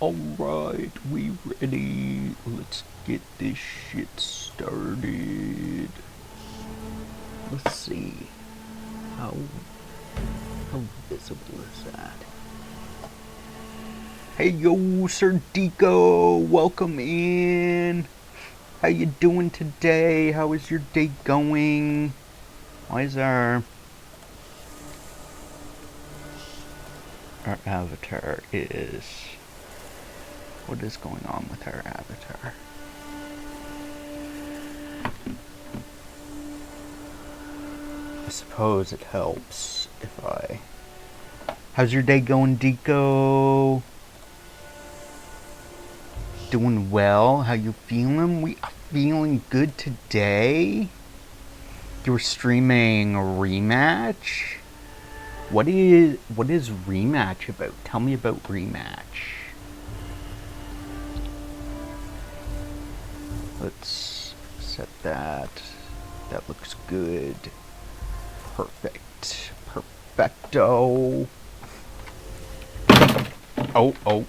Alright, we ready. Let's get this shit started. Let's see. How visible is that? Hey yo, Sir Deco, welcome in. How you doing today? How is your day going? Why is our avatar is... What is going on with our avatar? I suppose it helps if I... How's your day going, Deco? Doing well? How you feeling? We are feeling good today. You were streaming a rematch? What is rematch about? Tell me about rematch. Let's set that. That looks good. Perfect. Perfecto. Oh.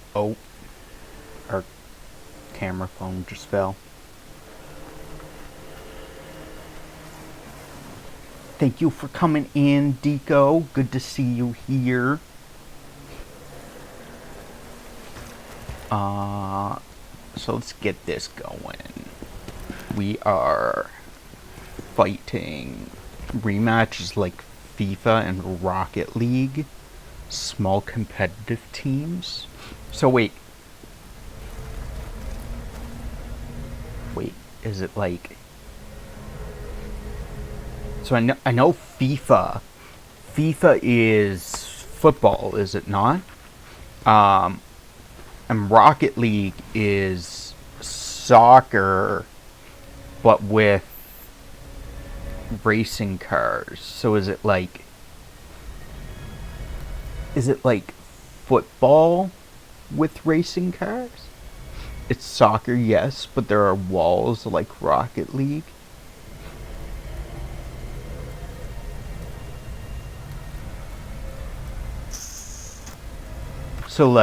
Our camera phone just fell. Thank you for coming in, Deco. Good to see you here. So let's get this going. We are fighting rematches like FIFA and Rocket League. Small competitive teams. So wait, is it like... So I know FIFA is football, is it not? And Rocket League is soccer, but with racing cars. So is it like football with racing cars? It's soccer, yes, but there are walls like Rocket League. So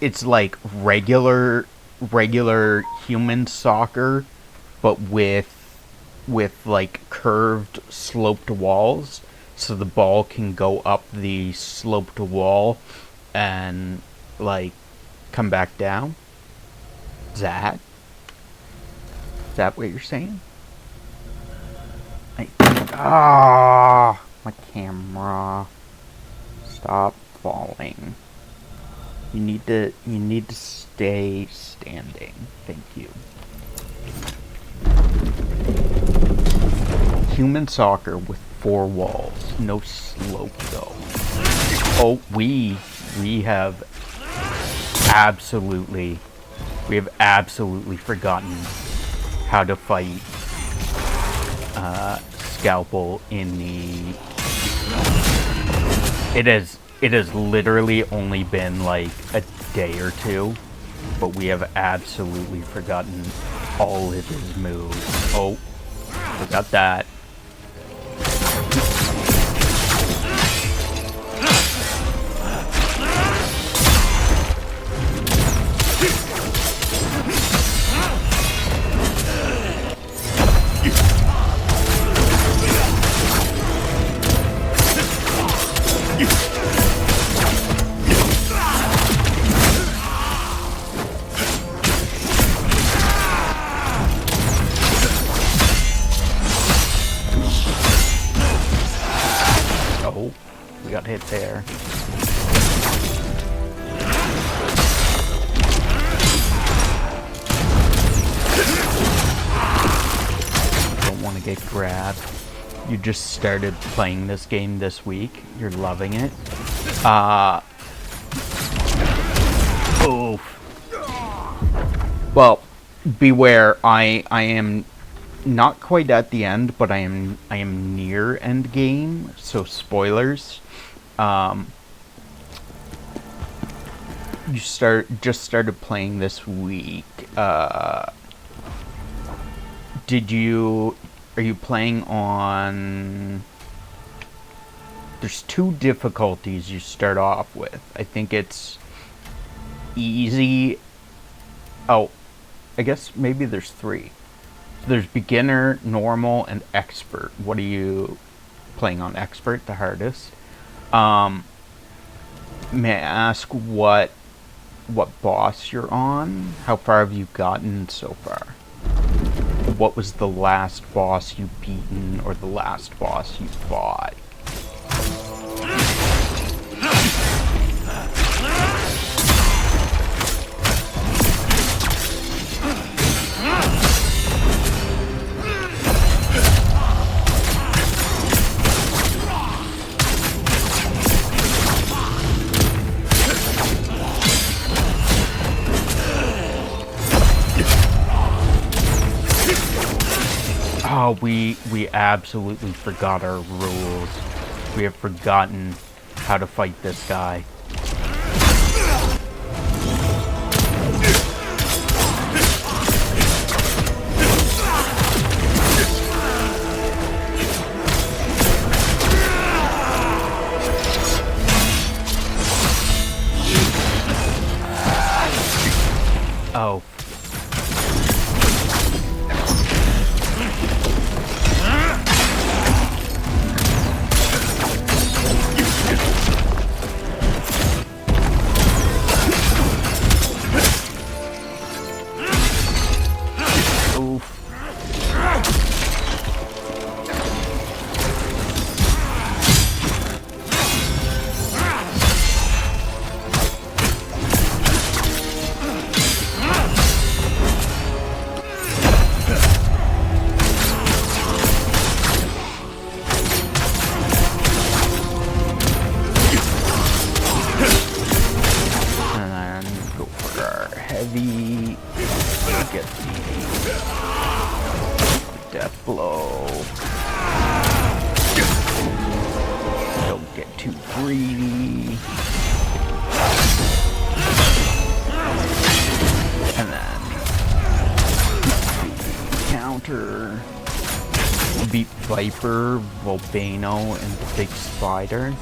it's like regular human soccer, but with like curved sloped walls, so the ball can go up the sloped wall and like come back down. Is that what you're saying? My camera. Stop falling. You need to stay standing. Thank you. Human soccer with 4 walls. No slope though. Oh, we have absolutely forgotten how to fight Scalpel in the... It has literally only been like a day or two, but we have absolutely forgotten all of his moves. Oh, forgot that. Hit there. Don't want to get grabbed. You just started playing this game this week. You're loving it. Oof. Well, beware. I am not quite at the end, but I am near end game. So spoilers. You just started playing this week. Are you playing on there's 2 difficulties you start off with. I think it's easy. Oh, I guess maybe there's 3. There's beginner, normal, and expert. What are you playing on? Expert, the hardest. May I ask what boss you're on? How far have you gotten so far? What was the last boss you beaten, or the last boss you fought? Oh, we absolutely forgot our rules. We have forgotten how to fight this guy. Oh. Beat Viper, Volcano, and the big spider.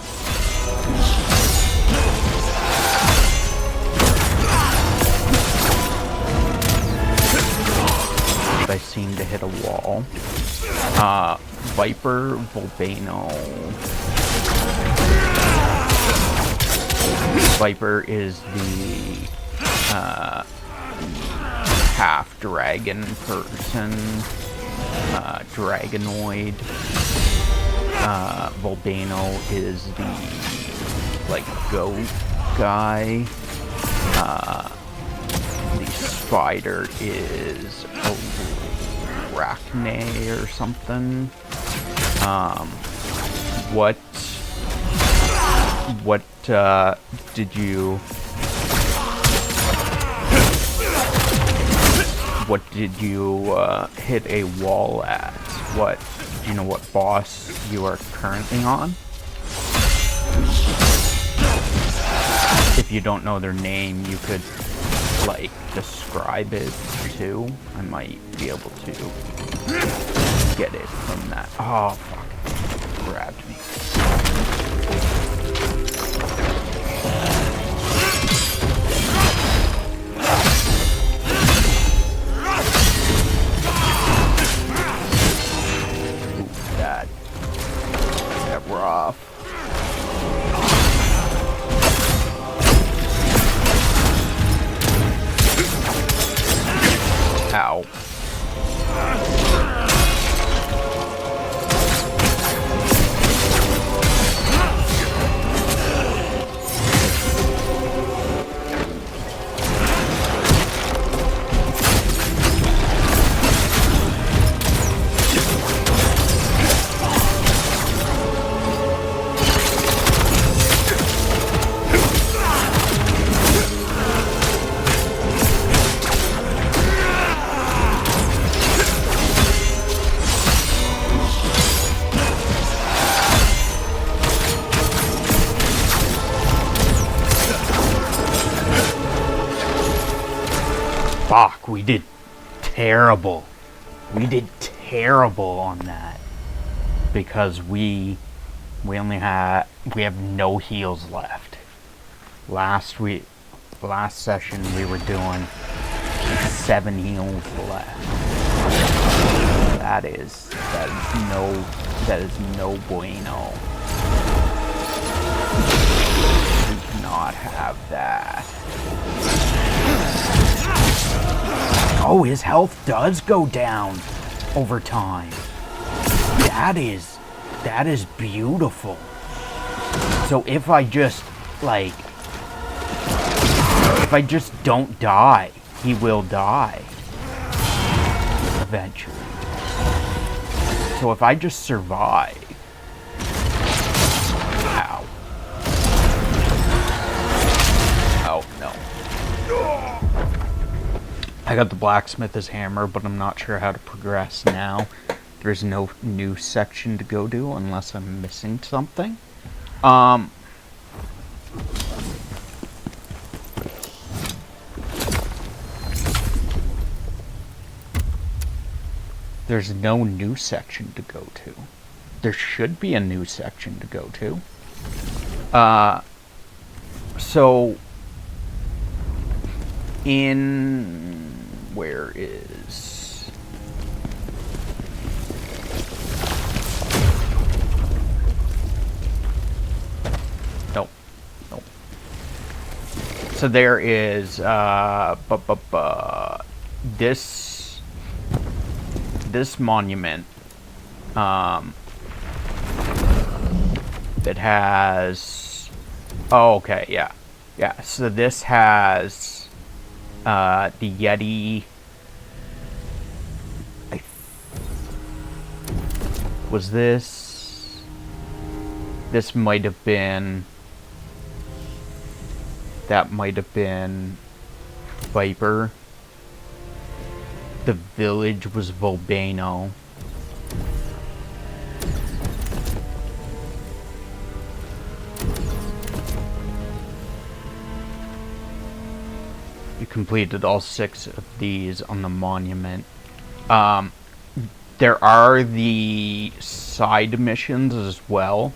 I seem to hit a wall. Viper, Volcano. Viper is the half dragon person. Dragonoid. Volcano is the like goat guy. The spider is Arachne or something. What did you hit a wall at? What, do you know what boss you are currently on? If you don't know their name, you could, like, describe it too. I might be able to get it from that. Oh, fuck. It grabbed me. Rough. Ow. Fuck, we did terrible. We did terrible on that. Because we We have no heals left. Last session we were doing 7 heals left. That is no bueno. We cannot have that. Oh, his health does go down over time. That is beautiful. So if I just don't die, he will die eventually. So if I just survive. Ow. Oh no. I got the blacksmith's hammer, but I'm not sure how to progress now. There's no new section to go to unless I'm missing something. There's no new section to go to. There should be a new section to go to. So where is... Nope. So there is, this monument, that has... Oh, okay, yeah. Yeah, so this has... the Yeti... Was this... This might have been... That might have been... Viper. The village was Volcano. You completed all 6 of these on the monument. There are the side missions as well.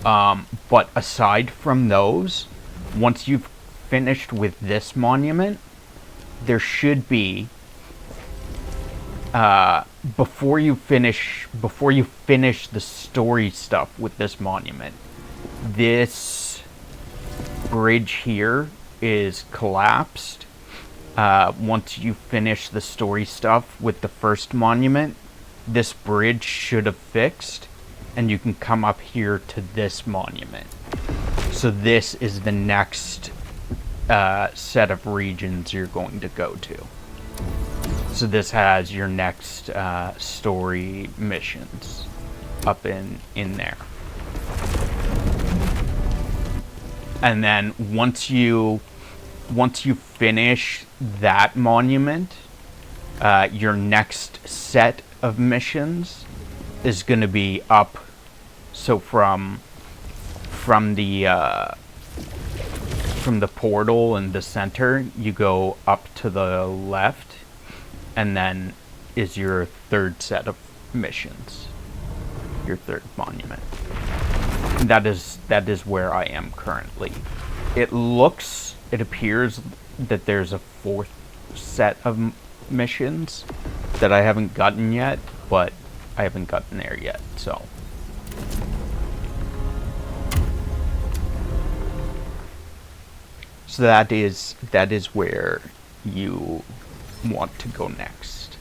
But aside from those, once you've finished with this monument, there should be... before you finish the story stuff with this monument, this bridge here is collapsed. Once you finish the story stuff with the first monument, this bridge should have fixed, and you can come up here to this monument. So this is the next set of regions you're going to go to. So this has your next story missions up in there. And then once you finish that monument, your next set of missions is going to be up. So from the portal in the center, you go up to the left. And then is your third set of missions. Your third monument. That is where I am currently. It appears that there's a 4th set of missions that I haven't gotten yet, but I haven't gotten there yet, so. So that is where you want to go next.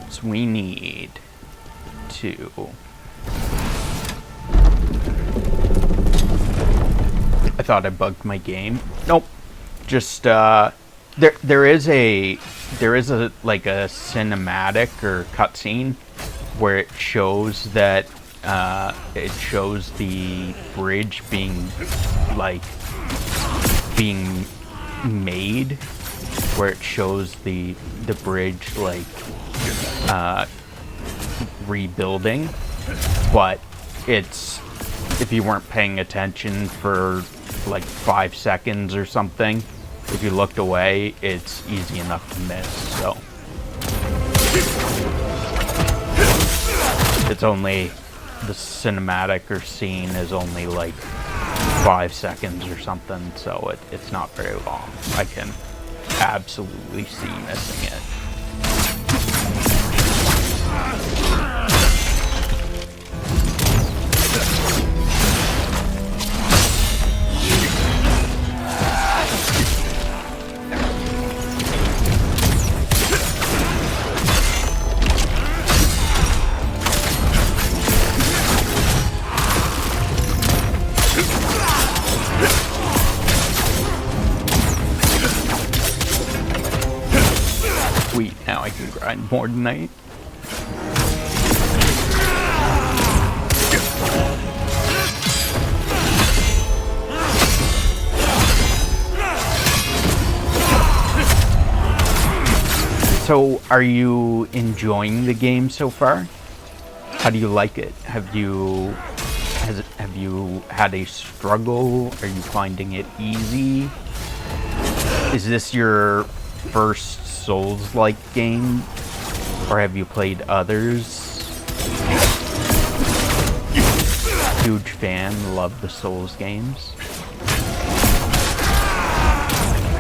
So we need to... I thought I bugged my game. Nope. Just there is a like a cinematic or cutscene where it shows that the bridge being made, where it shows the bridge rebuilding, but it's, if you weren't paying attention for like 5 seconds or something. If you looked away, it's easy enough to miss, so. It's only, the cinematic or scene is only like 5 seconds or something, so it's not very long. I can absolutely see missing it. Sweet, now I can grind more tonight. So, are you enjoying the game so far? How do you like it? Have you had a struggle? Are you finding it easy? Is this your first Souls-like game, or have you played others? Huge fan, love the Souls games.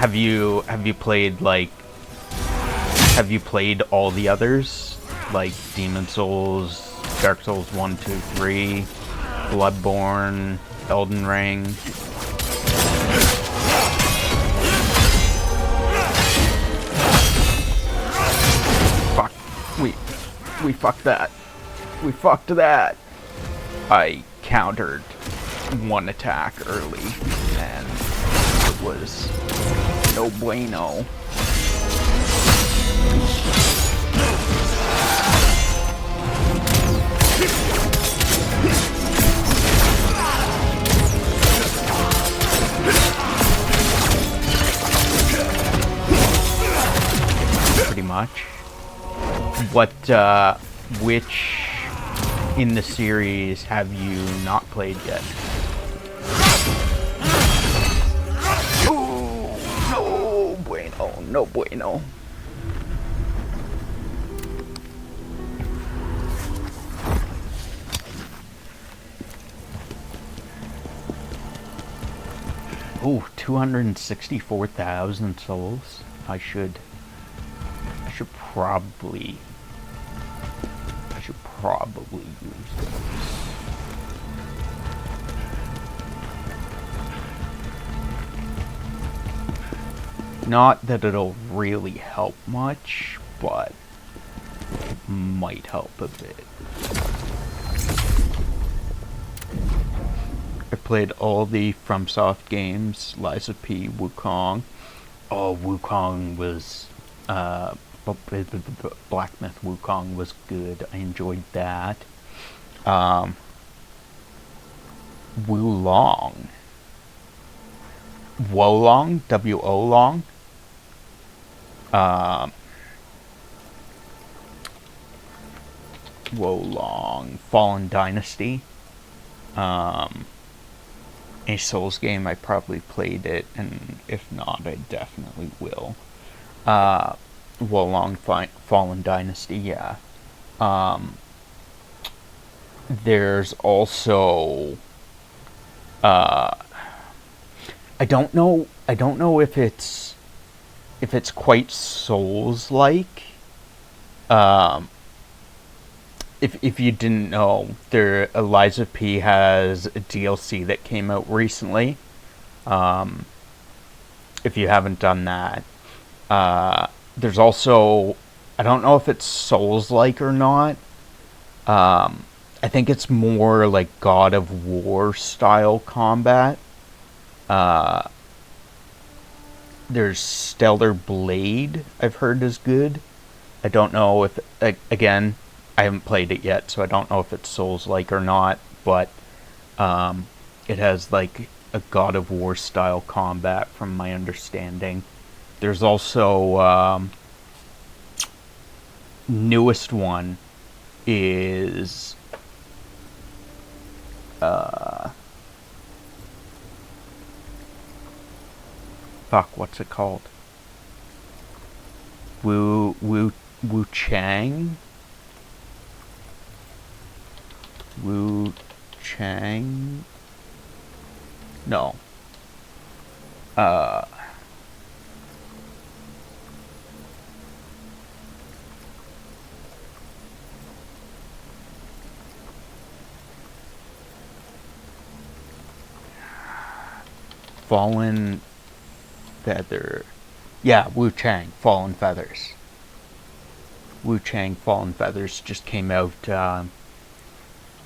Have you played have you played all the others? Like Demon Souls, Dark Souls 1, 2, 3, Bloodborne, Elden Ring? Fuck. We fucked that. We fucked that. I countered one attack early, and it was no bueno. Pretty much. Which in the series have you not played yet? Oh, no bueno, no bueno. Oh, 264,000 souls. I should probably use those. Not that it'll really help much, but it might help a bit. I played all the FromSoft games, Lies of P, Wukong. Oh, Wukong was Black Myth Wukong was good. I enjoyed that. Wolong, W-O-Long. Wolong, Fallen Dynasty. A Souls game. I probably played it, and if not, I definitely will. Wolong Fallen Dynasty, yeah. There's also I don't know if it's quite Souls-like. If you didn't know, Eliza P has a DLC that came out recently. If you haven't done that, there's also, I don't know if it's Souls-like or not. I think it's more like God of War style combat. There's Stellar Blade, I've heard is good. I don't know if, again, I haven't played it yet, so I don't know if it's Souls-like or not, but it has like a God of War style combat from my understanding. There's also newest one is fuck, what's it called? Wu Chang? Wu Chang? No. Fallen Feather. Yeah, Wu Chang, Fallen Feathers. Wu Chang, Fallen Feathers just came out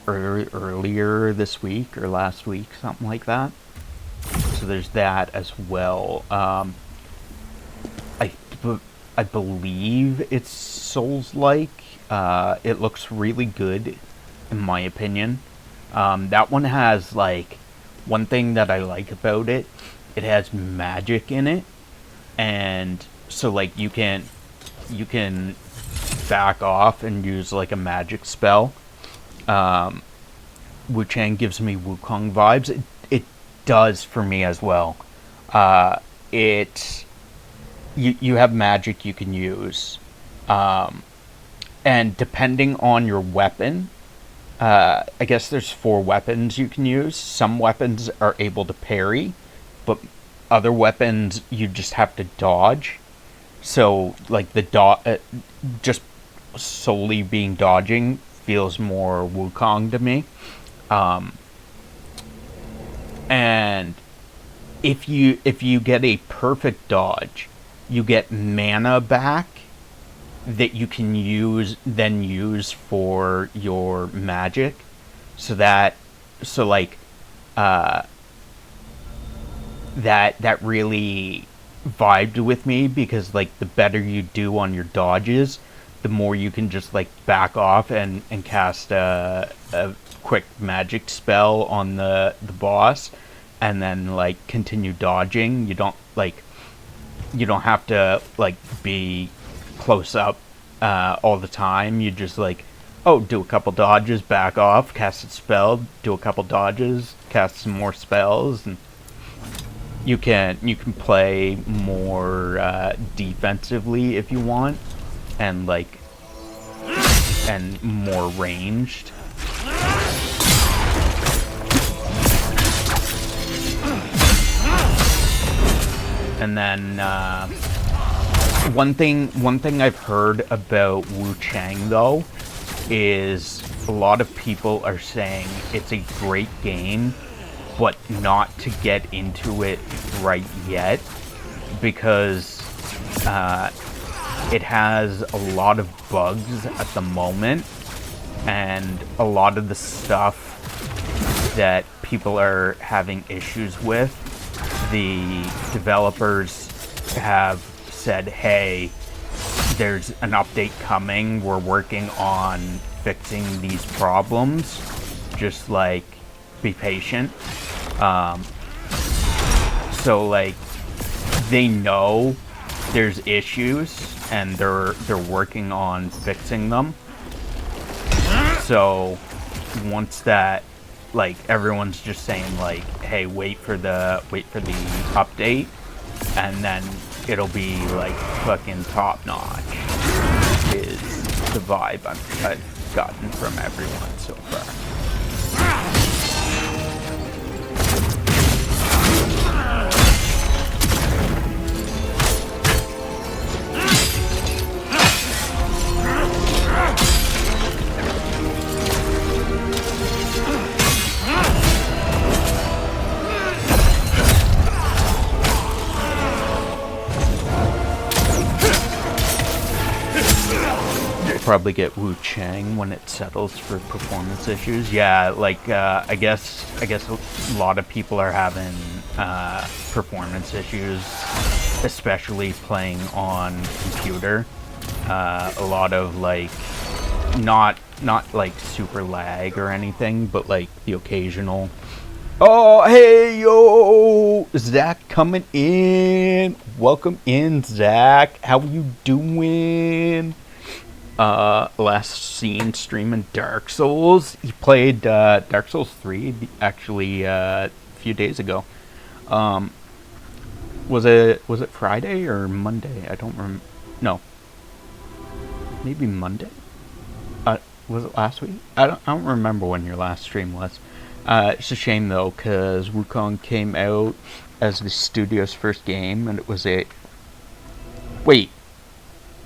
earlier this week or last week, something like that. So there's that as well. I believe it's Souls-like. It looks really good, in my opinion. That one has, like, one thing that I like about it, it has magic in it. And so, like, you can back off and use, like, a magic spell. Wu Chang gives me Wukong vibes. It does for me as well. You have magic you can use, and depending on your weapon, I guess there's 4 weapons you can use. Some weapons are able to parry, but other weapons you just have to dodge. So, like, just solely being dodging feels more Wukong to me. And if you get a perfect dodge, you get mana back that you can use for your magic. That really vibed with me, because, like, the better you do on your dodges, the more you can just, like, back off and cast a quick magic spell on the boss, and then, like, continue dodging. You don't have to, like, be close up all the time. You just, like, do a couple dodges, back off, cast a spell, do a couple dodges, cast some more spells, and you can play more defensively if you want, and, like, and more ranged. And then one thing I've heard about Wu Chang, though, is a lot of people are saying it's a great game, but not to get into it right yet, because it has a lot of bugs at the moment, and a lot of the stuff that people are having issues with, the developers have said, hey, there's an update coming, we're working on fixing these problems, just, like, be patient. So, like, they know there's issues, and they're working on fixing them. So once that, like, everyone's just saying, like, hey, wait for the update, and then it'll be, like, fucking top notch, is the vibe I've gotten from everyone so far. Probably get Wu Chang when it settles for performance issues. Yeah, like, I guess a lot of people are having performance issues, especially playing on computer. A lot of, like, not like super lag or anything, but, like, the occasional, oh, hey, yo, Zach coming in. Welcome in, Zach. How you doing? Last seen streaming Dark Souls. He played Dark Souls 3 actually a few days ago. Was it Friday or Monday? I don't remember. No, maybe Monday. Was it last week? I don't remember when your last stream was. It's a shame though, because Wukong came out as the studio's first game, and it was a. Wait,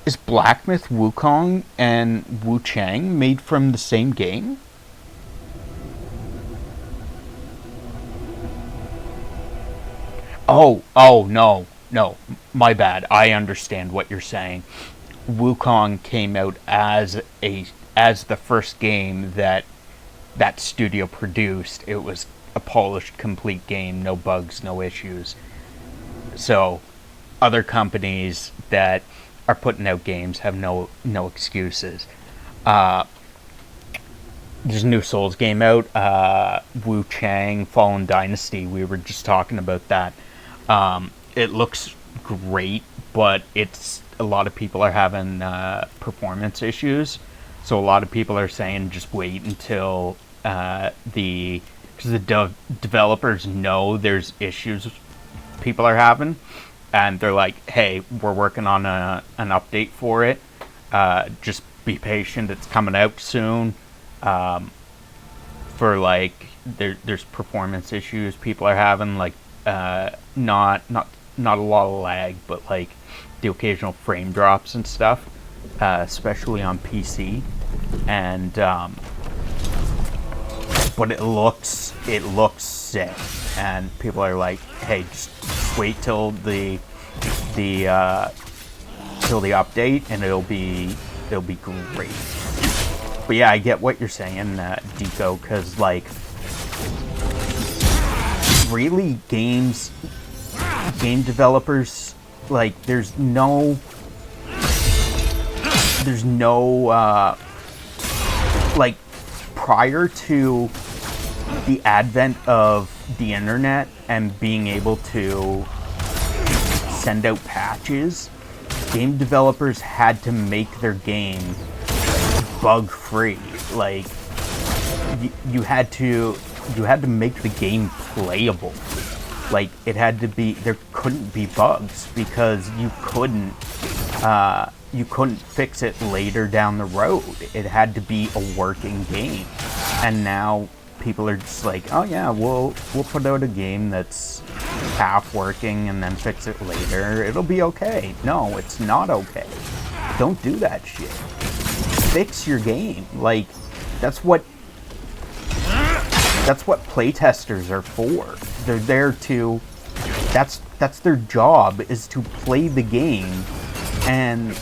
is Black Myth Wukong and Wu Chang made from the same game? Oh, no, my bad. I understand what you're saying. Wukong came out as the first game that studio produced. It was a polished, complete game, no bugs, no issues. So, other companies that are putting out games have no excuses. There's a new Souls game out, Wu Chang Fallen Dynasty. We were just talking about that. It looks great, but it's a lot of people are having performance issues. So a lot of people are saying just wait until because the developers know there's issues people are having, and they're like, hey, we're working on an update for it. Just be patient. It's coming out soon. For like there's performance issues people are having, like not a lot of lag, but like the occasional frame drops and stuff, especially on PC. And but it looks sick, and people are like, hey, just wait till the update, and it'll be great. But yeah, I get what you're saying, Deco, because like really game developers, like there's no like prior to the advent of the internet and being able to send out patches, game developers had to make their game bug free. Like you had to make the game playable. Like it had to be, there couldn't be bugs because you couldn't fix it later down the road. It had to be a working game. And now people are just like, oh yeah, we'll put out a game that's half working and then fix it later. It'll be okay. No, it's not okay. Don't do that shit. Fix your game. Like that's what playtesters are for. They're there to, that's their job, is to play the game and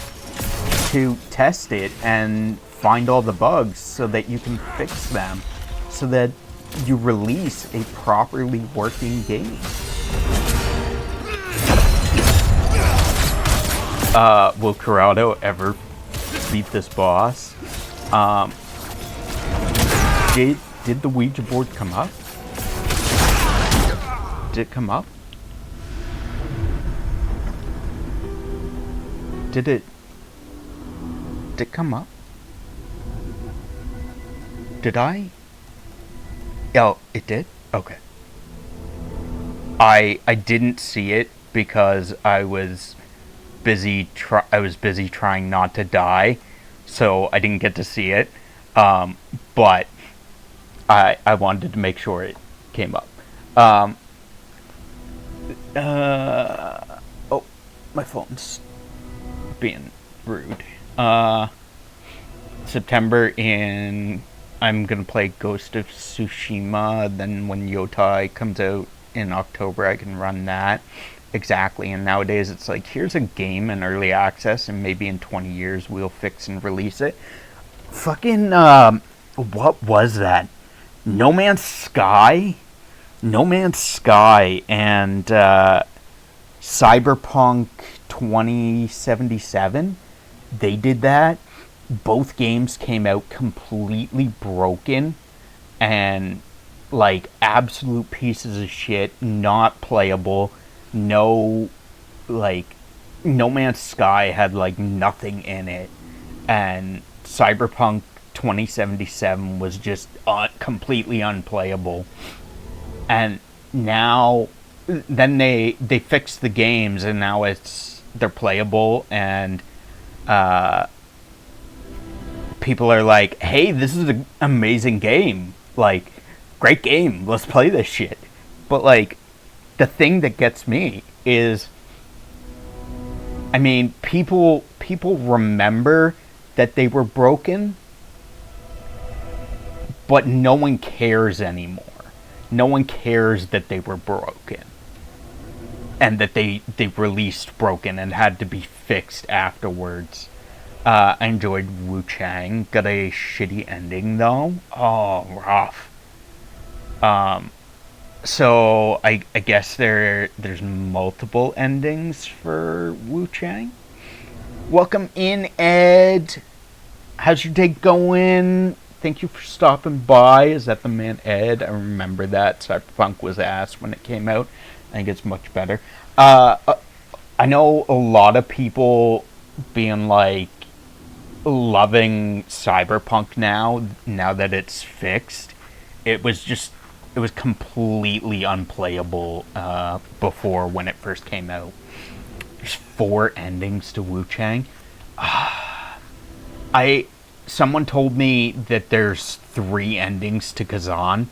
to test it and find all the bugs so that you can fix them, so that you release a properly working game. Will Corrado ever beat this boss? Did the Ouija board come up? Did it come up? Did it come up? Did I? Oh, it did? Okay. I didn't see it because I was busy trying not to die, so I didn't get to see it. But I wanted to make sure it came up. Oh, my phone's being rude. September I'm gonna play Ghost of Tsushima. Then when Yotai comes out in October, I can run that. Exactly. And nowadays it's like, here's a game in early access, and maybe in 20 years we'll fix and release it. Fucking what was that? No Man's Sky and Cyberpunk 2077, they did that. Both games came out completely broken and like absolute pieces of shit, not playable. No Man's Sky had like nothing in it, and Cyberpunk 2077 was just completely unplayable. And now then they fixed the games, and now they're playable, and people are like, hey, this is an amazing game, like, great game, let's play this shit. But like, the thing that gets me is, I mean, people remember that they were broken, but no one cares anymore. No one cares that they were broken. And that they released broken and had to be fixed afterwards. I enjoyed Wu Chang. Got a shitty ending though. Oh, rough. So I guess there's multiple endings for Wu Chang. Welcome in, Ed. How's your day going? Thank you for stopping by. Is that the man Ed? I remember that. Cyberpunk was asked when it came out. I think it's much better. I know a lot of people being like loving Cyberpunk now that it's fixed. It was completely unplayable before when it first came out. There's 4 endings to Wu Chang. Someone told me that there's 3 endings to Khazan,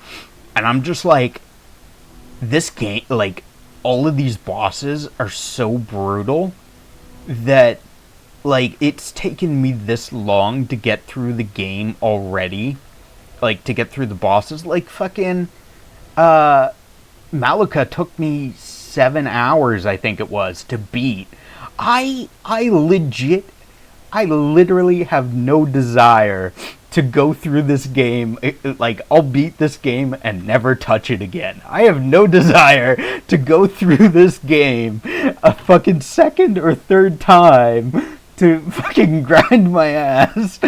and I'm just like, this game, like, all of these bosses are so brutal that, like, it's taken me this long to get through the game already, like, to get through the bosses. Like, fucking Malika took me 7 hours, I think it was, to beat. I literally have no desire to go through this game. Like, I'll beat this game and never touch it again. I have no desire to go through this game a fucking second or third time to fucking grind my ass.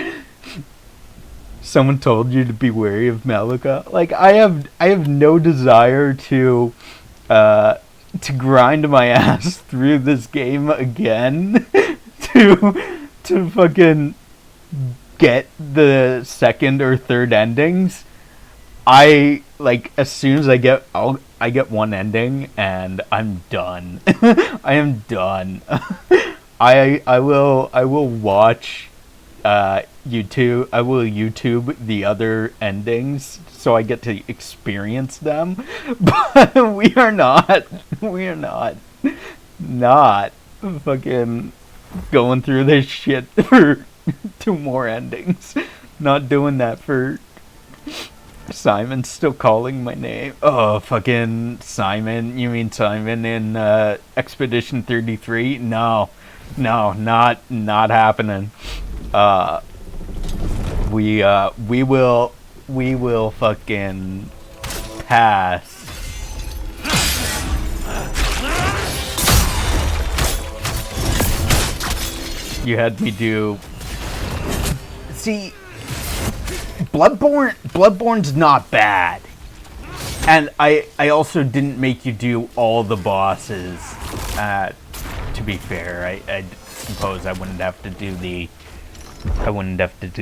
Someone told you to be wary of Malika. Like, I have no desire to grind my ass through this game again to fucking get the second or third endings. I, like, as soon as I get one ending and I'm done. I am done. I will watch YouTube. I will YouTube the other endings so I get to experience them. But we are not fucking going through this shit for 2 more endings. Not doing that for Simon's still calling my name. Oh, fucking Simon. You mean Simon in Expedition 33? No, not happening. We will fucking pass. You had me do. See, Bloodborne's not bad, and I also didn't make you do all the bosses. To be fair, I suppose I wouldn't have to do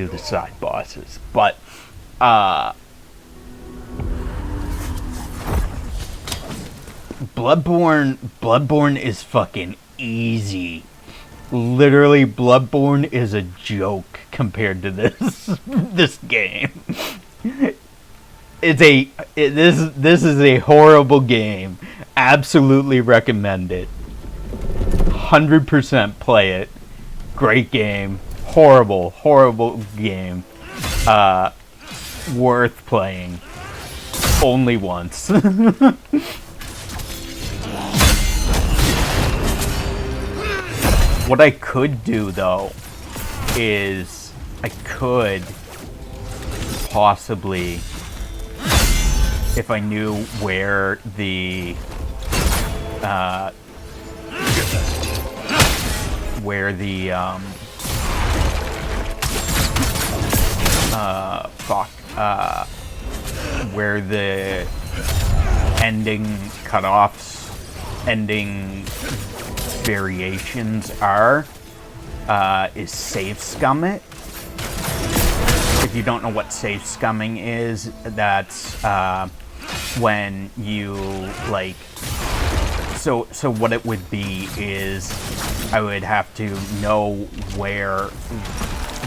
the side bosses, but Bloodborne is fucking easy. Literally, Bloodborne is a joke compared to this game. This is a horrible game. Absolutely recommend it. 100% play it. Great game. Horrible game. Worth playing. Only once. What I could do, though, is I could possibly, if I knew where the where the ending cutoffs, ending variations are, is save scum it. If you don't know what save scumming is, that's when you, like, So what it would be is I would have to know where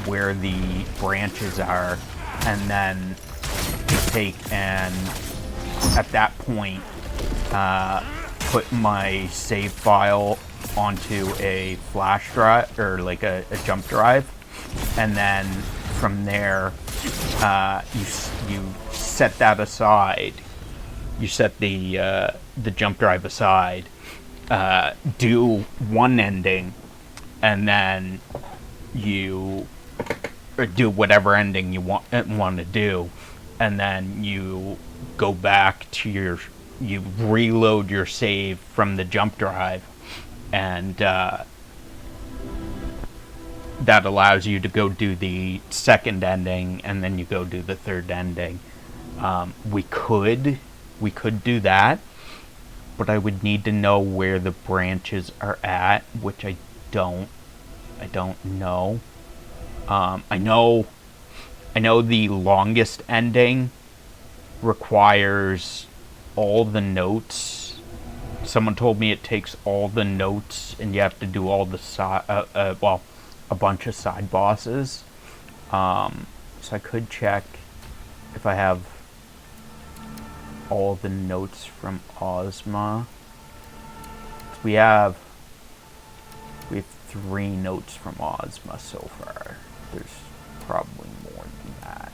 the branches are, and then take and at that point put my save file onto a flash drive or like a jump drive, and then from there you set that aside. You set the jump drive aside, do one ending, and then you do whatever ending you want to do, and then you go back to you reload your save from the jump drive, and that allows you to go do the second ending, and then you go do the third ending. We could do that, but I would need to know where the branches are at, which I don't know. I know the longest ending requires all the notes. Someone told me it takes all the notes, and you have to do all the a bunch of side bosses. So I could check if I have all the notes from Ozma. We have 3 notes from Ozma so far. There's probably more than that.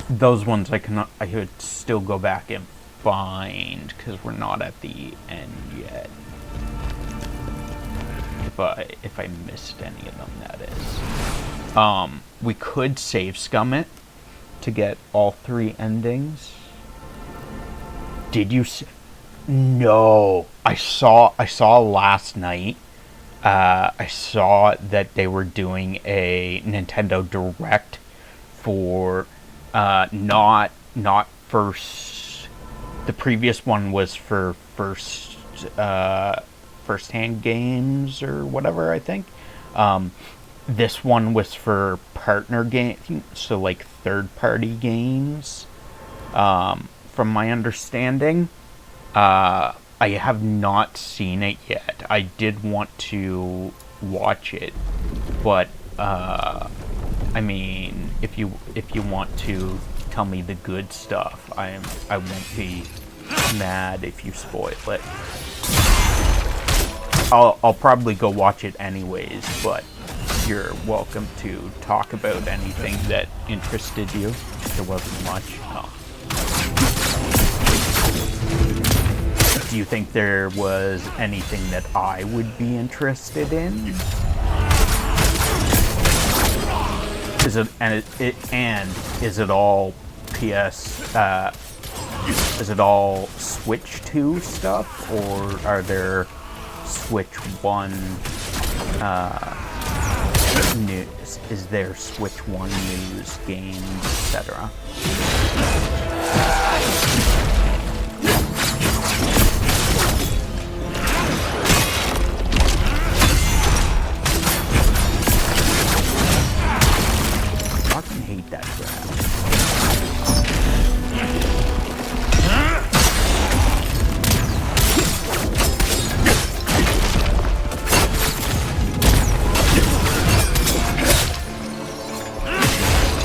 Those ones I could still go back and find, because we're not at the end yet. If I missed any of them, that is. We could save scum it to get all 3 endings. Did you No, I saw last night. I saw that they were doing a Nintendo Direct for not first. The previous one was for first-hand games or whatever, I think. This one was for partner games, so like third-party games. From my understanding, I have not seen it yet. I did want to watch it, but I mean, if you want to tell me the good stuff, I won't be mad if you spoil it. I'll probably go watch it anyways, but you're welcome to talk about anything that interested you. There wasn't much. Do you think there was anything that I would be interested in? Is it all PS? Is it all Switch 2 stuff, or are there Switch 1 news? Is there Switch 1 news, games, etc.? I fucking hate that crap.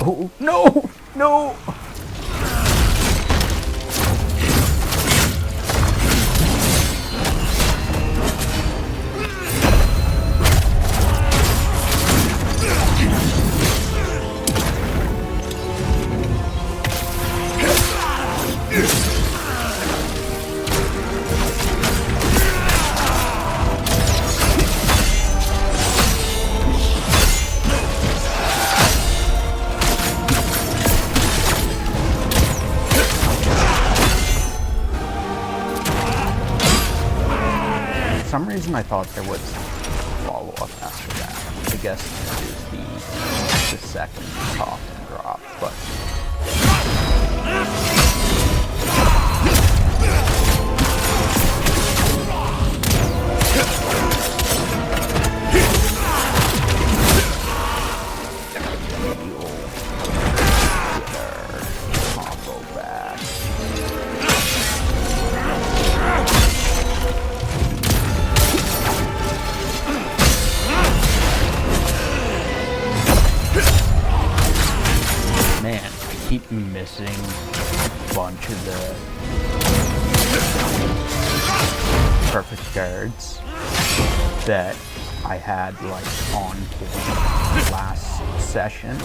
Oh, no! No! For some reason I thought there was follow-up after that. I guess it is the second coffin drop, but... missing a bunch of the perfect guards that I had like on point last session.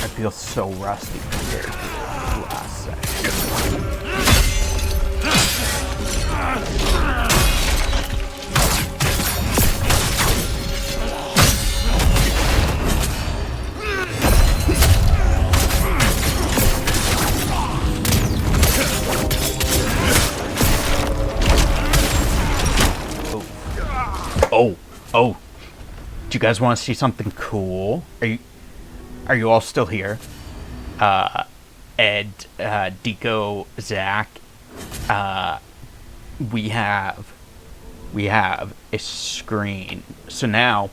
I feel so rusty compared to last session. Oh, do you guys want to see something cool? Are you all still here? Ed, Deco, Zach, we have a screen. So now,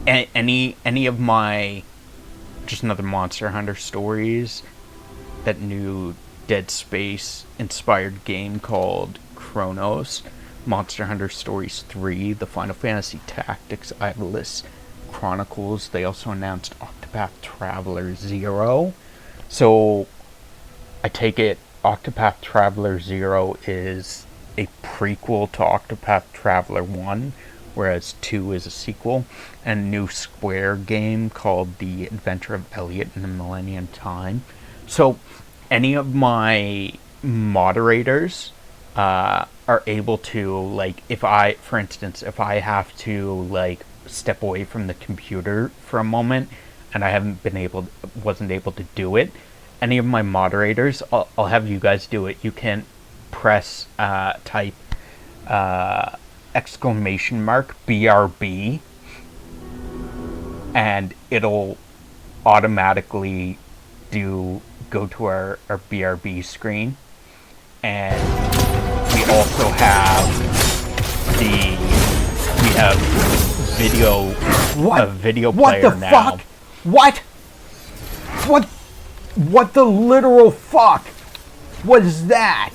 any of my, just another Monster Hunter stories, that new Dead Space inspired game called Chronos, Monster Hunter Stories 3, the Final Fantasy Tactics Idolist Chronicles. They also announced Octopath Traveler 0. So I take it Octopath Traveler 0 is a prequel to Octopath Traveler 1, whereas 2 is a sequel. And a new Square game called The Adventure of Elliot in the Millennium Time. So any of my moderators are able to, like, if I have to, like, step away from the computer for a moment and I wasn't able to do it, any of my moderators, I'll have you guys do it. You can press, type, exclamation mark, BRB, and it'll automatically go to our BRB screen. And we also have a video player now. What the fuck? What the literal fuck was that?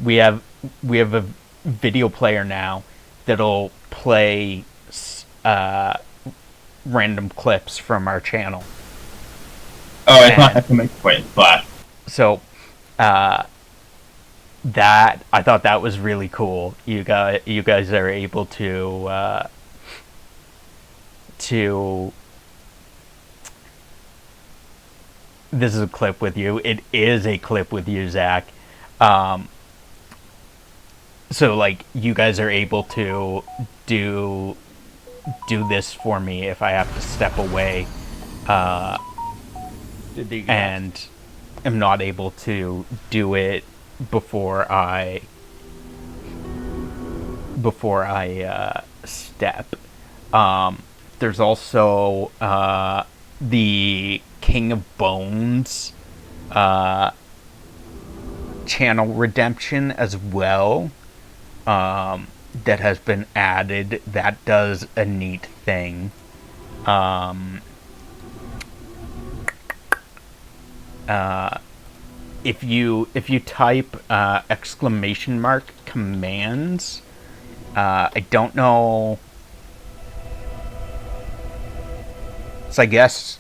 We have a video player now that'll play random clips from our channel. Oh, I thought I had to make a point, but... So, that, I thought that was really cool. You guys are able to this is a clip with you. It is a clip with you, Zach. So, like, you guys are able to do this for me if I have to step away. And am not able to do it before I step. There's also the King of Bones channel redemption as well, that has been added. That does a neat thing. If you type exclamation mark commands, I don't know. So I guess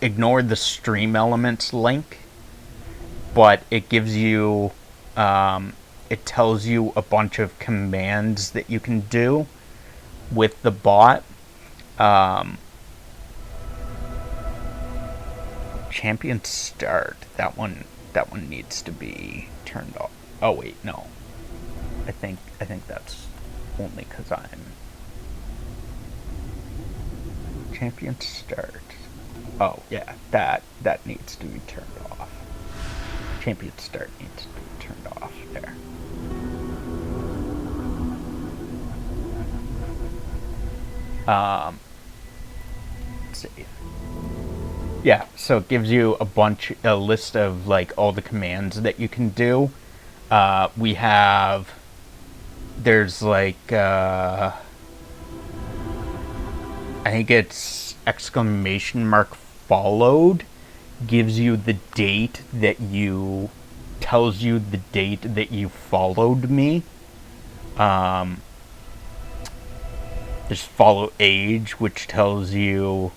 ignore the Stream Elements link, but it gives you it tells you a bunch of commands that you can do with the bot. Champion start. That one needs to be turned off. Oh wait, no. I think that's only because I'm champion start. Oh yeah, that needs to be turned off. Champion start needs to be turned off there. Let's see. Yeah, so it gives you a list of like all the commands that you can do. There's like, I think it's exclamation mark followed gives you the date that you tells you the date that you followed me. There's follow age, which tells you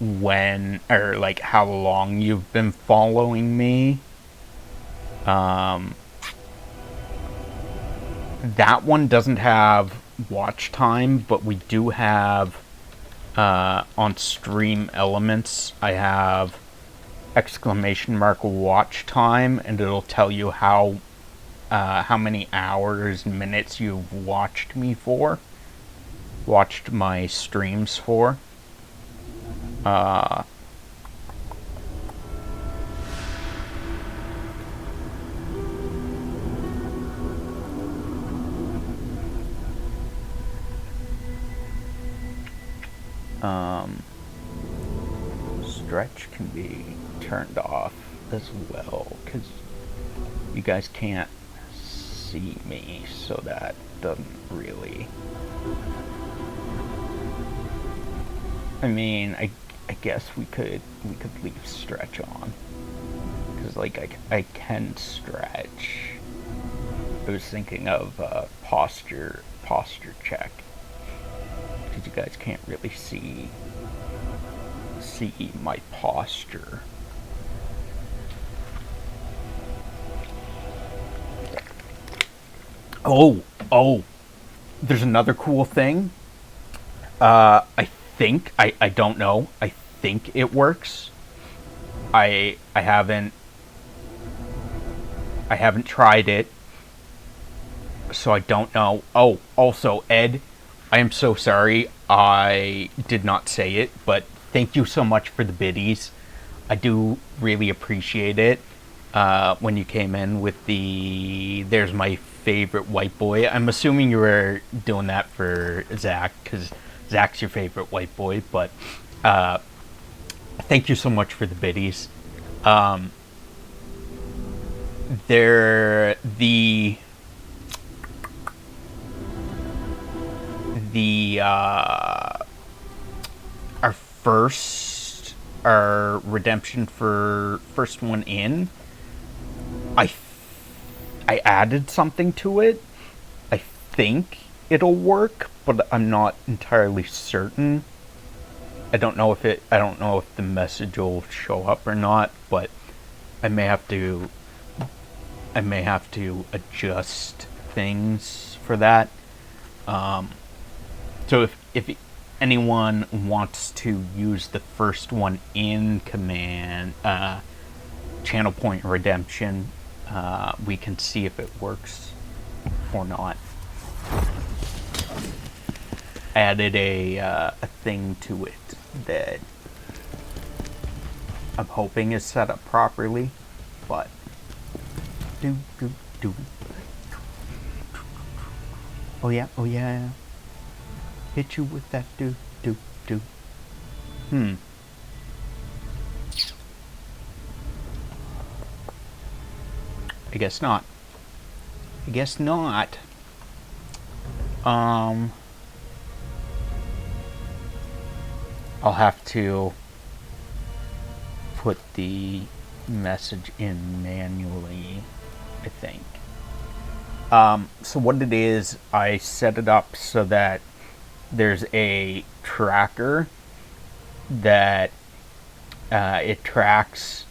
when or like how long you've been following me. That one doesn't have watch time, but we do have on stream elements. I have exclamation mark watch time, and it'll tell you how many hours, minutes you've watched me for, watched my streams for. Stretch can be turned off as well, because you guys can't see me, so that doesn't really... I mean, I guess we could leave stretch on, because like I can stretch. I was thinking of posture check, because you guys can't really see my posture. Oh, there's another cool thing. I think I don't know. I think it works. I haven't tried it, so I don't know. Oh, also, Ed, I am so sorry I did not say it, but thank you so much for the biddies. I do really appreciate it. When you came in with the "There's my favorite white boy." I'm assuming you were doing that for Zach, because Zach's your favorite white boy, but thank you so much for the biddies. Our redemption for first one in, I added something to it. I think it'll work, but I'm not entirely certain. I don't know if the message will show up or not, but I may have to adjust things for that. So if anyone wants to use the first one in command, channel point redemption, we can see if it works or not. Added a thing to it that I'm hoping is set up properly, but do. Oh yeah. Hit you with that do. I guess not. I'll have to put the message in manually, I think. So what it is, I set it up so that there's a tracker that it tracks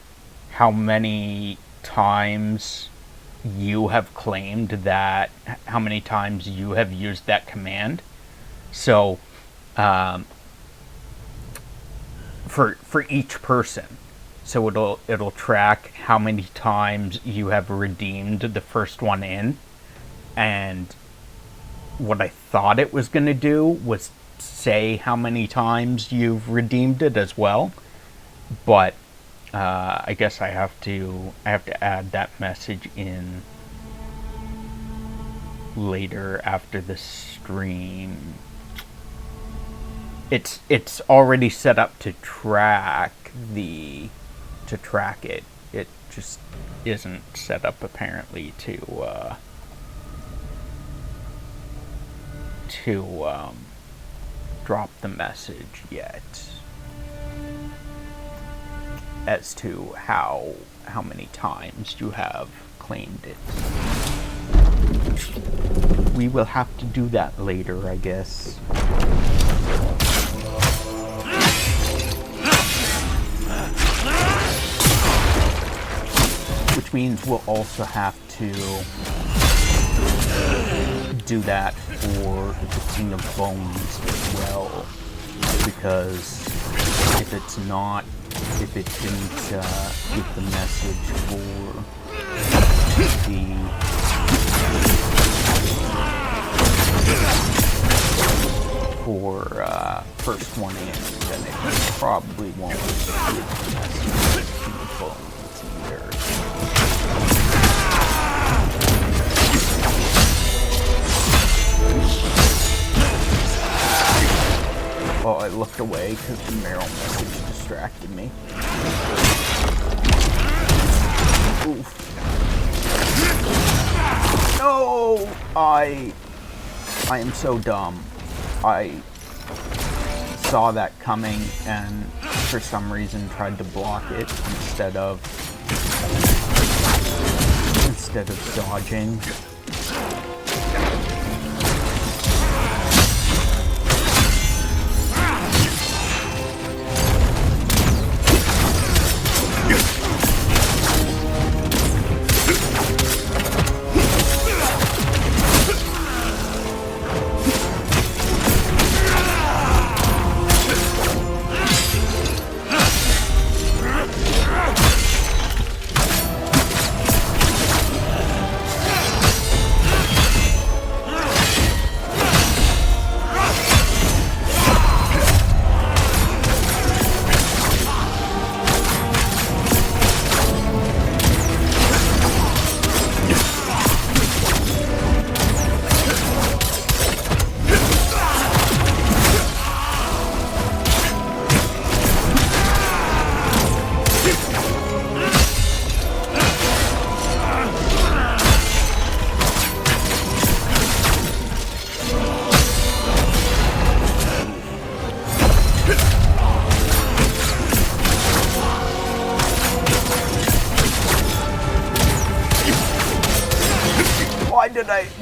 how many times you have claimed that, how many times you have used that command. So for each person, so it'll track how many times you have redeemed the first one in. And what I thought it was going to do was say how many times you've redeemed it as well, but I guess I have to add that message in later after the stream. It's already set up to track it. It just isn't set up apparently to drop the message yet. as to how many times you have claimed it. We will have to do that later, I guess. Which means we'll also have to do that for the King of Bones as well. Because if it didn't get the message for first one in, then it probably won't get the message to the Bones either. Oh, I looked away because the Meryl message distracted me. Oof. No! I am so dumb. I saw that coming and for some reason tried to block it instead of dodging.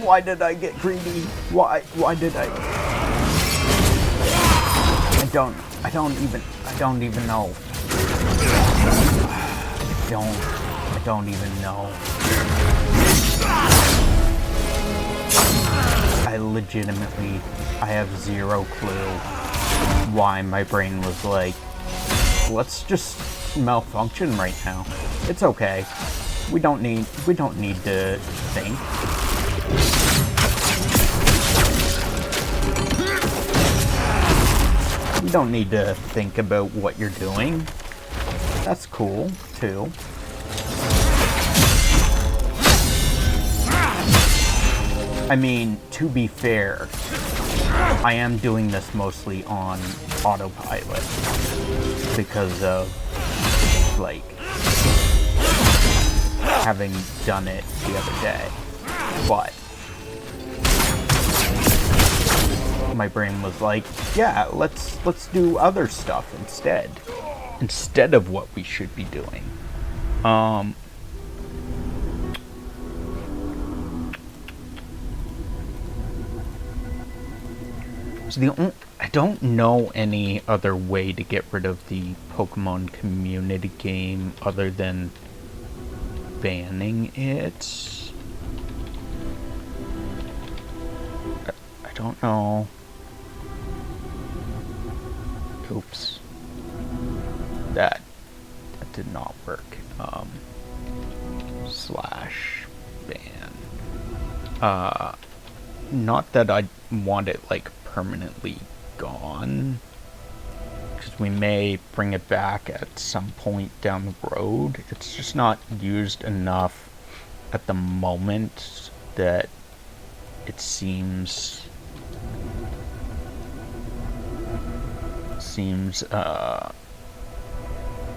Why did I get greedy? Why did I? I don't even know. I don't even know. I have zero clue why my brain was like, let's just malfunction right now. It's okay. We don't need to think. You don't need to think about what you're doing. That's cool, too. I mean, to be fair, I am doing this mostly on autopilot because of, like, having done it the other day. But my brain was like, yeah, let's do other stuff instead of what we should be doing. So I don't know any other way to get rid of the Pokemon community game other than banning it. I don't know. Oops. That did not work. Slash ban. Not that I want it like permanently gone, because we may bring it back at some point down the road. It's just not used enough at the moment that it seems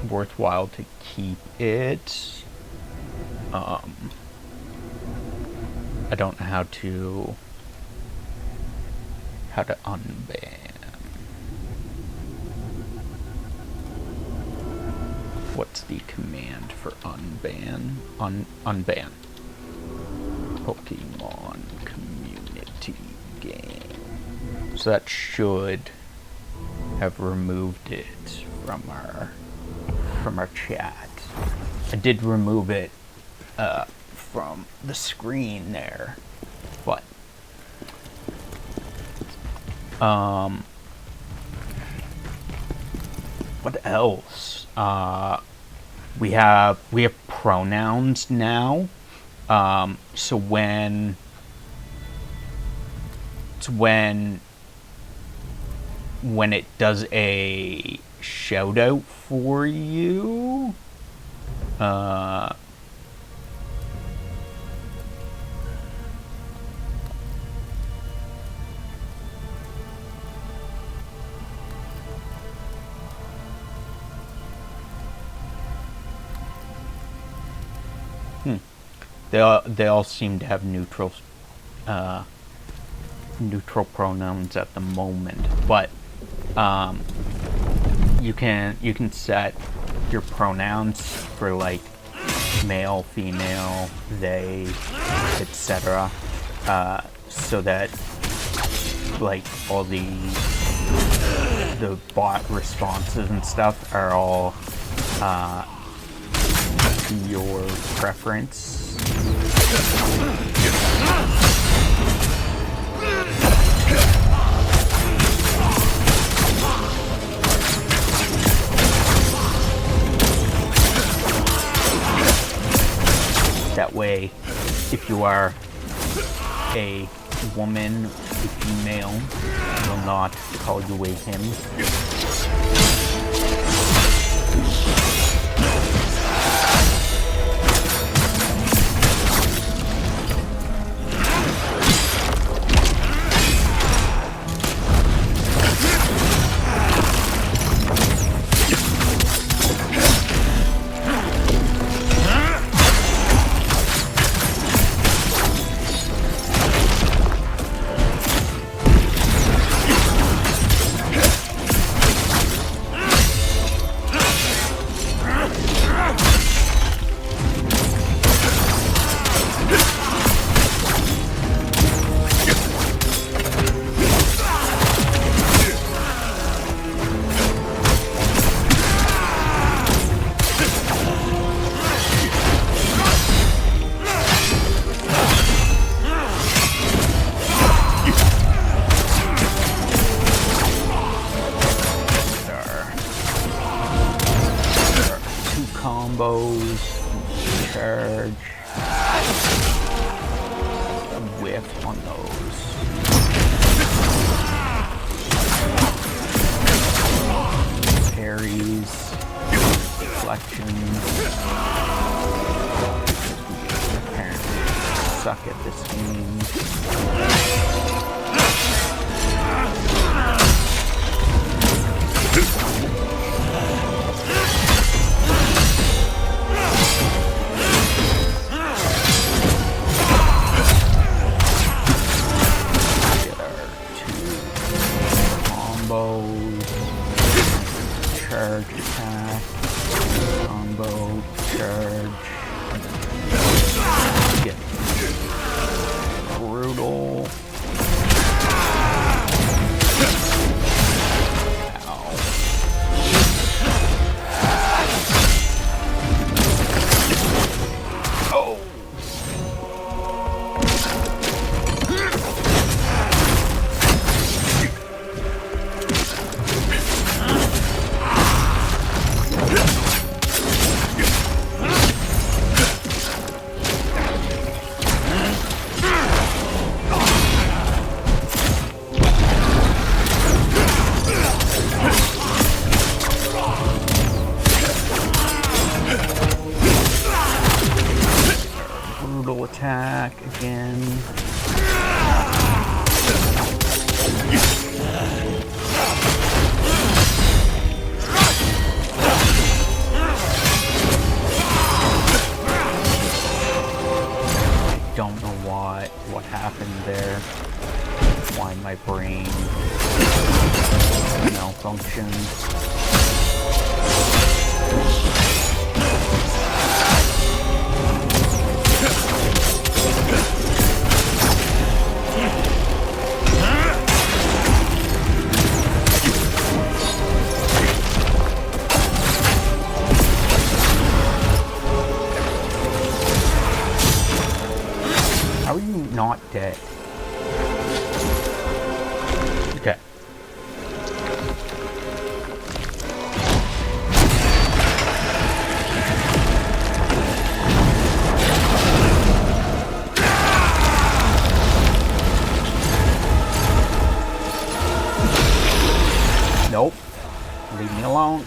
worthwhile to keep it. I don't know how to unban. What's the command for unban? Unban. Pokemon community game. So that should have removed it from our chat. I did remove it from the screen there, but what else? We have pronouns now. So when it does a shout out for you, they all seem to have neutral pronouns at the moment, but you can set your pronouns for like male, female, they, etc. So that like all the bot responses and stuff are all your preference. That way, if you are a woman, a female, I will not call you a him. Attack again. I don't know what happened there. Why my brain malfunctioned. are you not dead? Okay. Nope. Leave me alone.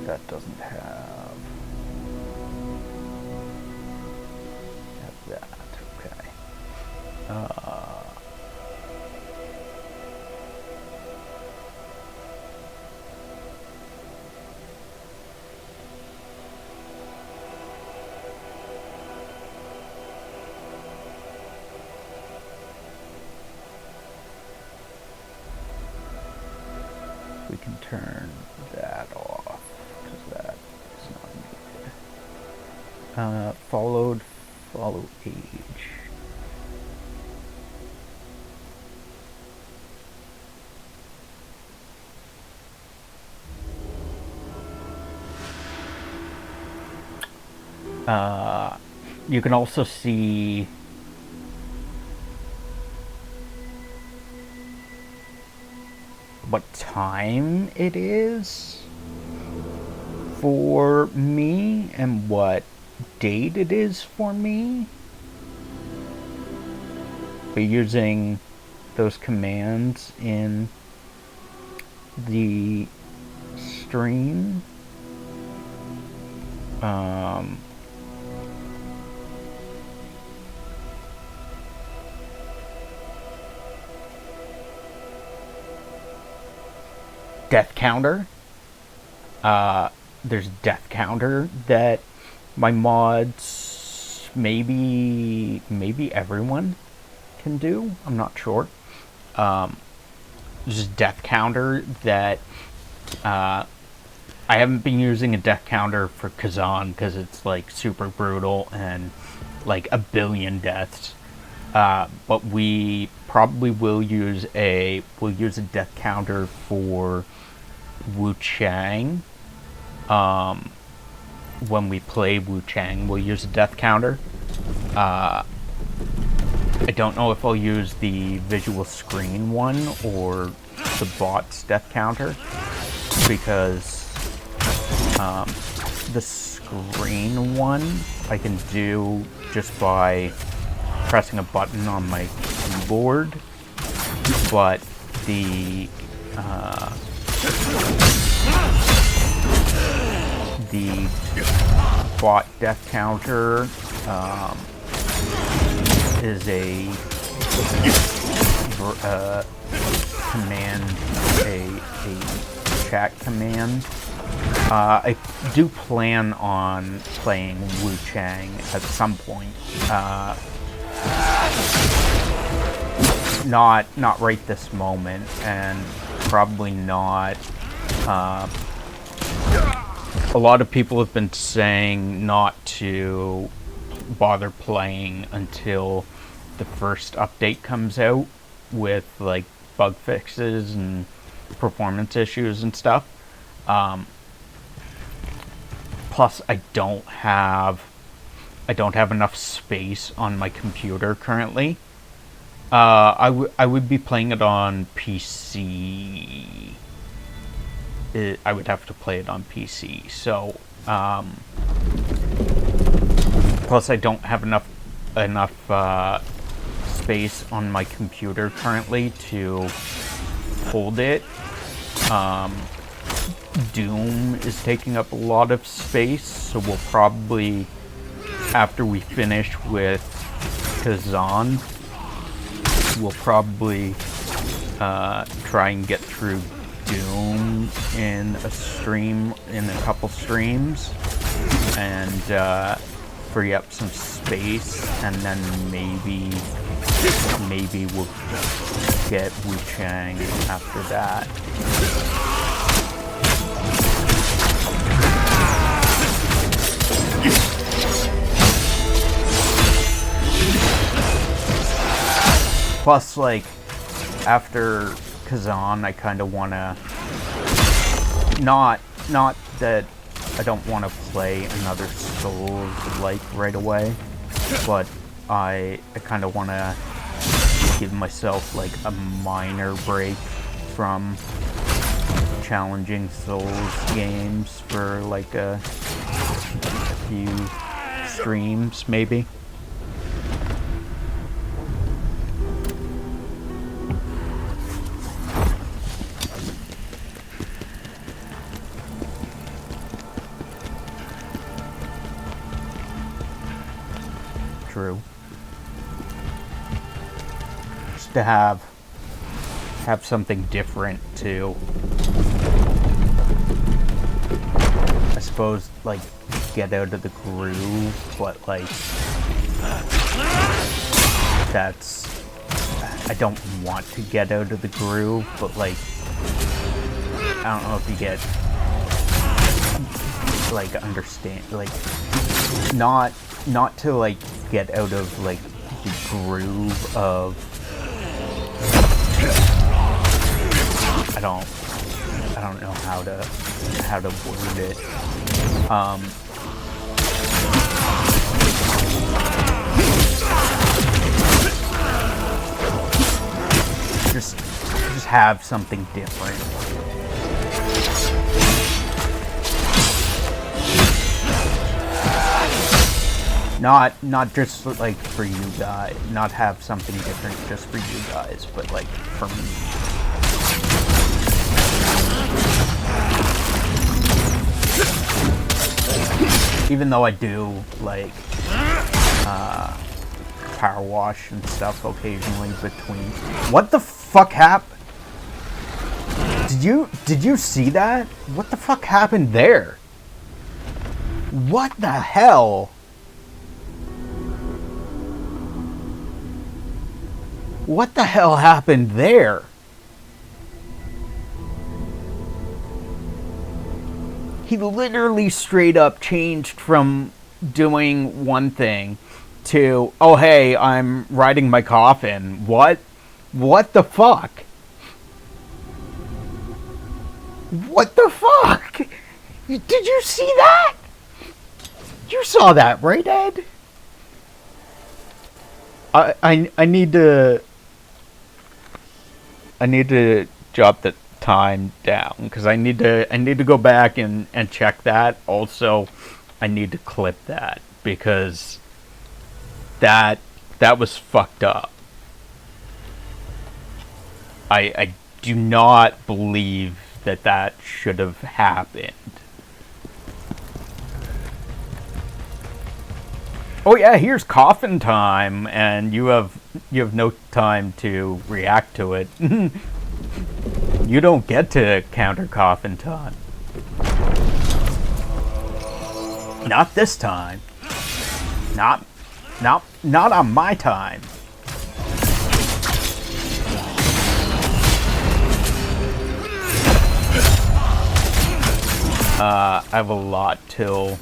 That doesn't have that. Okay. We can turn that off because that is not needed. Follow age. You can also see what time it is for me and what date it is for me by using those commands in the stream. Death counter. There's death counter that my mods, maybe everyone can do. I'm not sure. There's a death counter that I haven't been using a death counter for Khazan because it's like super brutal and like a billion deaths. But we probably will use a death counter for Wu Chang. When we play Wu Chang, we'll use a death counter. I don't know if I'll use the visual screen one or the bot's death counter because the screen one I can do just by pressing a button on my keyboard, but the bot death counter is a command, a chat command. I do plan on playing Wu Chang at some point. Not right this moment, and probably not. A lot of people have been saying not to bother playing until the first update comes out with like bug fixes and performance issues and stuff. Plus, I don't have enough space on my computer currently. I would be playing it on PC. I would have to play it on PC. So, plus I don't have enough space on my computer currently to hold it. Doom is taking up a lot of space, so we'll probably, after we finish with Khazan, we'll probably try and get through Doom in a couple streams, and free up some space, and then maybe we'll get Wu Chang after that. Plus, like, after Khazan, I kind of want to... Not that I don't want to play another Souls-like right away, but I kind of want to give myself, like, a minor break from challenging Souls games for, like, a few streams, maybe. True. Just to have something different too. I suppose, like, get out of the groove, but like I don't want to get out of the groove, but like I don't know if you get, like, understand, like, not to, like, get out of, like, the groove of, I don't know how to word it. Just have something different. Not just, like, for you guys, not have something different just for you guys, but, like, for me. Even though I do, like, power wash and stuff occasionally between. What the fuck happened? Did you see that? What the fuck happened there? What the hell? What the hell happened there? He literally straight up changed from doing one thing to, oh hey, I'm riding my coffin. What? What the fuck? What the fuck? Did you see that? You saw that, right, Ed? I need to jot the time down because I need to go back and check that. Also, I need to clip that because that was fucked up. I do not believe that should have happened. Oh yeah, here's coffin time, and you have no time to react to it. You don't get to counter coffin time. Not this time. Not on my time. I have a lot till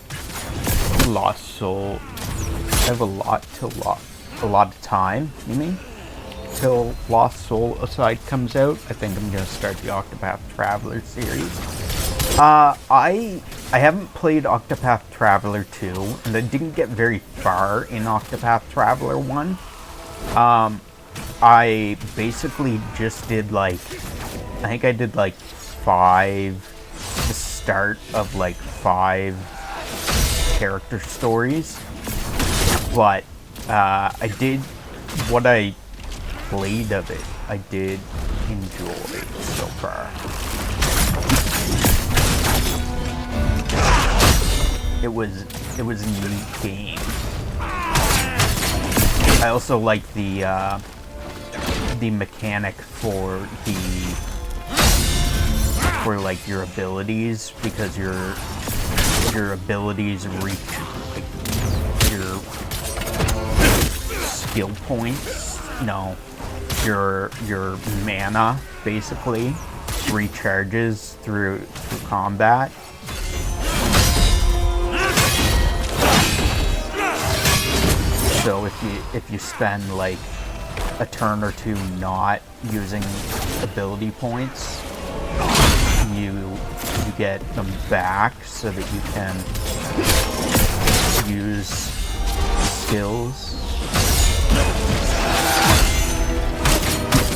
Lost Soul. I have a lot of time, you mean? Till Lost Soul Aside comes out. I think I'm gonna start the Octopath Traveler series. I haven't played Octopath Traveler 2, and I didn't get very far in Octopath Traveler 1. I basically just did, like, I think I did like the start of like 5 character stories. But I did what I played of it. I did enjoy so far. it was a neat game. I also like the mechanic for like your abilities, because your abilities reach like your skill points. No, your mana basically recharges through combat. So if you spend like a turn or two not using ability points, you get them back so that you can use skills,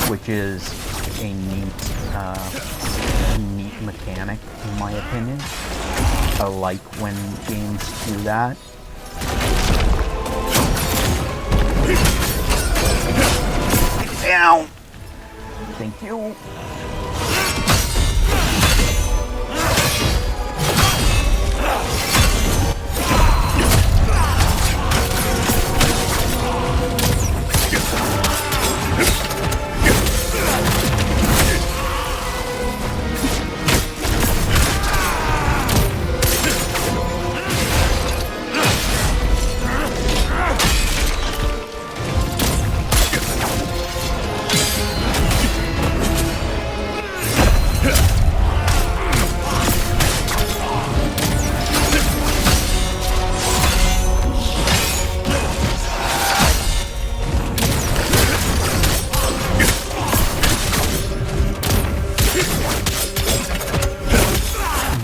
which is a neat mechanic in my opinion. I like when games do that. Down. Thank you.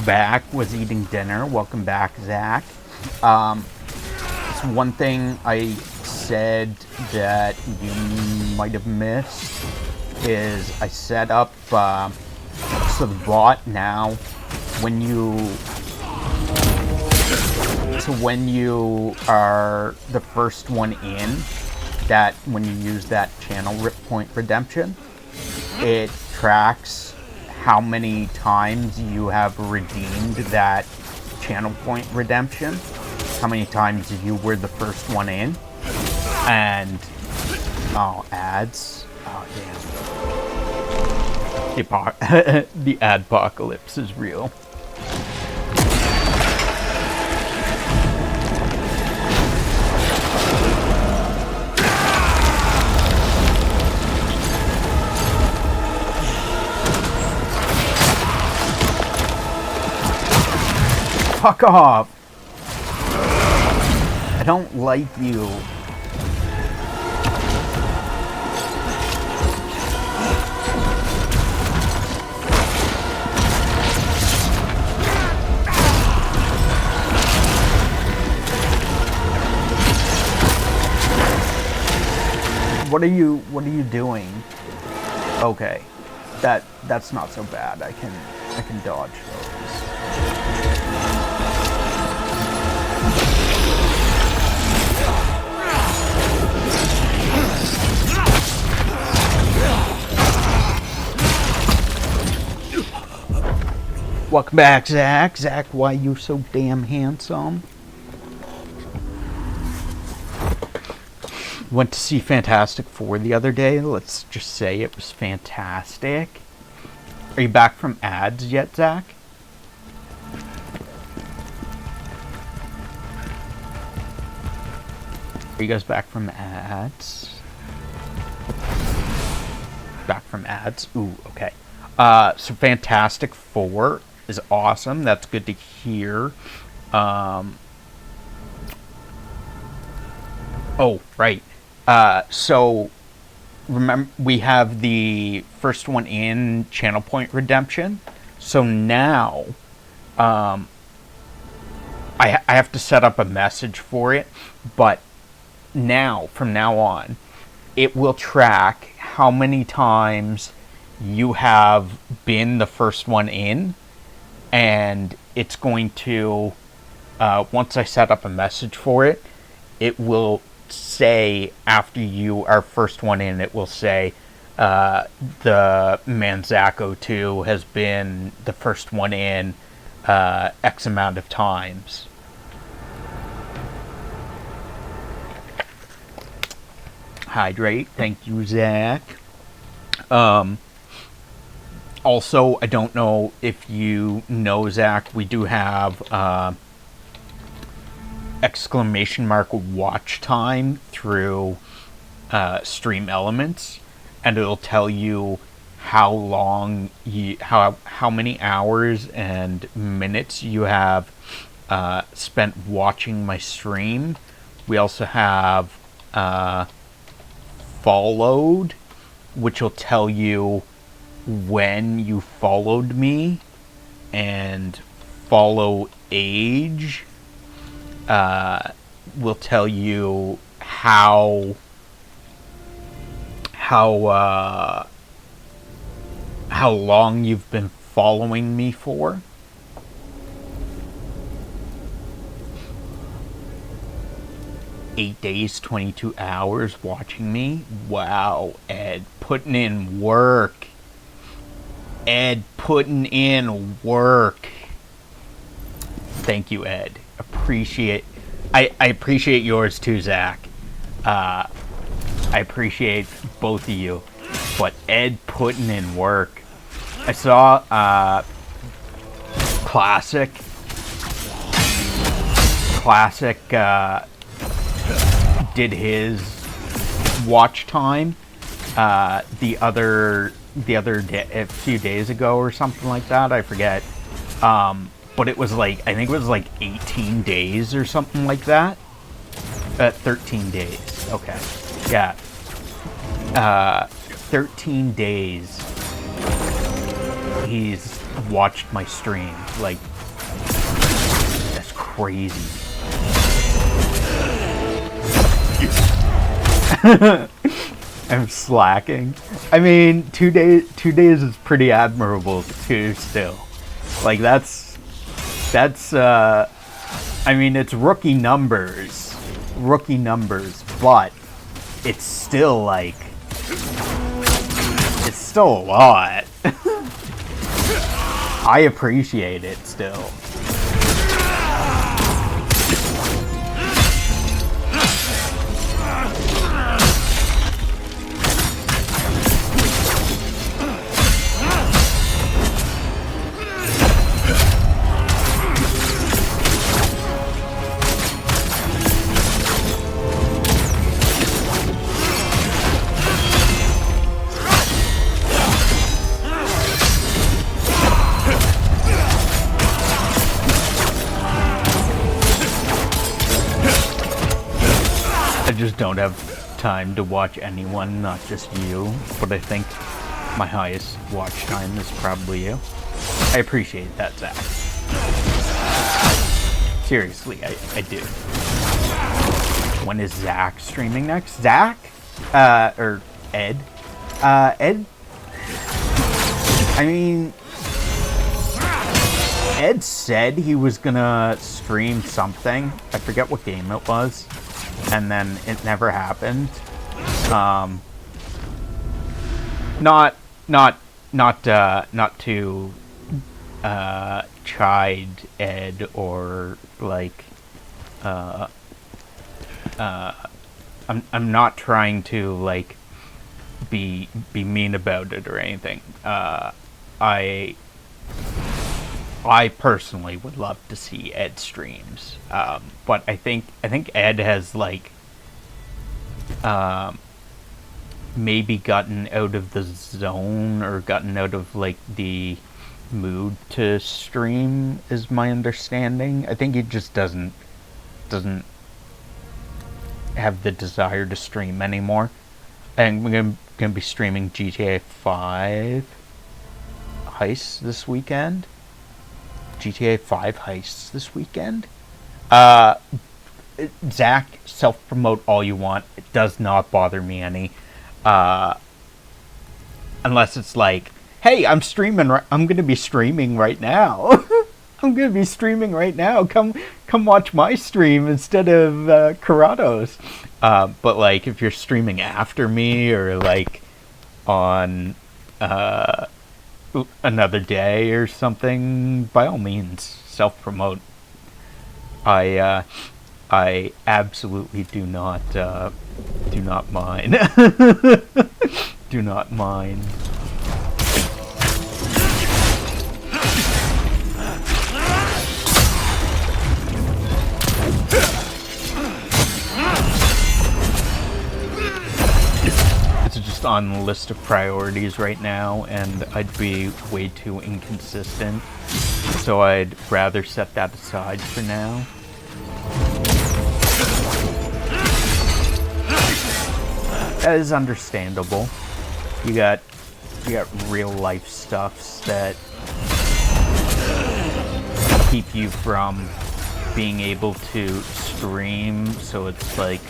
Back, was eating dinner. Welcome back, Zach. It's one thing I said that you might have missed is I set up so the bot now when you are the first one in, that when you use that channel point redemption, it tracks how many times you have redeemed that channel point redemption, how many times you were the first one in, and ads. Oh damn. The adpocalypse is real. Fuck off! I don't like you. What are you doing? Okay. That's not so bad. I can dodge those. Welcome back, Zach. Zach, why you so damn handsome? Went to see Fantastic Four the other day. Let's just say it was fantastic. Are you back from ads yet, Zach? Are you guys back from ads? Back from ads? Ooh, okay. So Fantastic Four is awesome. That's good to hear. Oh, right. So remember, we have the first one in channel point redemption. So now, I have to set up a message for it, but now, from now on, it will track how many times you have been the first one in, and it's going to, once I set up a message for it, it will say, after you are first one in, it will say, the Manzako 2 has been the first one in X amount of times. hydrate. Thank you, Zach. Also, I don't know if you know, Zach, we do have exclamation mark watch time through Stream Elements, and it'll tell you how long how many hours and minutes you have spent watching my stream. We also have followed, which will tell you when you followed me, and follow age will tell you how long you've been following me for. "8 days, 22 hours watching me." Wow, Ed, putting in work. Ed, putting in work. Thank you, Ed. I appreciate yours too, Zach. I appreciate both of you. But Ed putting in work. I saw Classic did his watch time the other day, a few days ago or something like that. I forget. But it was like, I think it was like 18 days or something like that. 13 days. Okay. Yeah. 13 days he's watched my stream. Like, that's crazy. I'm slacking. I mean, 2 days is pretty admirable too still. Like, that's I mean, it's rookie numbers, but it's still like, it's still a lot. I appreciate it still. I just don't have time to watch anyone, not just you, but I think my highest watch time is probably you. I appreciate that, Zach. Seriously, I do. When is Zach streaming next? Zach? Or Ed? Ed? I mean, Ed said he was gonna stream something. I forget what game it was. And then it never happened. Not to chide Ed or like I'm not trying to like be mean about it or anything. I personally would love to see Ed streams, but I think Ed has like maybe gotten out of the zone or gotten out of like the mood to stream, is my understanding. I think he just doesn't have the desire to stream anymore. And we're gonna be streaming GTA 5 heists this weekend. GTA 5 heists this weekend. Zach, self-promote all you want. It does not bother me any. Unless it's like, hey, I'm gonna be streaming right now. I'm gonna be streaming right now. Come watch my stream instead of Corrado's. But like, if you're streaming after me or like on another day or something, by all means, self-promote. I I absolutely do not mind. Do not mind. It's just on the list of priorities right now, and I'd be way too inconsistent. So I'd rather set that aside for now. That is understandable. You got real life stuffs that keep you from being able to stream, so it's like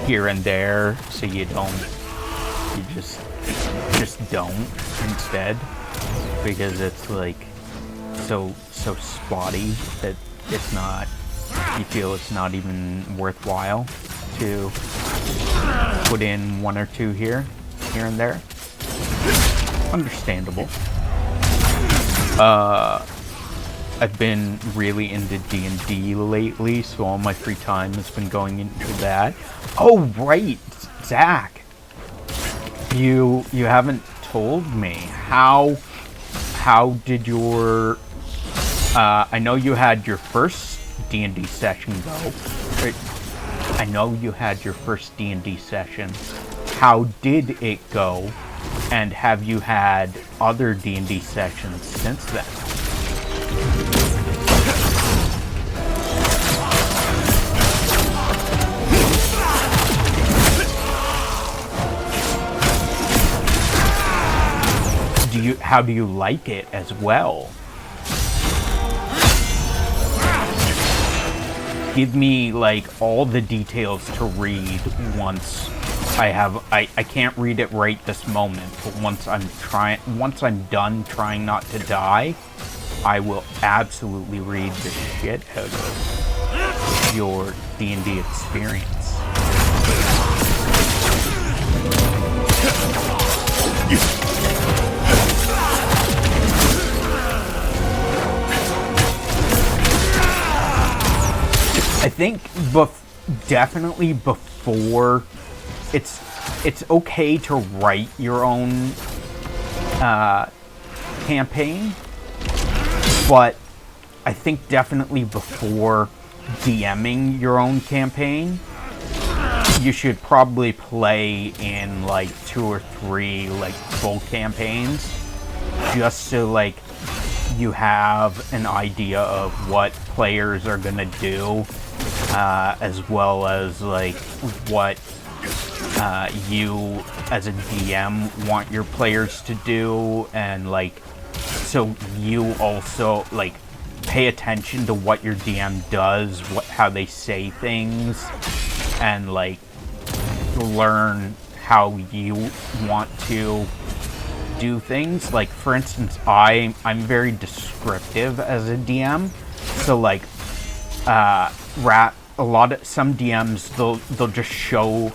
here and there, so you just don't instead, because it's like so spotty that it's not, you feel it's not even worthwhile to put in one or two here and there. Understandable. I've been really into D&D lately, so all my free time has been going into that. Oh right, Zach, you haven't told me how did your I know you had your first D&D session go. I know you had your first D&D session. How did it go? And have you had other D&D sessions since then? How do you like it as well? Give me like all the details to read once I can't read it right this moment, but once I'm done trying not to die, I will absolutely read the shit out of your D&D experience. I think definitely before, it's okay to write your own campaign, but I think definitely before DMing your own campaign, you should probably play in like 2 or 3 like full campaigns, just so like you have an idea of what players are gonna do, as well as like what you as a DM want your players to do, and like so you also like pay attention to what your DM does, how they say things, and like learn how you want to do things. Like for instance, I'm very descriptive as a DM, so like some DMs they'll just show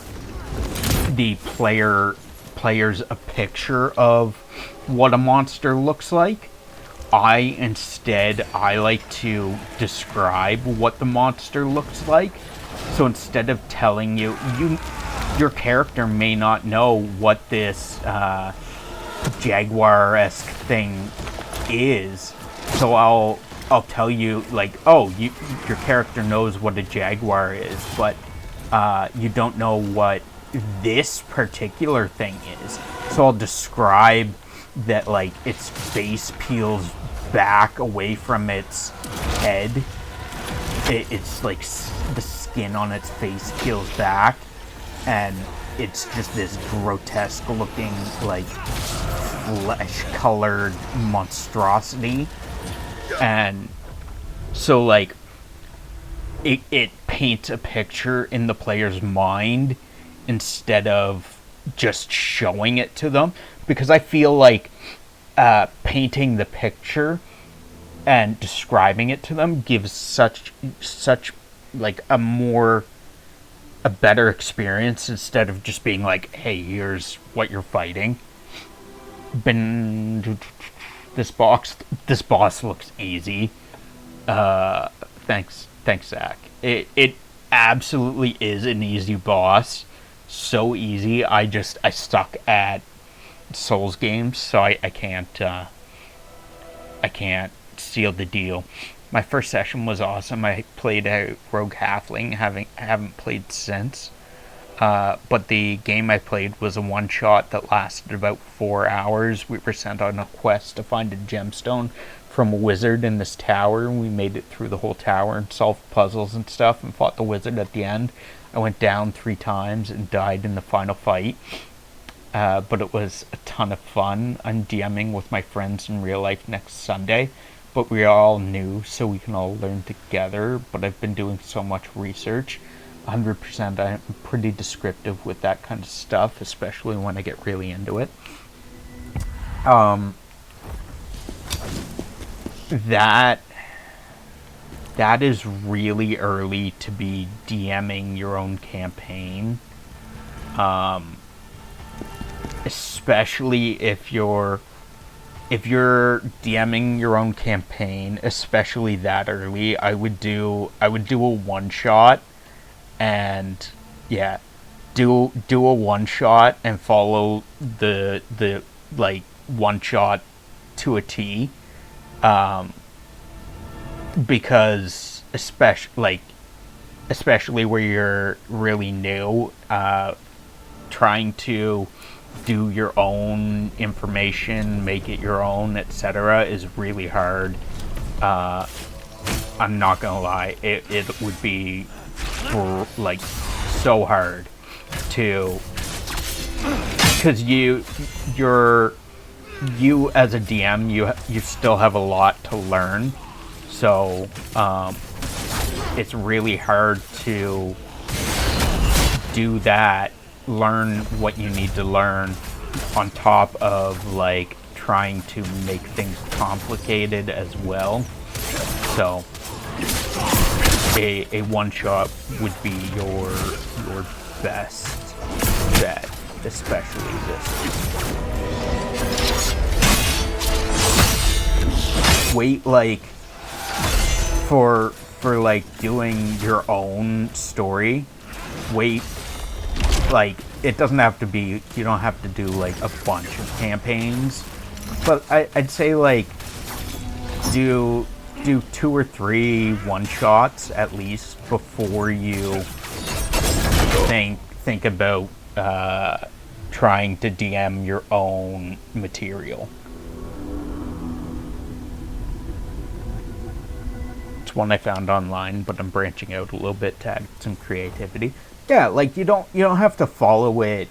the players a picture of what a monster looks like. I like to describe what the monster looks like. So instead of telling you, your character may not know what this jaguar-esque thing is. So I'll tell you like, oh, your character knows what a jaguar is, but you don't know what this particular thing is. So I'll describe that like its face peels back away from its head. It's like the skin on its face peels back, and it's just this grotesque looking like flesh colored monstrosity. And so like it paints a picture in the player's mind instead of just showing it to them, because I feel like painting the picture and describing it to them gives such like a better experience, instead of just being like, hey, here's what you're fighting. This boss looks easy. Thanks Zach. it absolutely is an easy boss. So easy. I suck at Souls games, so I can't seal the deal. My first session was awesome. I played a rogue halfling, haven't played since. But the game I played was a one-shot that lasted about 4 hours. We were sent on a quest to find a gemstone from a wizard in this tower, and we made it through the whole tower and solved puzzles and stuff and fought the wizard at the end. I went down 3 times and died in the final fight. But it was a ton of fun. I'm DMing with my friends in real life next Sunday, but we are all new, so we can all learn together. But I've been doing so much research. 100%, I'm pretty descriptive with that kind of stuff, especially when I get really into it. That is really early to be DMing your own campaign. Especially if you're DMing your own campaign, especially that early, I would do a one shot, and yeah, do a one shot and follow the like one shot to a T, because especially where you're really new, trying to do your own information, make it your own, etc. is really hard. I'm not gonna lie, it would be like so hard to, because you as a DM, you still have a lot to learn, so it's really hard to do that, learn what you need to learn on top of like trying to make things complicated as well. So a one shot would be your best bet, especially this. Wait, like for like doing your own story, wait, like it doesn't have to be, you don't have to do like a bunch of campaigns, but I'd say like do 2 or 3 one shots at least before you think about trying to DM your own material. It's one I found online, but I'm branching out a little bit to add some creativity. Yeah, like you don't have to follow it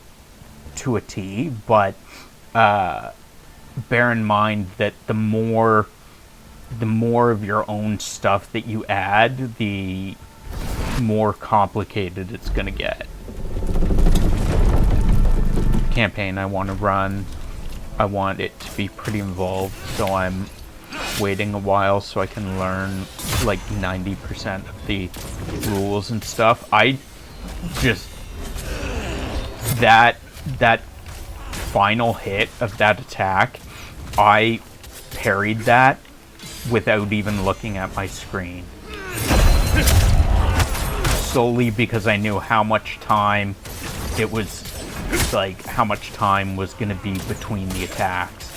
to a T, but bear in mind that the more of your own stuff that you add, the more complicated it's gonna get. Campaign I want to run, I want it to be pretty involved, so I'm waiting a while so I can learn like 90% of the rules and stuff. I just that final hit of that attack, I parried that without even looking at my screen, solely because I knew how much time it was, like how much time was going to be between the attacks.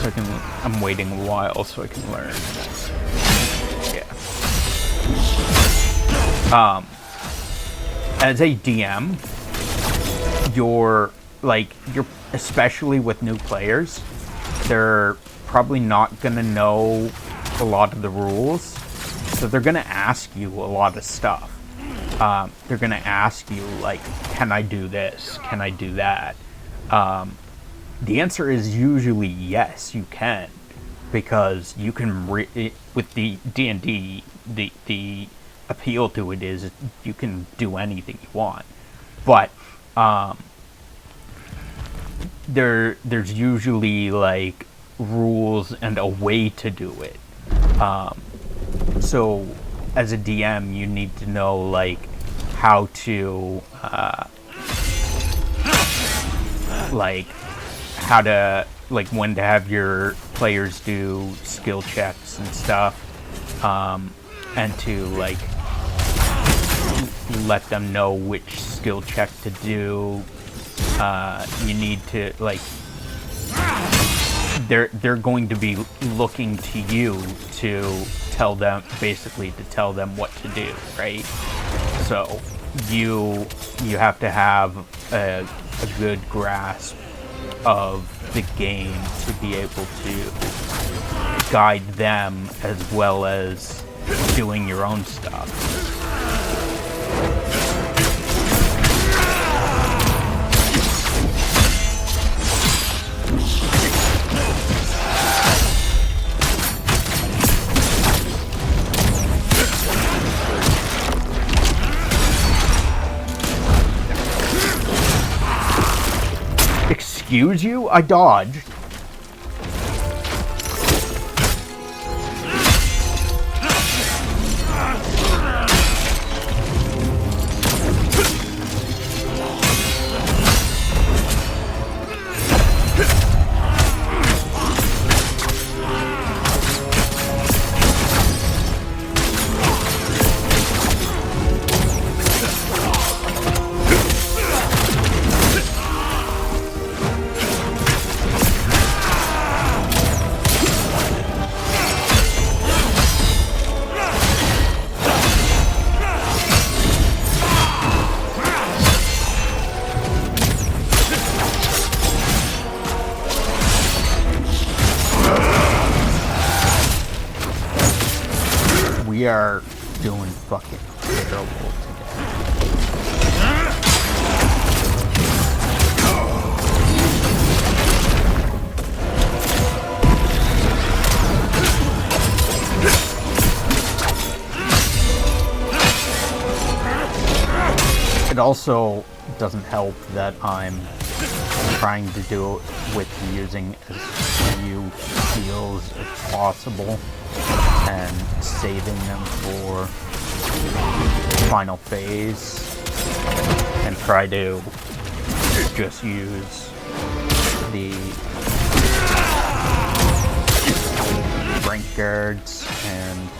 So I'm waiting a while so I can learn. Yeah. As a DM, you're especially with new players, they're probably not gonna know a lot of the rules, so they're gonna ask you a lot of stuff. They're gonna ask you like, can I do this? Can I do that? The answer is usually yes, you can, because you can with the D&D, the appeal to it is you can do anything you want, but there's usually like rules and a way to do it. So as a DM, you need to know like how to how to, like, when to have your players do skill checks and stuff, and to, like, let them know which skill check to do. You need to, like, they're going to be looking to you to tell them, basically to tell them what to do, right? So you have to have a good grasp of the game to be able to guide them as well as doing your own stuff. Excuse you? I dodged. We are doing fucking terrible today. It also doesn't help that I'm trying to do it with using as few heals as possible and saving them for final phase, and try to just use the rank guards and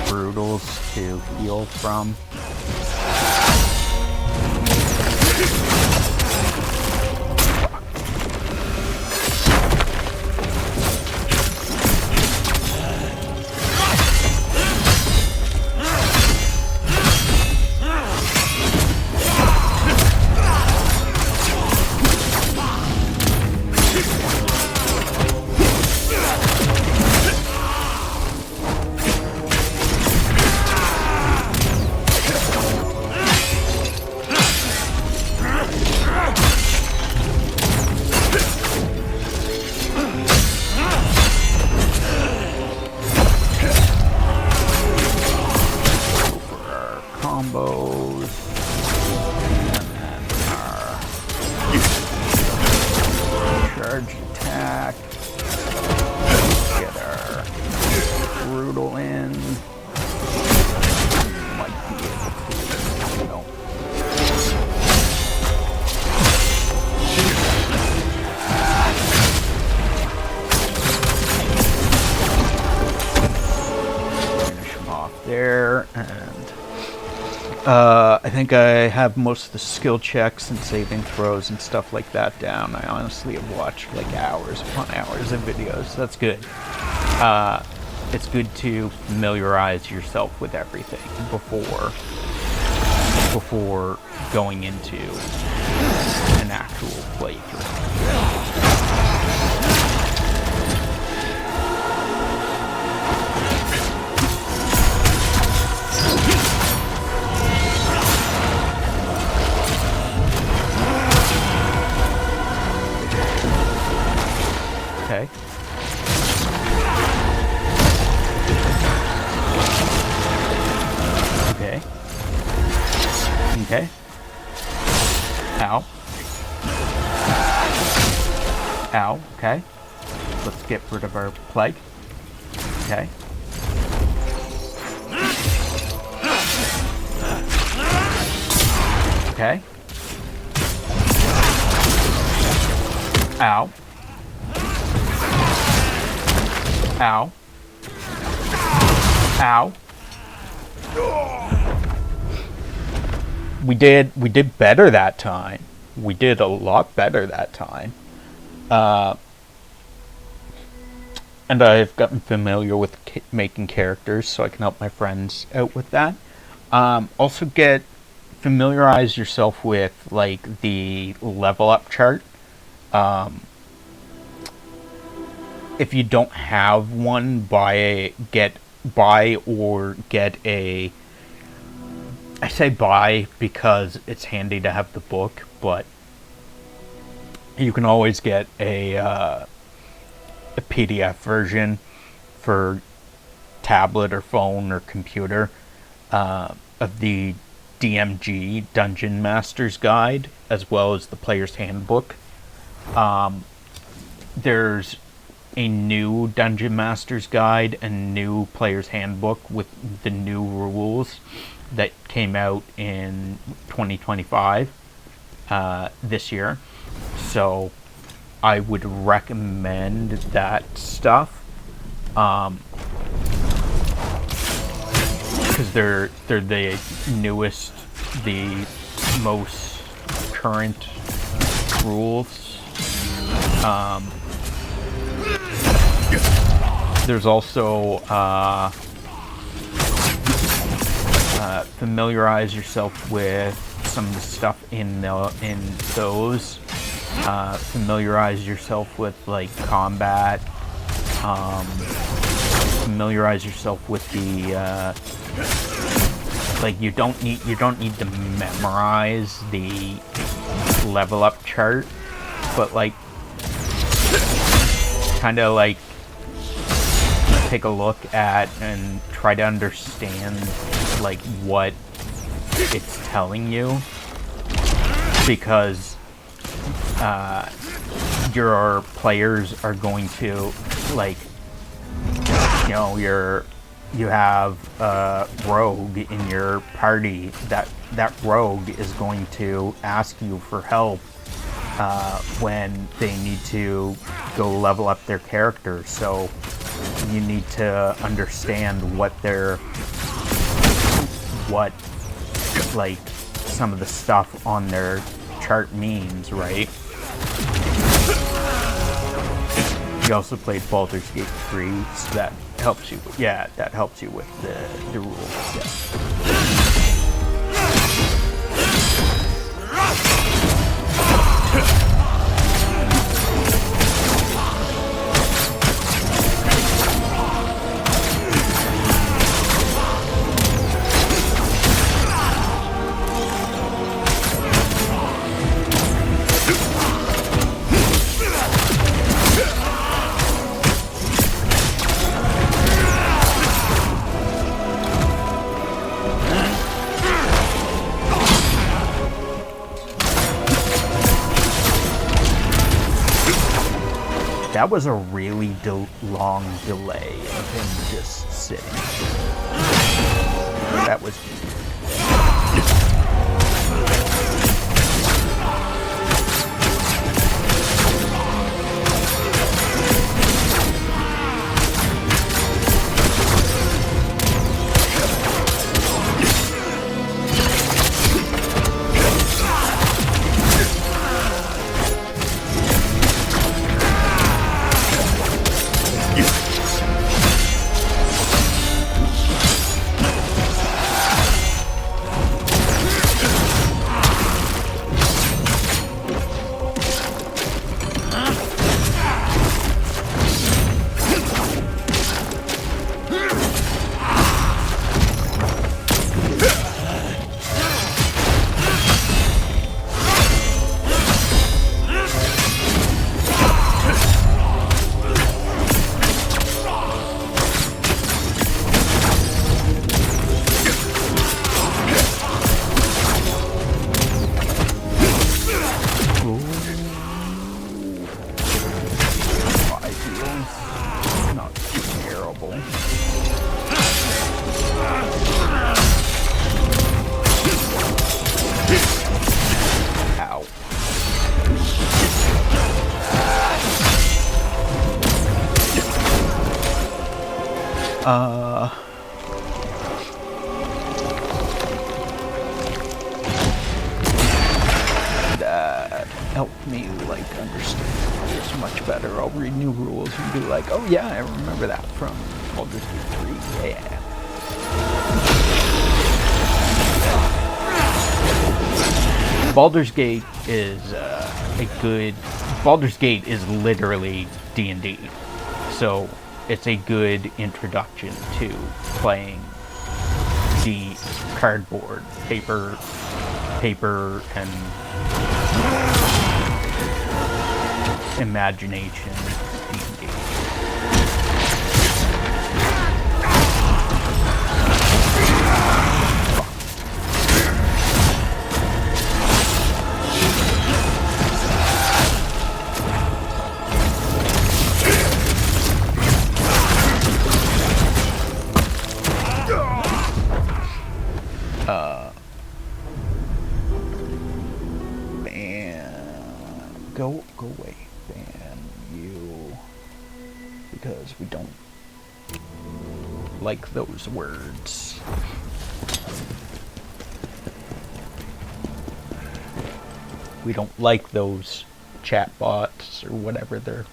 brutals to heal from. Combos, and then our charge attack, get our brutal in, might be able to, no. Finish him off there, and I think I have most of the skill checks and saving throws and stuff like that down. I honestly have watched like hours upon hours of videos. That's good. It's good to familiarize yourself with everything before going into an actual playthrough. Okay. Okay. Okay. Ow. Ow. Okay. Let's get rid of our plague. Okay. Okay. Ow. Ow. Ow. We did better that time. We did a lot better that time. And I've gotten familiar with making characters, so I can help my friends out with that. Also familiarize yourself with like the level up chart. If you don't have one, buy or get a. I say buy because it's handy to have the book, but you can always get a PDF version for tablet or phone or computer of the DMG Dungeon Master's Guide, as well as the Player's Handbook. There's a new Dungeon Master's Guide and new Player's Handbook with the new rules that came out in 2025 this year. So I would recommend that stuff because they're the newest, the most current rules. There's also familiarize yourself with some of the stuff in those. Familiarize yourself with like combat. Familiarize yourself with the like you don't need to memorize the level up chart, but like kind of like take a look at and try to understand like what it's telling you, because your players are going to like, you know, you have a rogue in your party. That rogue is going to ask you for help when they need to go level up their character. So you need to understand what like some of the stuff on their chart means, right? You also played Baldur's Gate 3, so that helps you. Yeah, that helps you with the rules. Yeah. That was a really long delay of him just sitting. That was... That helped me like understand this much better. I'll read new rules and be like, oh yeah, I remember that from Baldur's Gate 3. Yeah. Baldur's Gate is Baldur's Gate is literally D&D, so it's a good introduction to playing the cardboard, paper, and imagination D&D. Go away, ban you, because we don't like those words. We don't like those chatbots or whatever they're.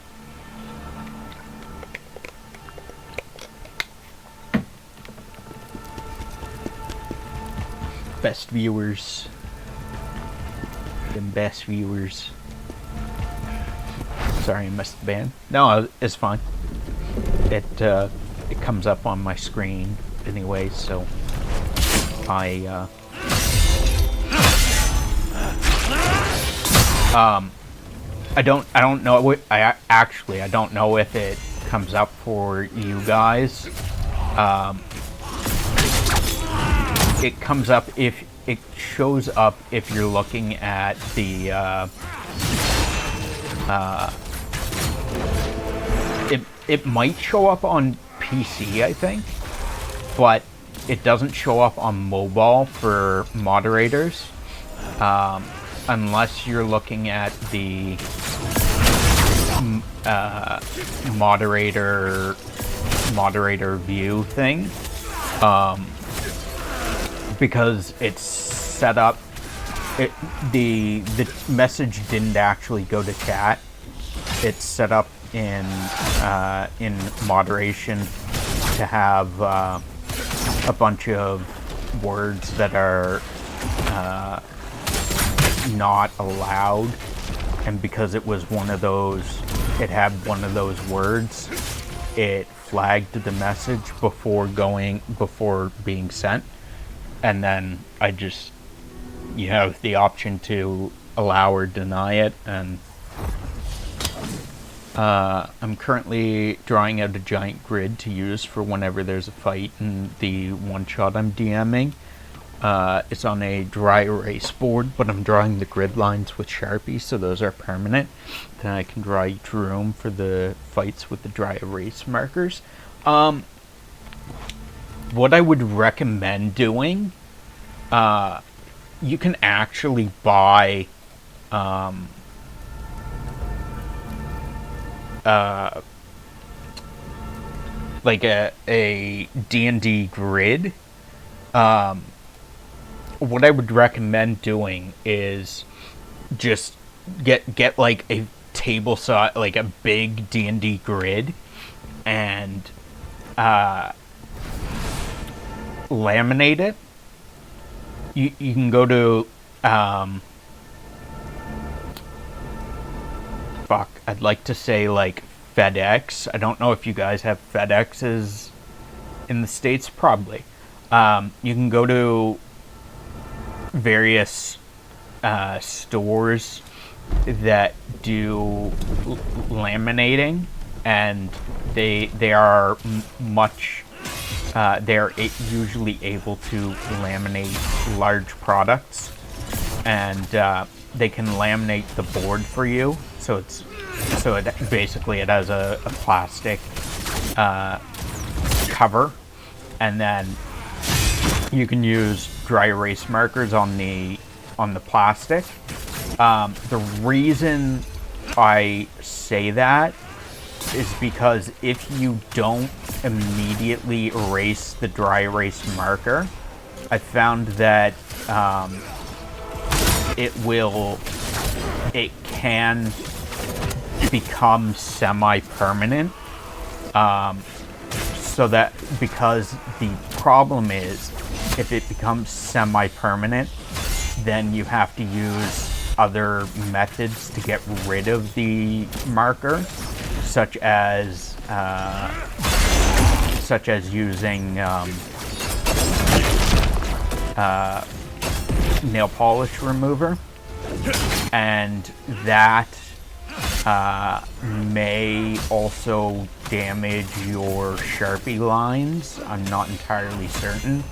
Best viewers. Them best viewers. Sorry, I missed the ban. No, it's fine. It comes up on my screen anyway, so I don't know. I don't know if it comes up for you guys. It comes up if it shows up if you're looking at the it might show up on PC, I think, but it doesn't show up on mobile for moderators, unless you're looking at the moderator view thing, because it's set up. The message didn't actually go to chat. It's set up in moderation to have a bunch of words that are not allowed, and because it was one of those, it had one of those words, it flagged the message before being sent, and then I just, you have the option to allow or deny it, and I'm currently drawing out a giant grid to use for whenever there's a fight in the one-shot I'm DMing. It's on a dry erase board, but I'm drawing the grid lines with Sharpie, so those are permanent. Then I can draw each room for the fights with the dry erase markers. What I would recommend doing, you can actually buy like a D&D grid. What I would recommend doing is just get like a table saw, like a big D&D grid, and laminate it. You can go to I'd like to say like FedEx. I don't know if you guys have FedExes in the States. Probably. You can go to various stores that do laminating, and they are much they're usually able to laminate large products, and they can laminate the board for you, so it basically it has a plastic cover, and then you can use dry erase markers on the plastic. The reason I say that is because if you don't immediately erase the dry erase marker, I found that it can become semi-permanent. So that, because the problem is, if it becomes semi-permanent, then you have to use other methods to get rid of the marker, such as using nail polish remover, and that may also damage your Sharpie lines. I'm not entirely certain.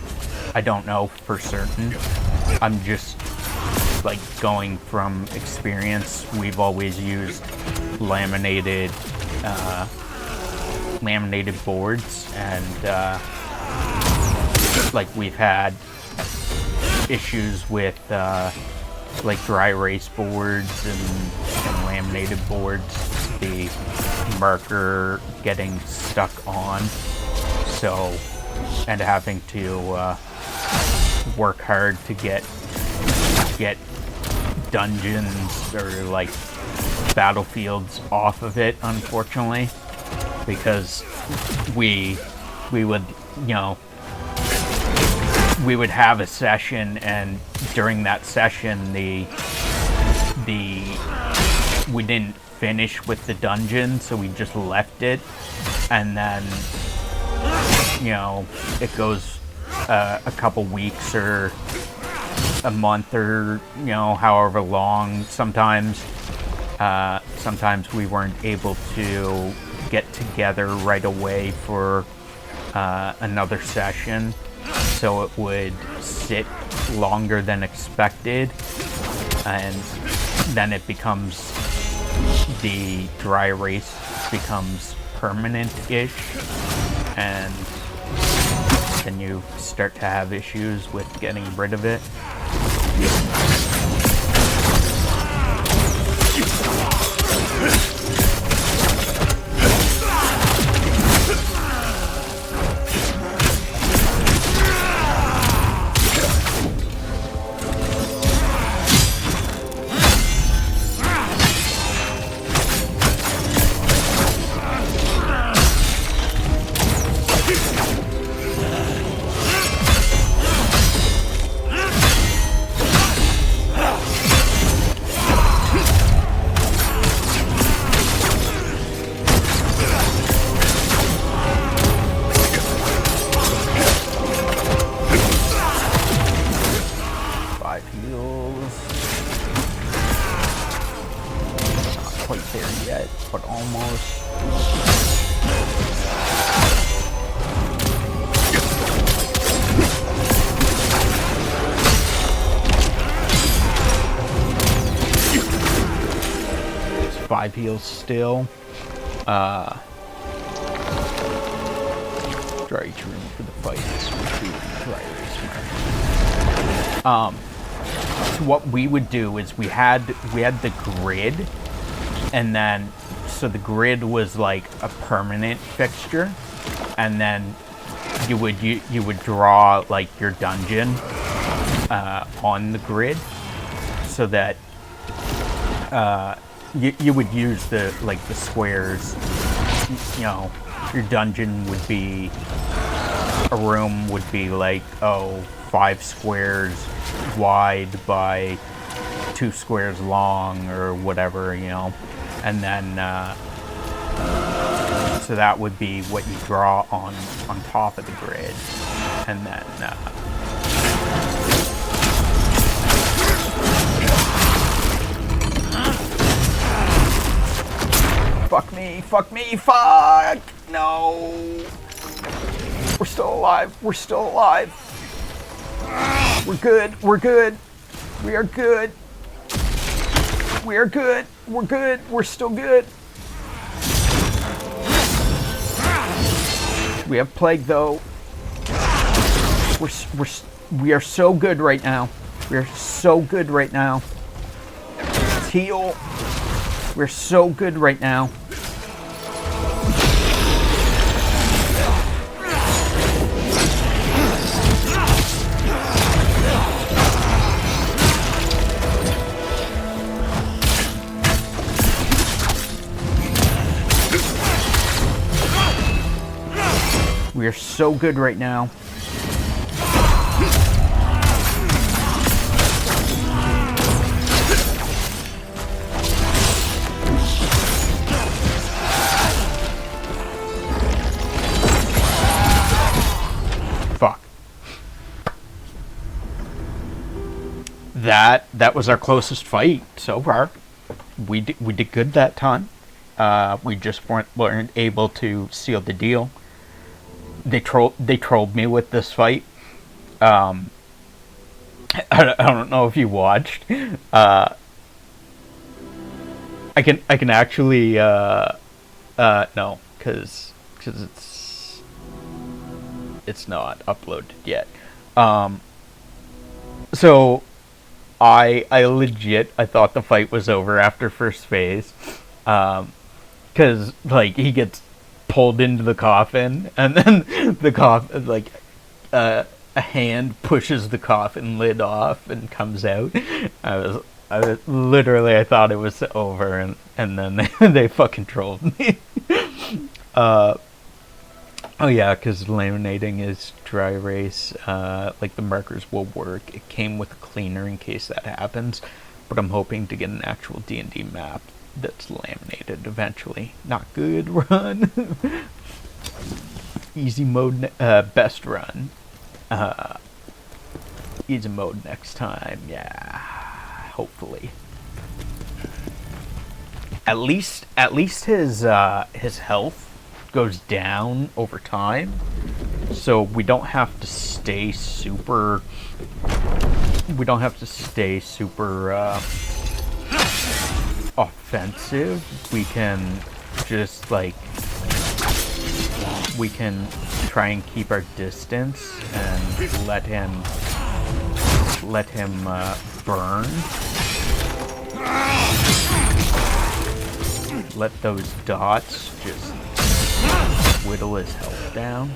I don't know for certain. I'm just like going from experience. We've always used laminated boards, and like we've had issues with like dry erase boards and laminated boards, the marker getting stuck on, so, and having to work hard to get dungeons or like battlefields off of it, unfortunately, because we would, you know, we would have a session, and during that session we didn't finish with the dungeon, so we just left it, and then, you know, it goes a couple weeks or a month, or, you know, however long. Sometimes we weren't able to get together right away for another session, so it would sit longer than expected, and then it becomes, the dry erase becomes permanent-ish, and then you start to have issues with getting rid of it. Heals still. Try to remove for the fight. So what we would do is we had the grid, and then so the grid was like a permanent fixture, and then you would draw like your dungeon on the grid, so that you would use the squares. You know, your dungeon would be, a room would be like, 5 squares wide by 2 squares long, or whatever, you know, and then so that would be what you draw on top of the grid, and then Fuck me, fuck! No! We're still alive, we're good, we are good. We're still good. We have plague though. We are so good right now. Let's heal. We're so good right now. We are so good right now. Fuck. That was our closest fight so far. We did good that time. We just weren't able to seal the deal. They trolled me with this fight. I don't know if you watched. I can actually no, because it's not uploaded yet. So I legit I thought the fight was over after first phase. Because like he gets pulled into the coffin, and then the coffin, like a hand pushes the coffin lid off and comes out. I was literally, I thought it was over, and then they fucking trolled me. Oh yeah, because laminating is dry erase. Like the markers will work. It came with a cleaner in case that happens, but I'm hoping to get an actual D&D map that's laminated eventually. Not good run. Easy mode, best run. Easy mode next time, yeah. Hopefully. At least his health goes down over time, so we don't have to stay super. Offensive. We can just like try and keep our distance and let him burn. Let those dots just whittle his health down.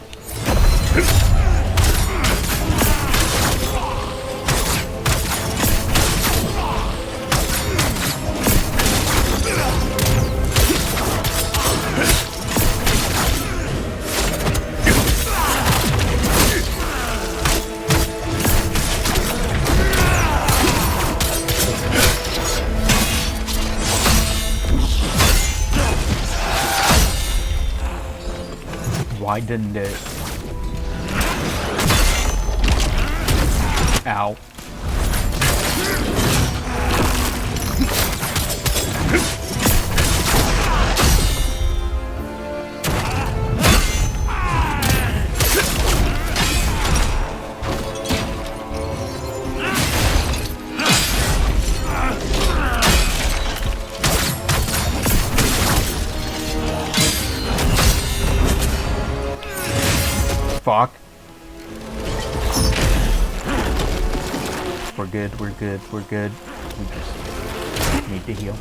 Why didn't it? Ow. Fuck. We're good, we're good, we're good. We just need to heal.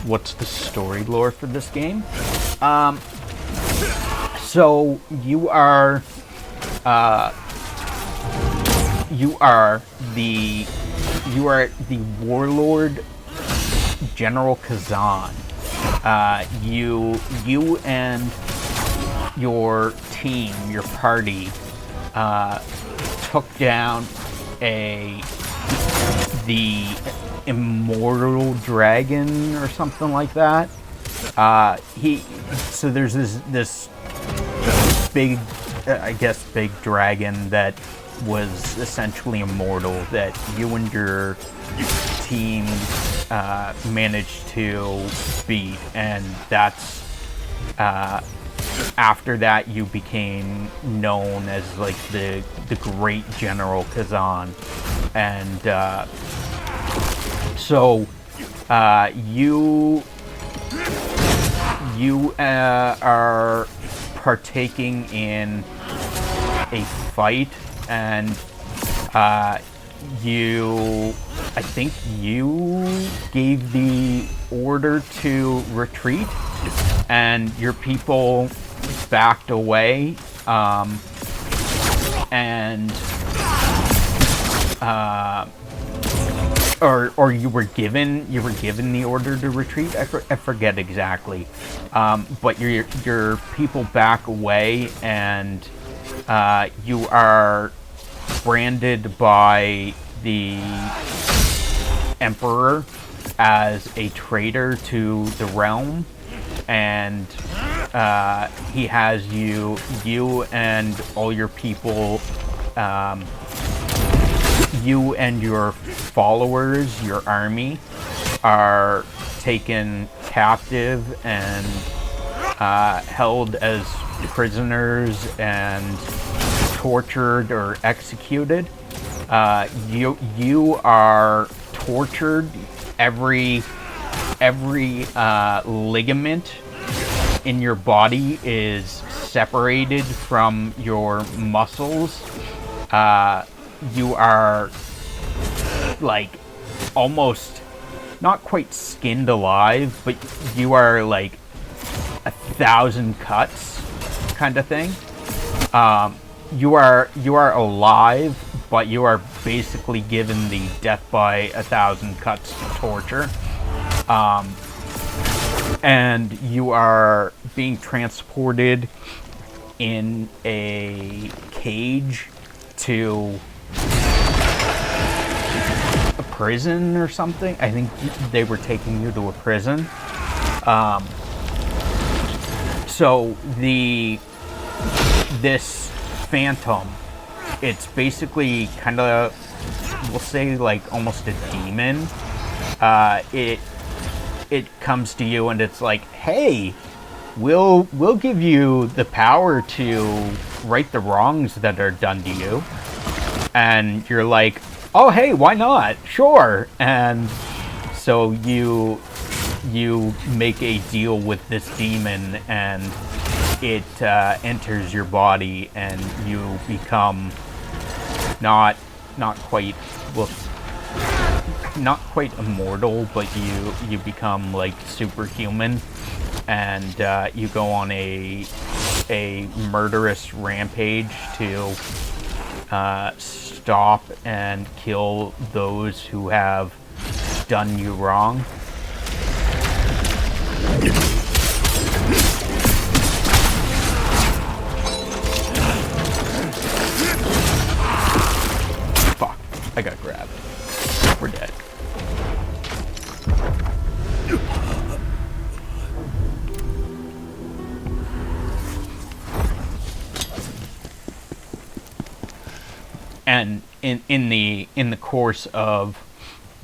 What's the story lore for this game? So you are the warlord General Khazan. You and your team, your party, took down the immortal dragon or something like that. So there's this big, I guess, big dragon that was essentially immortal that you and your team managed to beat, and that's after that you became known as like the great General Khazan, and so you are partaking in a fight, and I think you gave the order to retreat, and your people backed away, or you were given the order to retreat. I forget exactly, but your people back away, and you are branded by the Emperor as a traitor to the realm, and he has you and all your people, you and your followers, your army, are taken captive and held as prisoners and tortured or executed. You are tortured. Every ligament in your body is separated from your muscles. You are like almost not quite skinned alive, but you are like 1,000 cuts kind of thing. You are alive, but you are basically given the death by 1,000 cuts torture. And you are being transported in a cage to a prison or something. I think they were taking you to a prison. So this phantom, it's basically kind of, we'll say like almost a demon. It comes to you and it's like, hey, we'll give you the power to right the wrongs that are done to you. And you're like, oh hey, why not? Sure. And so you make a deal with this demon, and it enters your body, and you become not quite immortal, but you become like superhuman, and you go on a murderous rampage to stop and kill those who have done you wrong. Fuck, I got grabbed. We're dead. And in the course of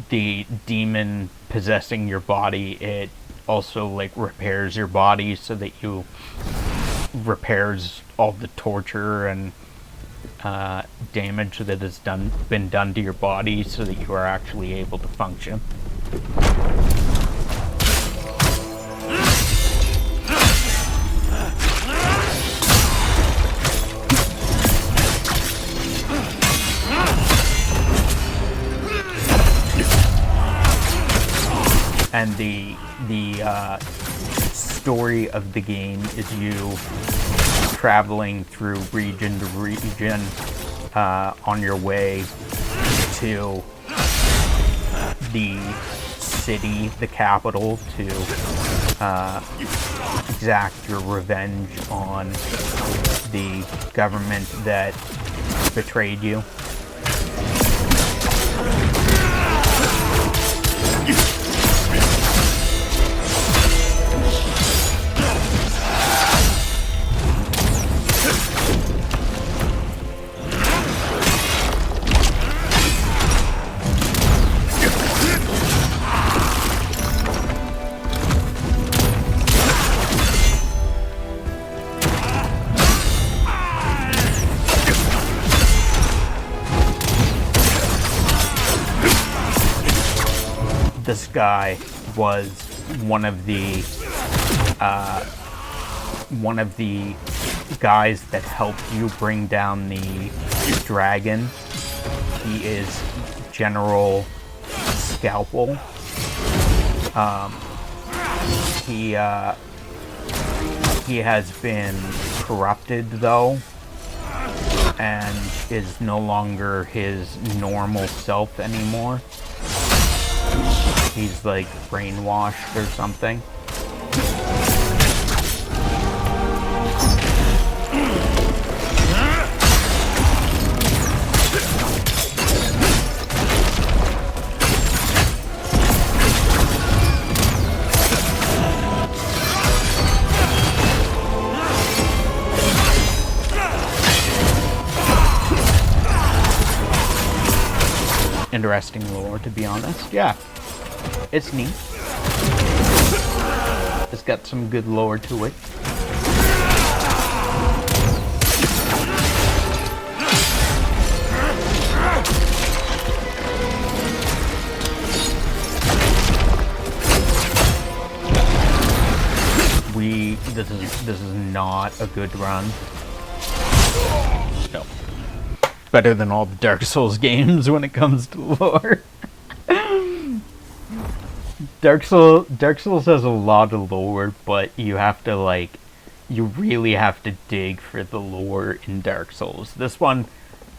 the demon possessing your body, it also like repairs your body so that you repairs all the torture and damage that has been done to your body, so that you are actually able to function. And the story of the game is you traveling through region to region on your way to the city, the capital, to exact your revenge on the government that betrayed you. This guy was one of the guys that helped you bring down the dragon. He is General Scalpel. He has been corrupted though, and is no longer his normal self anymore. he's like brainwashed or something. Interesting lore, to be honest. Yeah, it's neat. It's got some good lore to it. This is not a good run. No. Better than all the Dark Souls games when it comes to lore. Dark Souls has a lot of lore, but you have to you really have to dig for the lore in Dark Souls. This one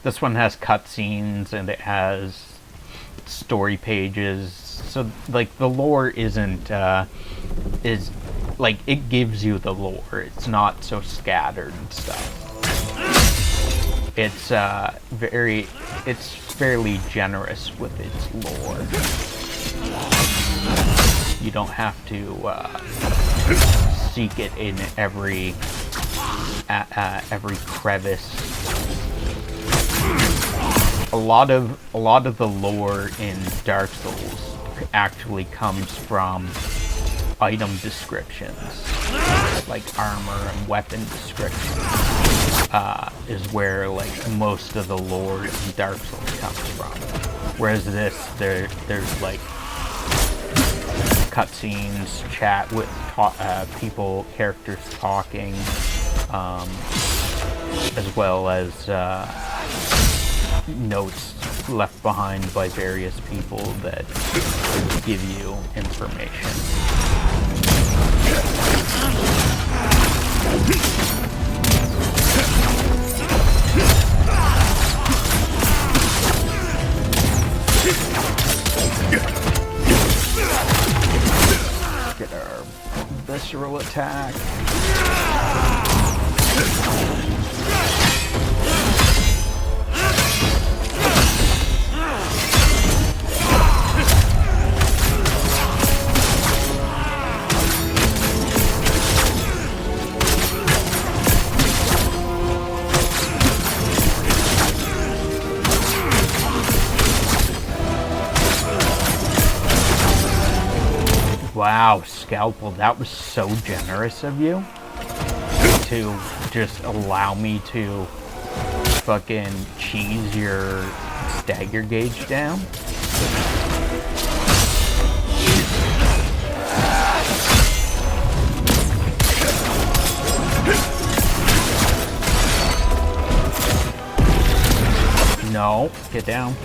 has cutscenes and it has story pages. So like the lore isn't is like it gives you the lore. It's not so scattered and stuff. It's fairly generous with its lore. You don't have to seek it in every crevice. A lot of the lore in Dark Souls actually comes from item descriptions, like armor and weapon descriptions. Is where like most of the lore in Dark Souls comes from. Whereas there's like cutscenes, chat with characters talking, as well as notes left behind by various people that give you information. Get our visceral attack. Wow, Scalpel, that was so generous of you to just allow me to fucking cheese your stagger gauge down. No, get down.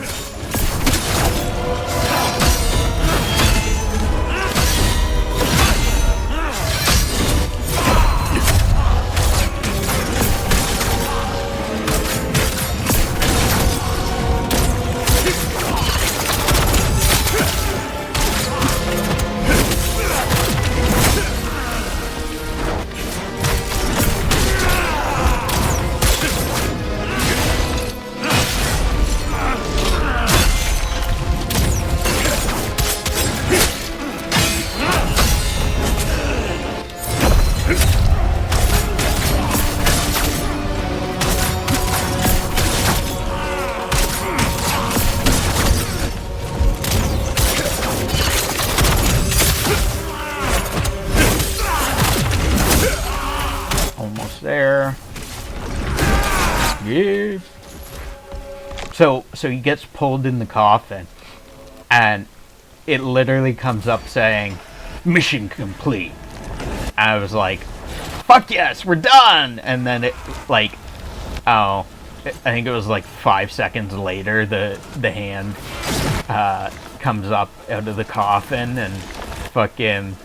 There. Yeah. So he gets pulled in the coffin, and it literally comes up saying, "Mission complete." And I was like, "Fuck yes, we're done!" And then it I think it was like 5 seconds later, the hand comes up out of the coffin and fucking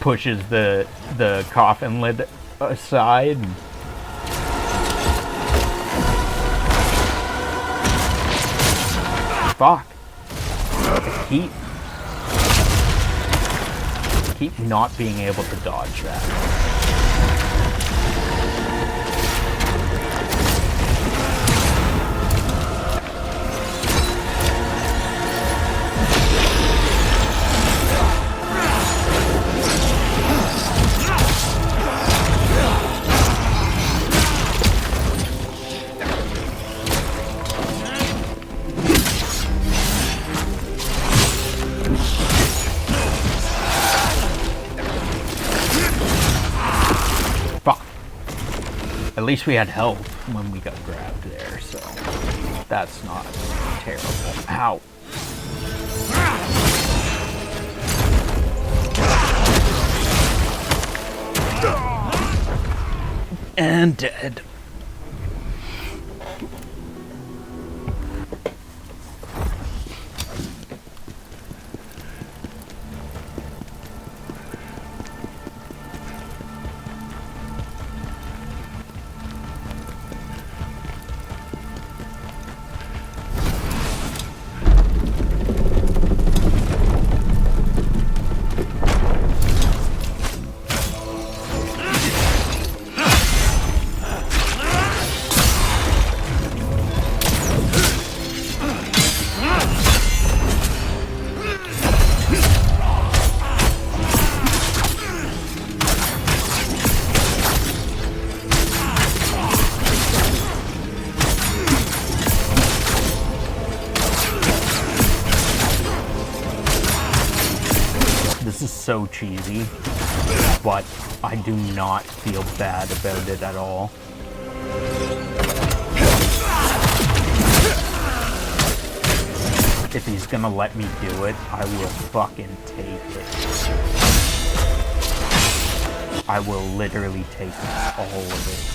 pushes the coffin lid aside. Fuck. The heat keep not being able to dodge that. At least we had health when we got grabbed there, so that's not terrible. Ow. And dead. This is so cheesy, but I do not feel bad about it at all. If he's gonna let me do it, I will fucking take it. I will literally take all of it.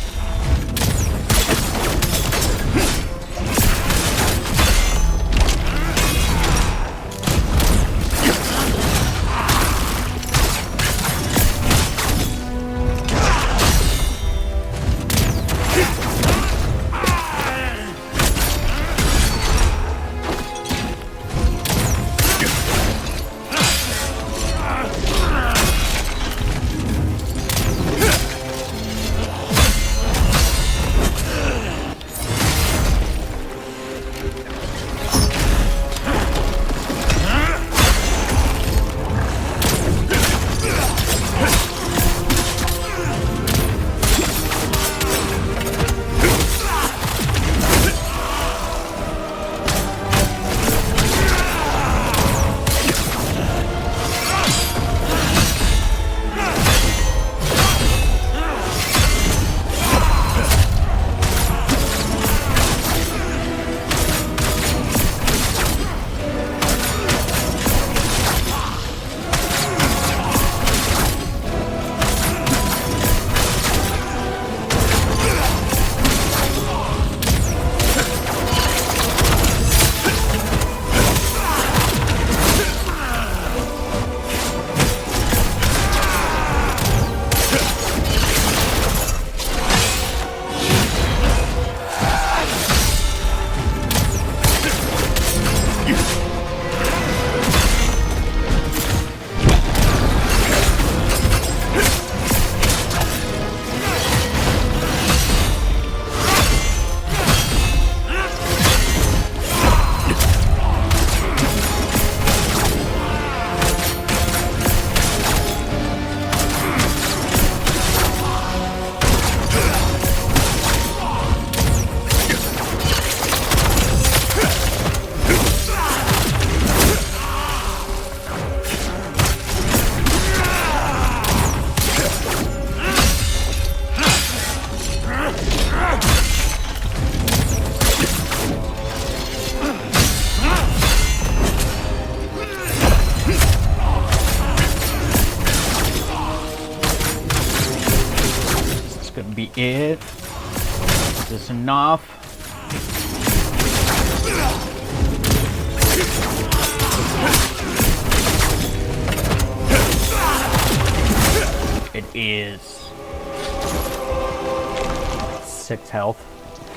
Be it. Is this enough? It is 6 health,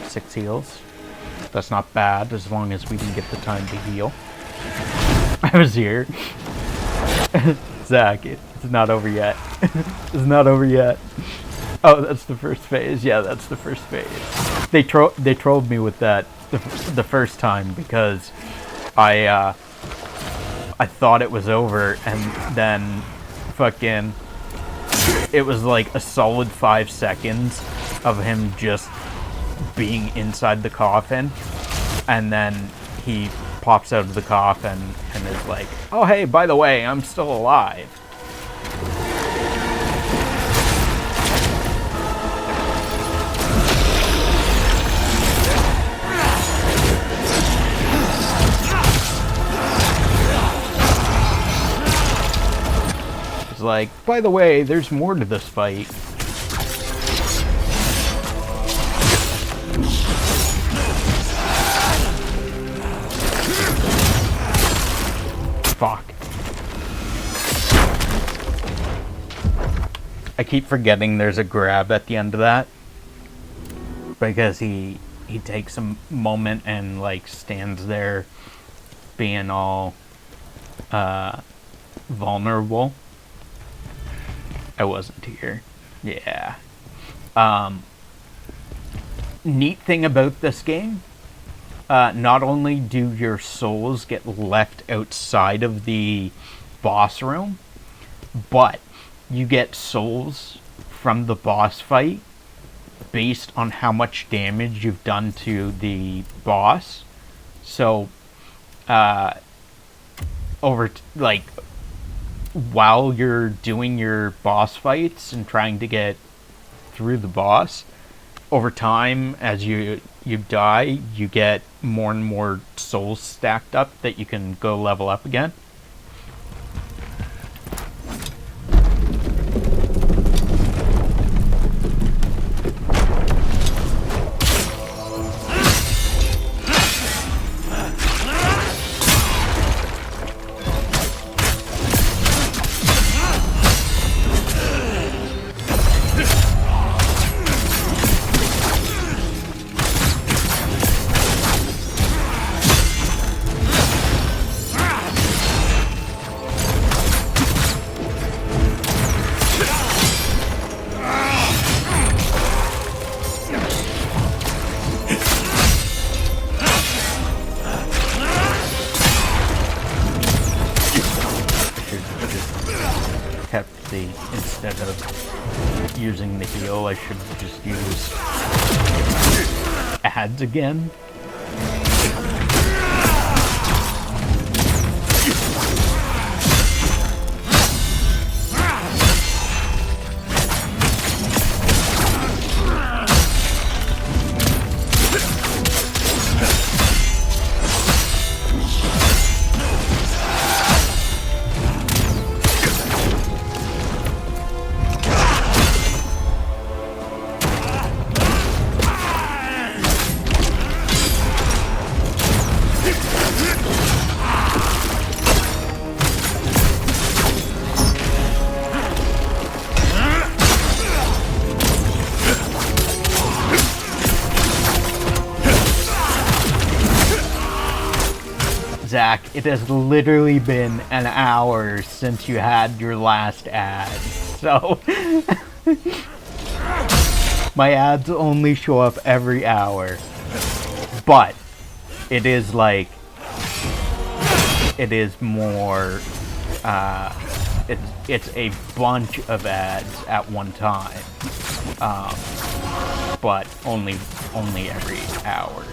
6 heals. That's not bad as long as we can get the time to heal. I was here. Zach, It's not over yet. It's not over yet. Oh, that's the first phase. Yeah, that's the first phase. They trolled me with that the first time because I thought it was over, and then fucking it was like a solid 5 seconds of him just being inside the coffin, and then he pops out of the coffin and is like, oh hey, by the way, I'm still alive. It's like, by the way, there's more to this fight. Fuck. I keep forgetting there's a grab at the end of that. Because he takes a moment and like stands there being all vulnerable. I wasn't here. Yeah. Neat thing about this game, not only do your souls get left outside of the boss room, but you get souls from the boss fight based on how much damage you've done to the boss. So, while you're doing your boss fights and trying to get through the boss, over time, as you die, you get more and more souls stacked up that you can go level up again. Instead of using the heal, I should just use ads again. Zach, it has literally been an hour since you had your last ad, so my ads only show up every hour, but it is like, it is more, it's a bunch of ads at one time, but only every hour.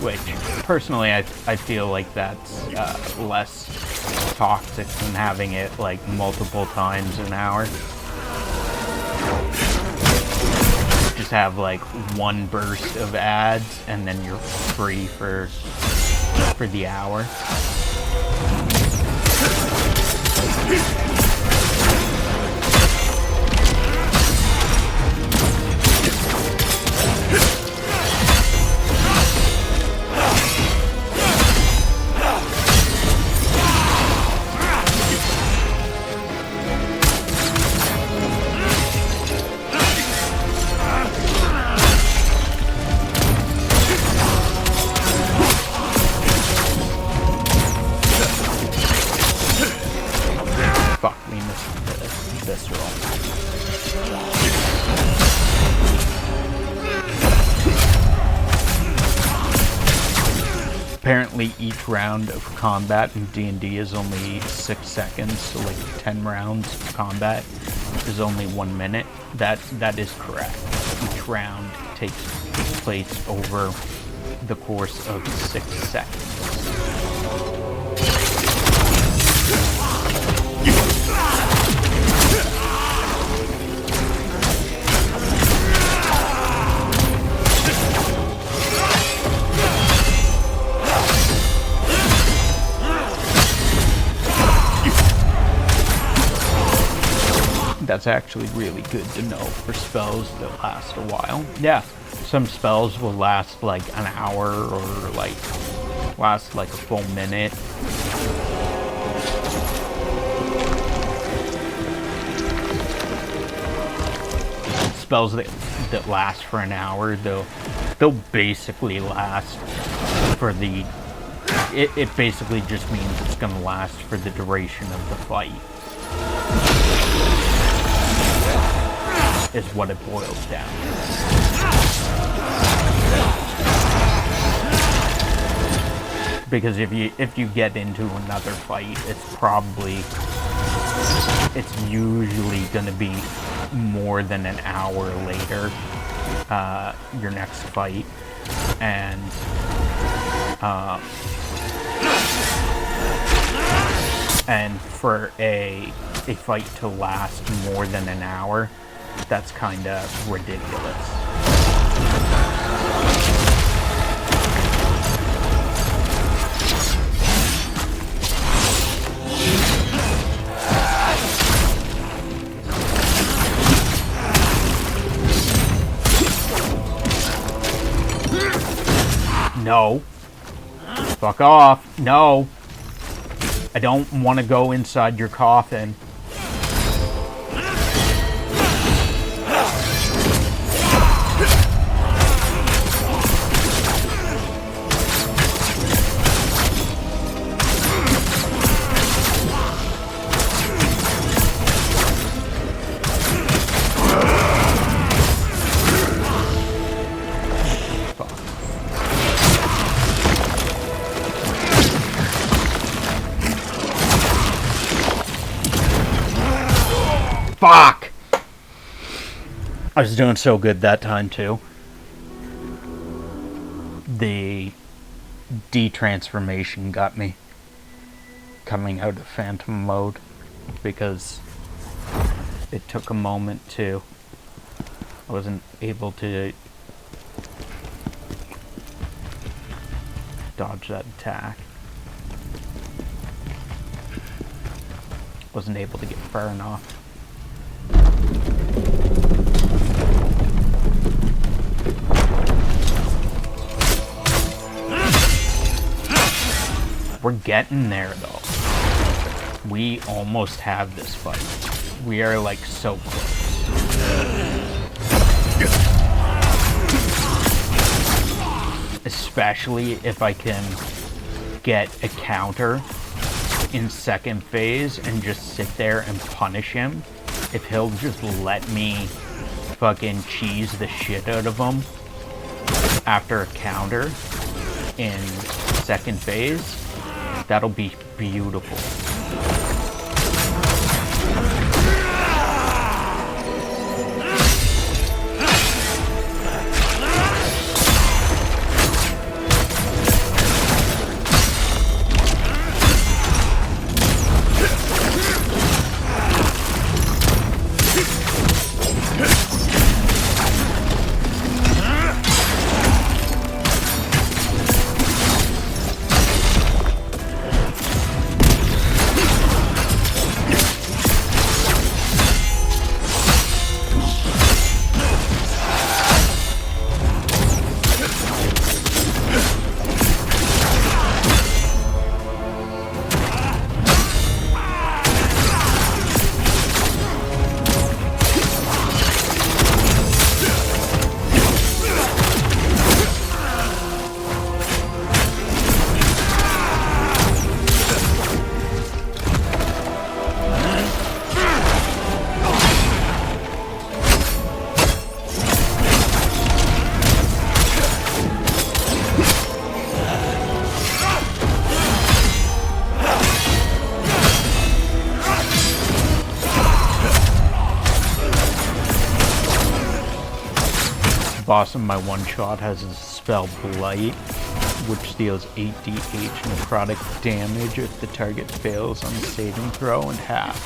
Which, personally, I feel like that's less toxic than having it, like, multiple times an hour. Just have, like, one burst of ads, and then you're free for the hour. apparently each round of combat in D&D is only 6 seconds, so like 10 rounds of combat is only 1 minute. That is correct. Each round takes place over the course of 6 seconds. That's actually really good to know for spells that last a while. Yeah, some spells will last like an hour or like last like a full minute. Spells that last for an hour, they'll basically last for the... It basically just means it's going to last for the duration of the fight. Is what it boils down to. Because if you get into another fight, it's usually going to be more than an hour later, your next fight, and for a fight to last more than an hour, that's kind of ridiculous. No. Fuck off. No. I don't want to go inside your coffin. Fuck! I was doing so good that time, too. The detransformation got me coming out of phantom mode because it took a moment to... I wasn't able to dodge that attack. Wasn't able to get far enough. We're getting there, though. We almost have this fight. We are, like, so close. Especially if I can get a counter in second phase and just sit there and punish him. If he'll just let me fucking cheese the shit out of him after a counter in second phase, that'll be beautiful. boss of my one-shot has a spell Blight, which deals 8d8 necrotic damage if the target fails on a saving throw, and half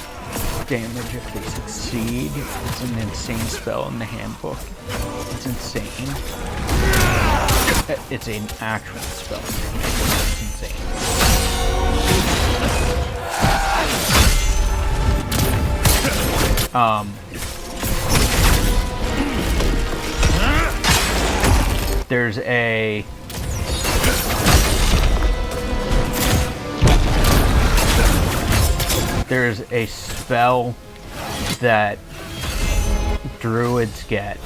damage if they succeed. It's an insane spell in the handbook. It's insane. It's an actual spell. It's insane. There's a spell that druids get,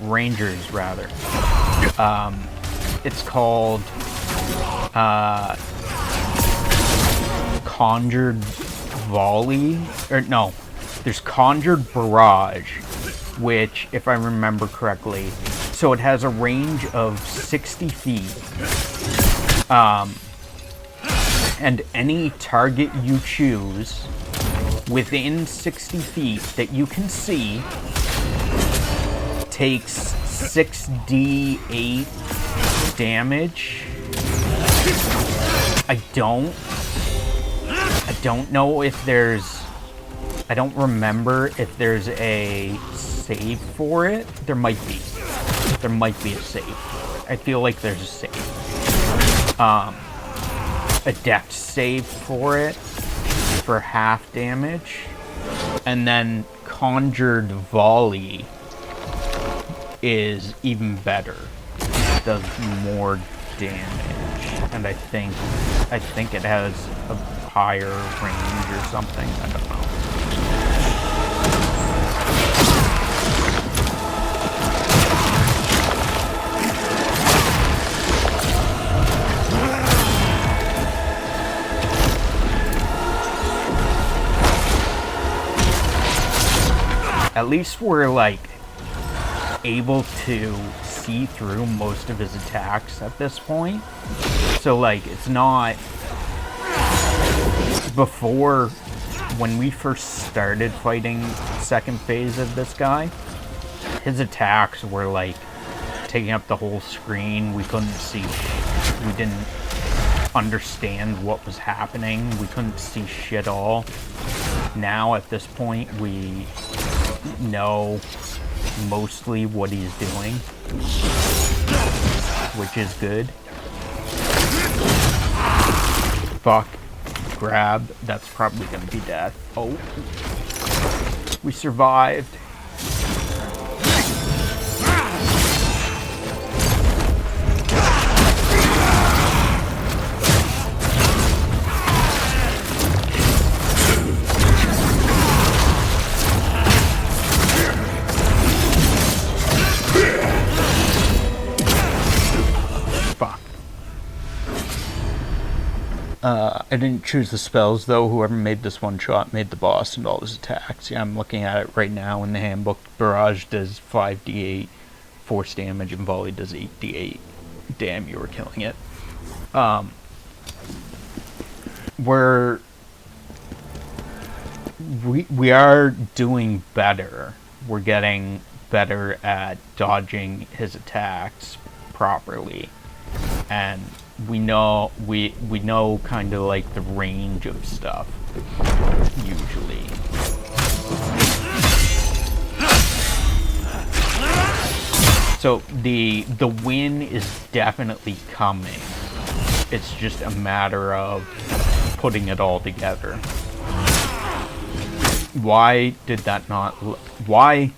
rangers rather. It's called Conjured Volley, or no, there's Conjured Barrage, which, if I remember correctly, so it has a range of 60 feet, and any target you choose within 60 feet that you can see takes 6d8 damage. I don't know if there's, I don't remember if there's a save for it. There might be a save for it. I feel like there's a save. A dex save for it for half damage, and then Conjured Volley is even better. It does more damage, and I think it has a higher range or something. I don't know. At least we're like able to see through most of his attacks at this point. So like it's not, before, when we first started fighting second phase of this guy, his attacks were like taking up the whole screen. We couldn't see, we didn't understand what was happening. We couldn't see shit all. Now at this point we know mostly what he's doing, which is good. Fuck. Grab. That's probably gonna be death. Oh. We survived. I didn't choose the spells though. Whoever made this one shot made the boss and all his attacks. Yeah, I'm looking at it right now in the handbook. Barrage does 5d8 force damage and Volley does 8d8. Damn, you were killing it. We are doing better. We're getting better at dodging his attacks properly, and we know kind of like the range of stuff usually. So the win is definitely coming. It's just a matter of putting it all together. Why did that not? Why?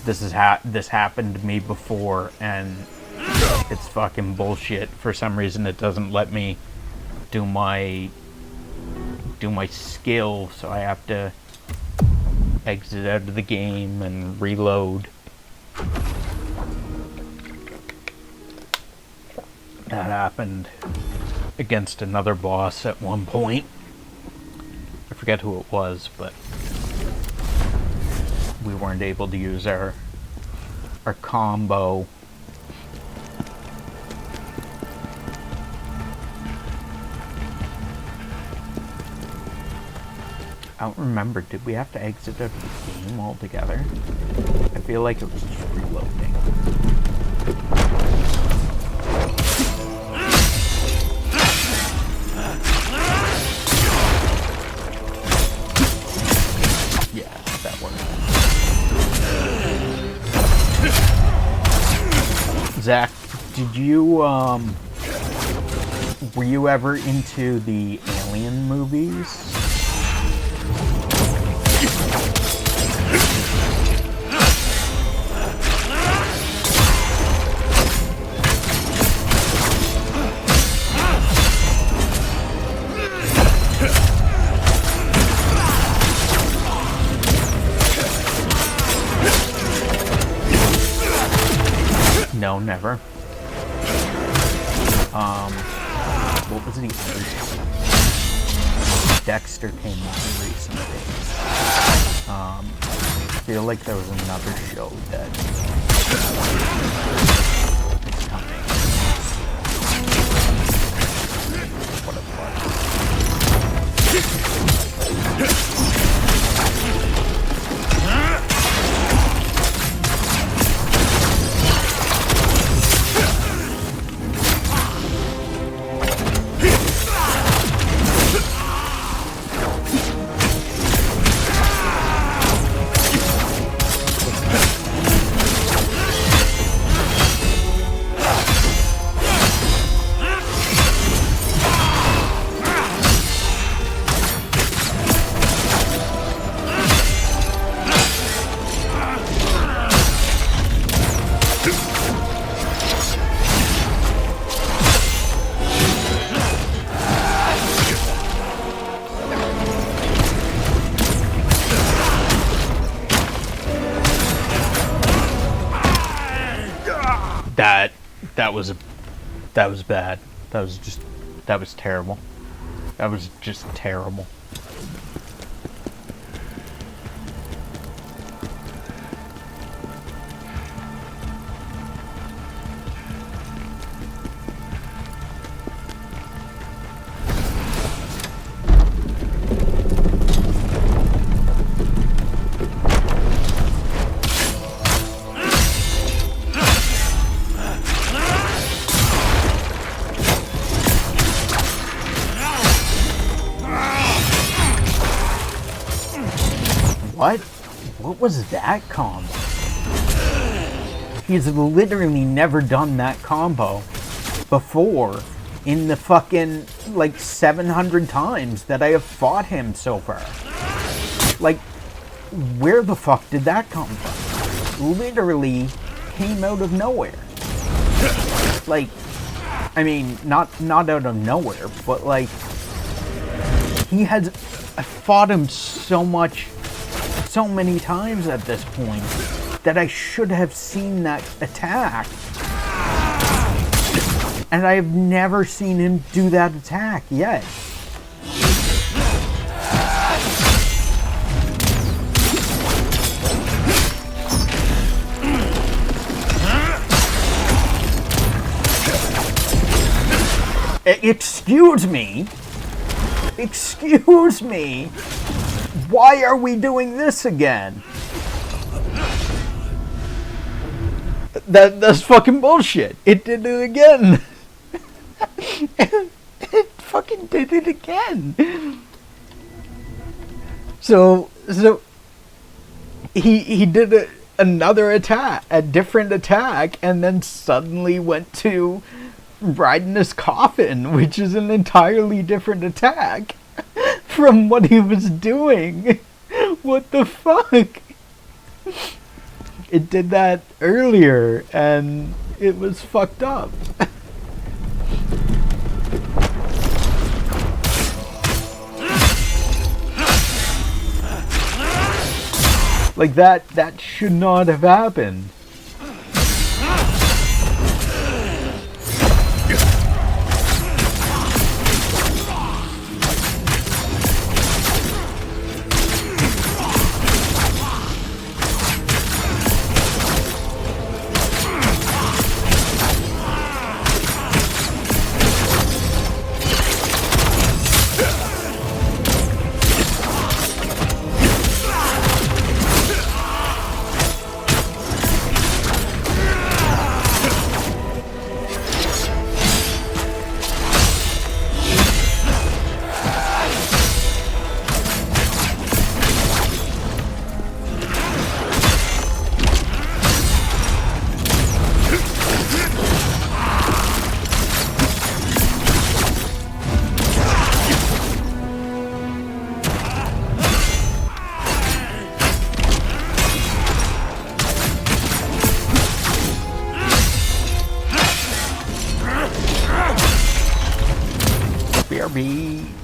This happened to me before, and it's fucking bullshit. For some reason, it doesn't let me do my skill, so I have to exit out of the game and reload. That happened against another boss at one point. I forget who it was, but we weren't able to use our combo. I don't remember. Did we have to exit out of the game altogether? I feel like it was just reloading. Yeah, that worked. Zach, did you, were you ever into the Alien movies? No, never. What was the other one? Dexter came out recently. I feel like there was another show that is coming. What it was. That was bad. That was terrible. That was just terrible. What was that combo? He's literally never done that combo before in the fucking, like, 700 times that I have fought him so far. Like, where the fuck did that come from? Literally came out of nowhere. Like, I mean, not out of nowhere, but like, I fought him so many times at this point that I should have seen that attack. And I have never seen him do that attack yet. Excuse me. Excuse me. Why are we doing this again? That's fucking bullshit. It did it again. It fucking did it again. So he did another attack, a different attack, and then suddenly went to riding his coffin, which is an entirely different attack from what he was doing. What the fuck? It did that earlier and it was fucked up. Like that should not have happened.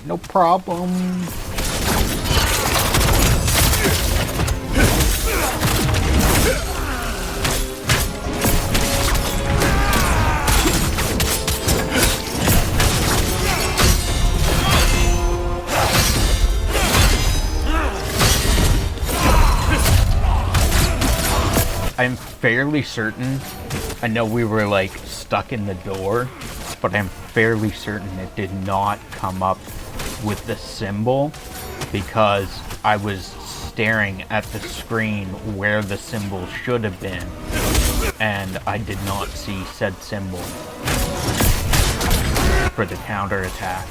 No problem. I'm fairly certain, I know we were like stuck in the door, but I'm fairly certain it did not come up with the symbol because I was staring at the screen where the symbol should have been and I did not see said symbol for the counterattack.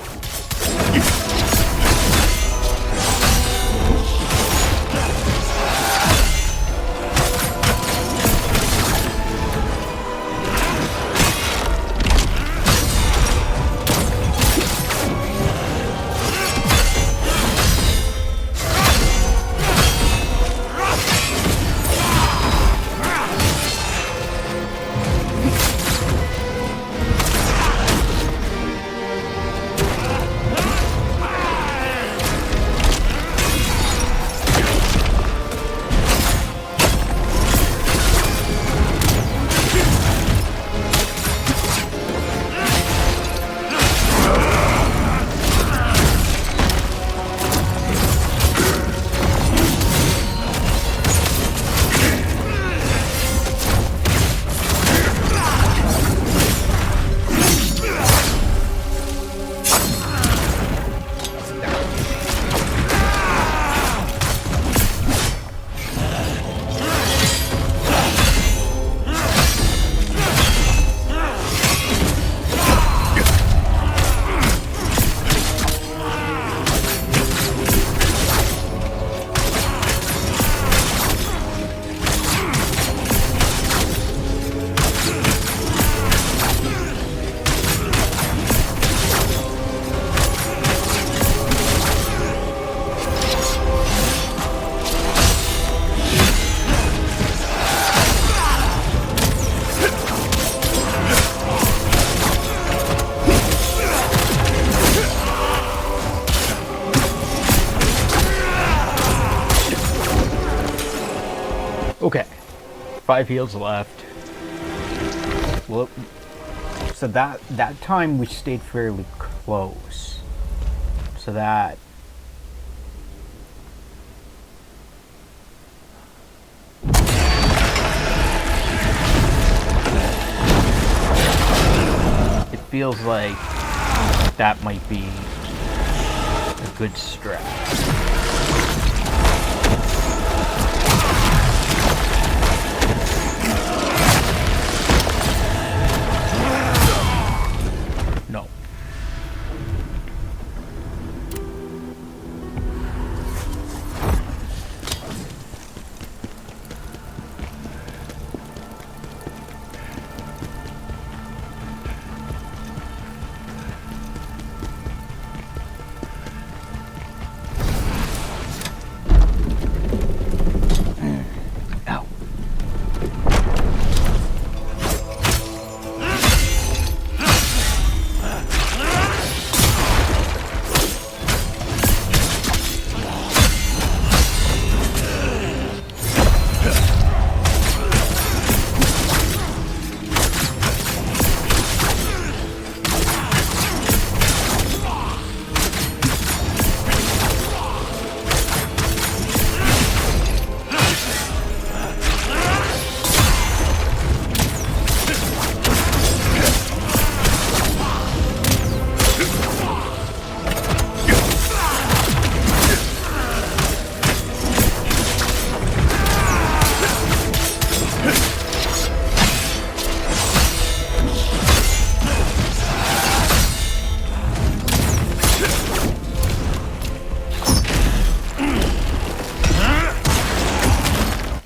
Okay, 5 heals left. Well, so that time we stayed fairly close. So that it feels like that might be a good strat. No. Ow.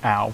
Ow.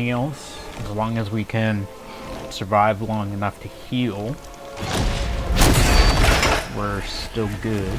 meals. As long as we can survive long enough to heal, we're still good.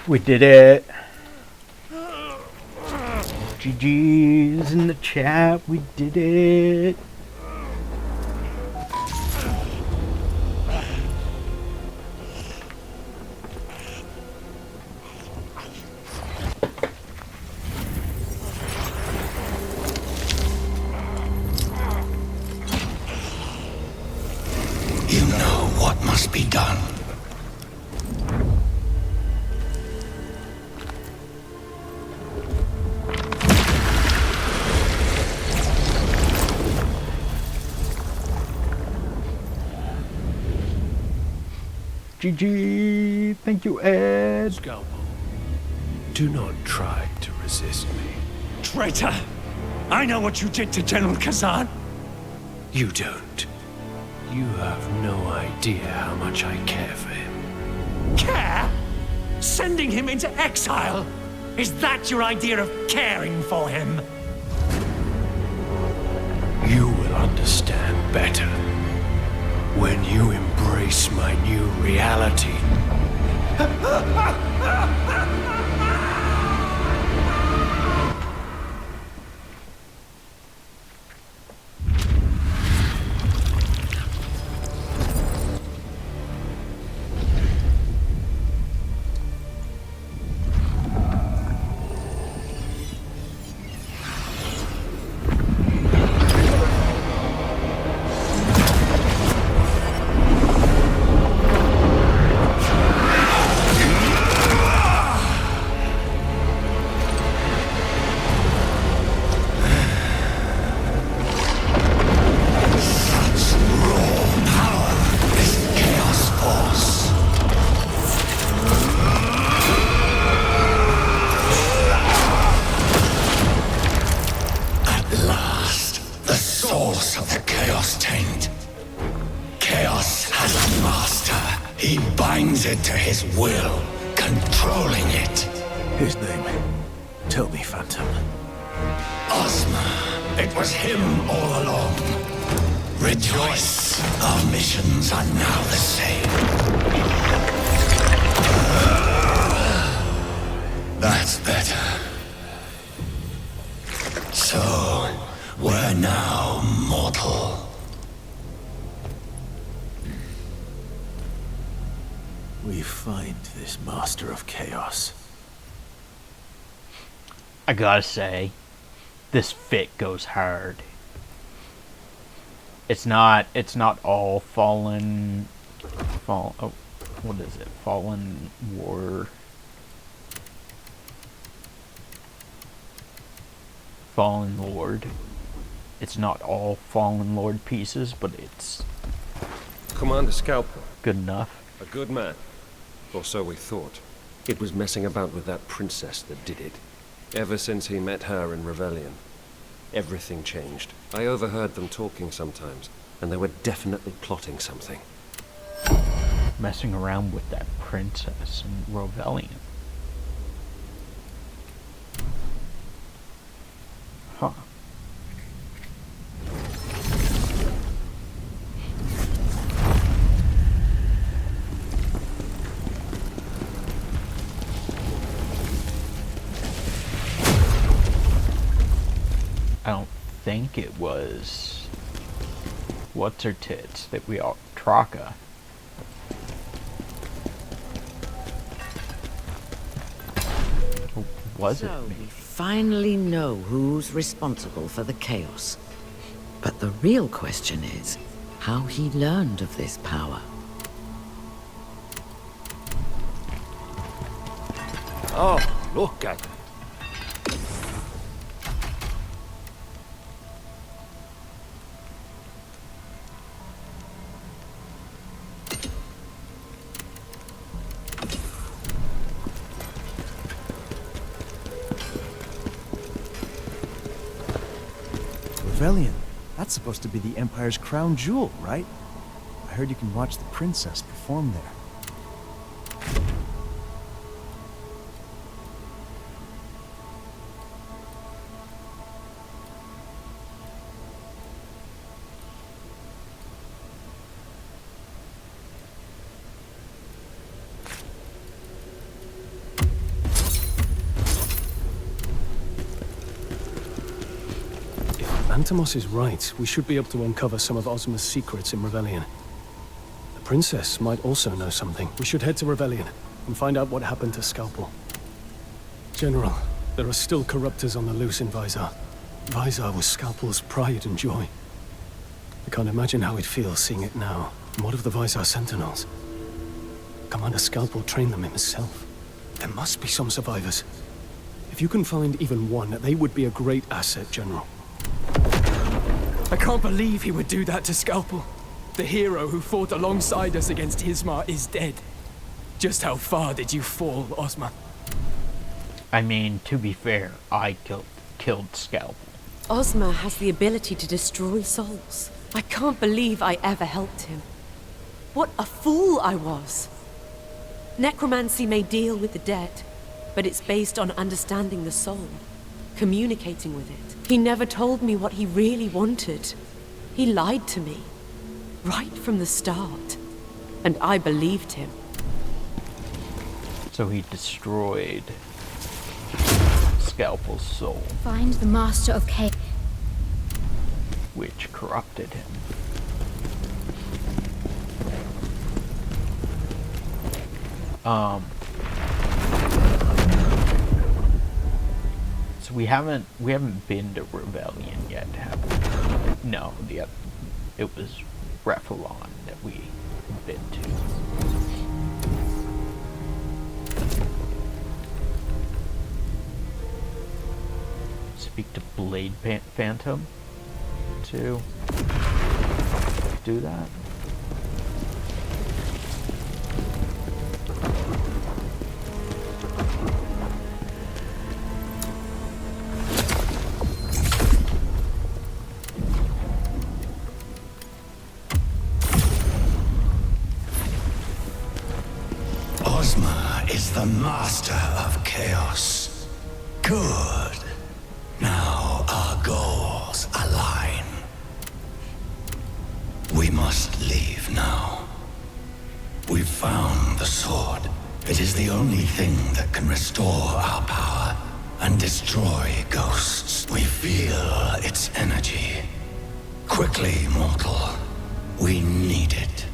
We did it. GG's in the chat. We did it. You know what must be done. GG. Thank you, Ed. Scalpel, do not try to resist me. Traitor! I know what you did to General Khazan. You don't. You have no idea how much I care for him. Care? Sending him into exile? Is that your idea of caring for him? You will understand better when you embrace my new reality. Source of the Chaos Taint. Chaos has a master. He binds it to his will, controlling it. His name. Tell me, Phantom. Ozma. It was him all along. Rejoice. Our missions are now the same. That's better. So, we're now mortal. We find this Master of Chaos. I gotta say, this fit goes hard. It's not all fallen. Oh, what is it? Fallen War. Fallen Lord. It's not all Fallen Lord pieces, but it's Commander Scalpel, good enough. a good man. Or so we thought. It was messing about with that princess that did it. Ever since he met her in Rebellion, everything changed. I overheard them talking sometimes, and they were definitely plotting something. Messing around with that princess in Rebellion. Huh. I don't think it was what's her tits that we all Traka. Or was So it me? we finally know who's responsible for the chaos. But the real question is how he learned of this power. Oh, look at it. Rebellion. That's supposed to be the Empire's crown jewel, right? I heard you can watch the princess perform there. Antimos is right. We should be able to uncover some of Ozma's secrets in Rebellion. The princess might also know something. We should head to Rebellion and find out what happened to Scalpel. General, there are still corruptors on the loose in Vizar. Vizar was Scalpel's pride and joy. I can't imagine how it feels seeing it now. And what of the Vizar Sentinels? Commander Scalpel trained them himself. There must be some survivors. If you can find even one, they would be a great asset, General. I can't believe he would do that to Scalpel. The hero who fought alongside us against Hismar is dead. Just how far did you fall, Ozma? I mean, to be fair, I killed Scalpel. Ozma has the ability to destroy souls. I can't believe I ever helped him. What a fool I was. Necromancy may deal with the dead, but it's based on understanding the soul, communicating with it. He never told me what he really wanted. He lied to me, right from the start, and I believed him. So he destroyed Scalpel's soul, Find the Master of Chaos. which corrupted him. So we haven't been to Rebellion yet, have we? No, it was Rephalon that we had been to. Speak to Blade Phantom to do that. Ozma is the Master of Chaos. Good. Now our goals align. We must leave now. We've found the sword. It is the only thing that can restore our power and destroy ghosts. We feel its energy. Quickly, mortal. We need it.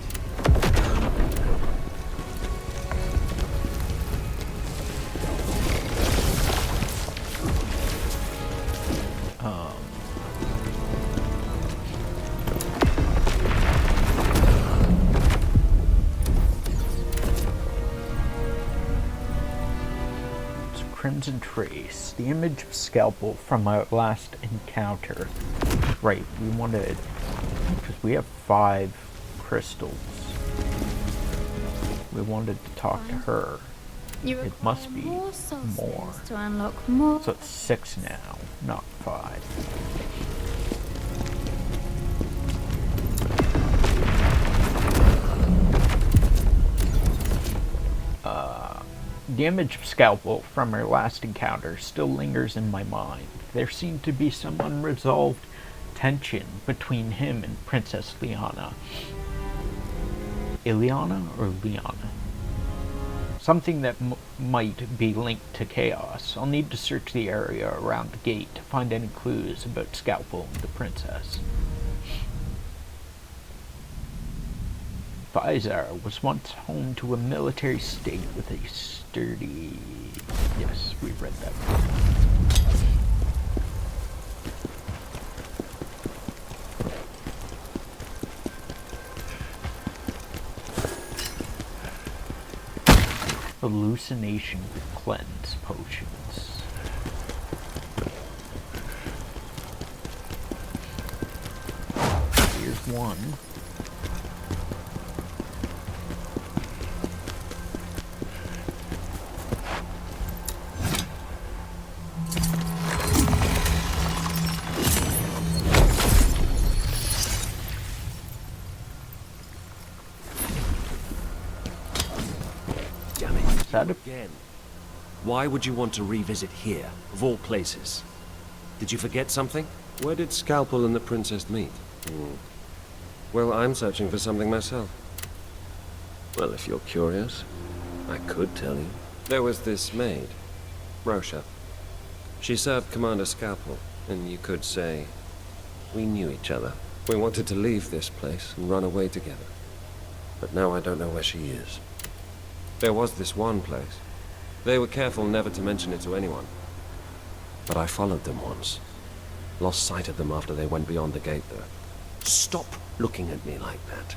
Crimson Trace, the image of Scalpel from our last encounter. Right, we wanted, because we have 5 crystals. We wanted to talk to her. It must be more. To unlock more. So it's 6 now, not 5. The image of Scalpel from our last encounter still lingers in my mind. There seemed to be some unresolved tension between him and Princess Liana. Ileana or Liana? Something that might be linked to chaos. I'll need to search the area around the gate to find any clues about Scalpel and the princess. Khazan was once home to a military state with a sturdy... Yes, we read that. Hallucination cleanse potions. Here's one. Again. Why would you want to revisit here, of all places? Did you forget something? Where did Scalpel and the princess meet? Well, I'm searching for something myself. Well, if you're curious, I could tell you. There was this maid, Rosha. She served Commander Scalpel, and you could say we knew each other. We wanted to leave this place and run away together. But now I don't know where she is. There was this one place. They were careful never to mention it to anyone. But I followed them once. Lost sight of them after they went beyond the gate there. Stop looking at me like that.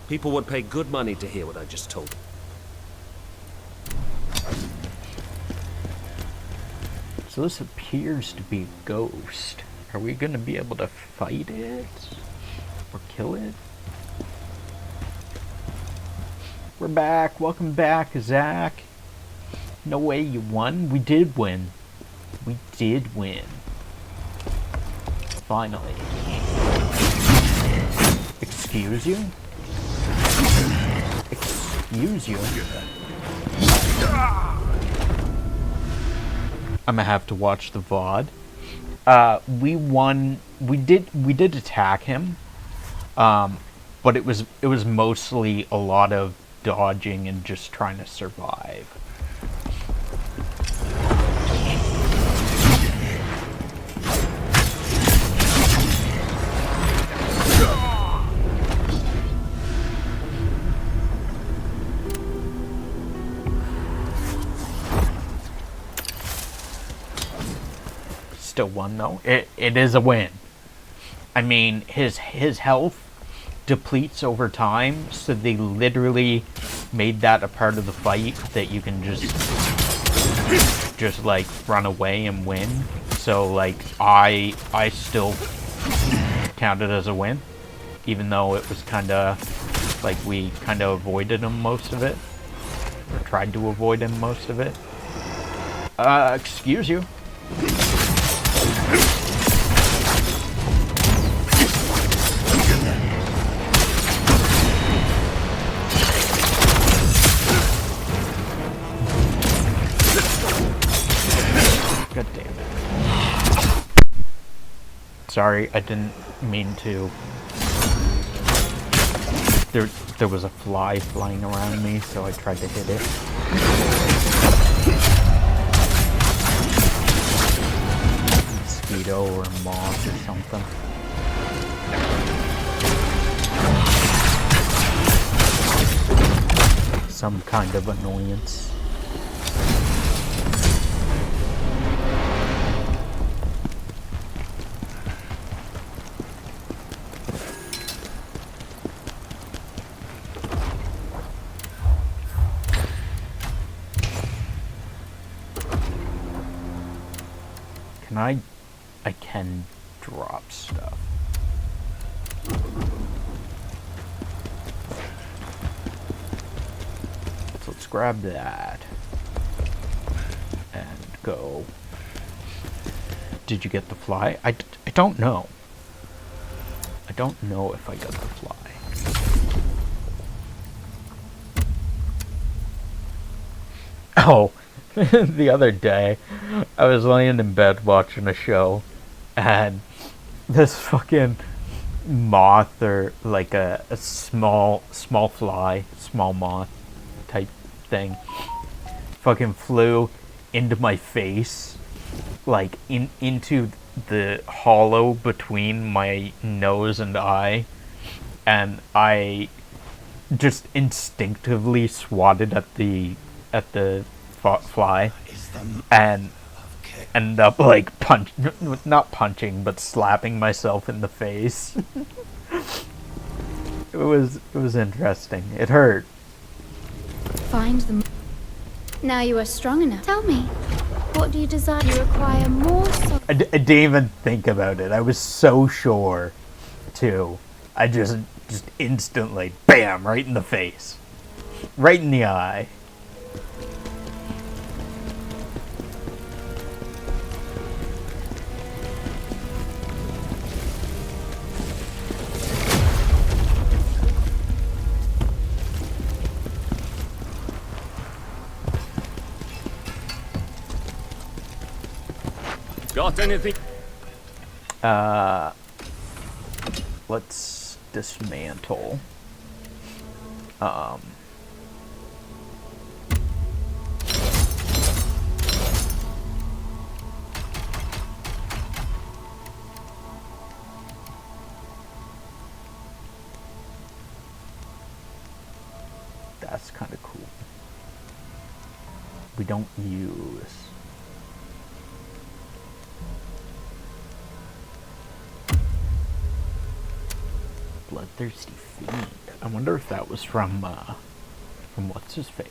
People would pay good money to hear what I just told them. So this appears to be a ghost. Are we going to be able to fight it? Or kill it? We're back. Welcome back, Zach. No way you won. We did win. We did win. Finally. Excuse you? Excuse you? I'm gonna have to watch the VOD. We won. We did attack him. But it was mostly a lot of dodging and just trying to survive. Still won though. It is a win. I mean, his health depletes over time, so they literally made that a part of the fight that you can just like run away and win. So like I still count it as a win, even though it was kind of like we kind of avoided him most of it, or tried to avoid him most of it. Excuse you. sorry, I didn't mean to. There was a fly flying around me, so I tried to hit it. Mosquito or moth or something. Some kind of annoyance. I can drop stuff. So let's grab that and go. Did you get the fly? I don't know. I don't know if I got the fly. Oh, the other day, I was laying in bed watching a show, and this fucking moth, or like a small fly, small moth type thing, fucking flew into my face, like into the hollow between my nose and eye, and I just instinctively swatted at the fly and ended up like not punching, but slapping myself in the face. It was interesting. It hurt. Find them. Now you are strong enough. Tell me, what do you desire? You require more I didn't even think about it. I was so sure, too. I just instantly, bam, right in the face. Right in the eye. Got anything? Let's dismantle. That's kind of cool. We don't use. Bloodthirsty Fiend. I wonder if that was from what's his face?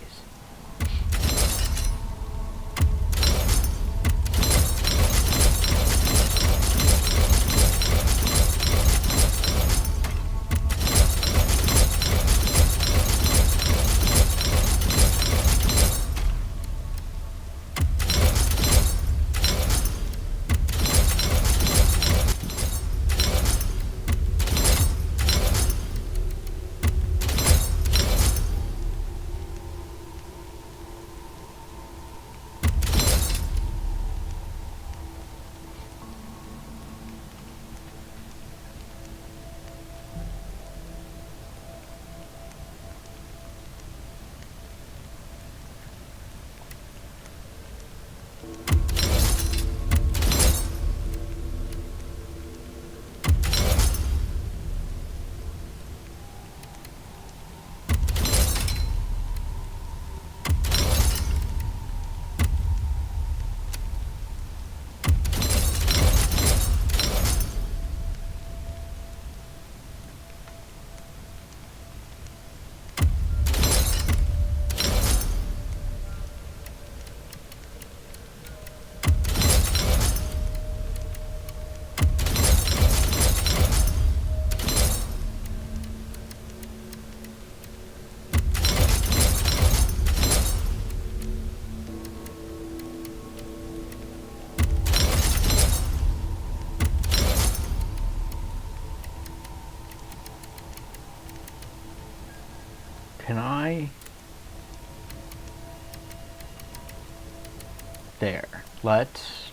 Can I? There. Let's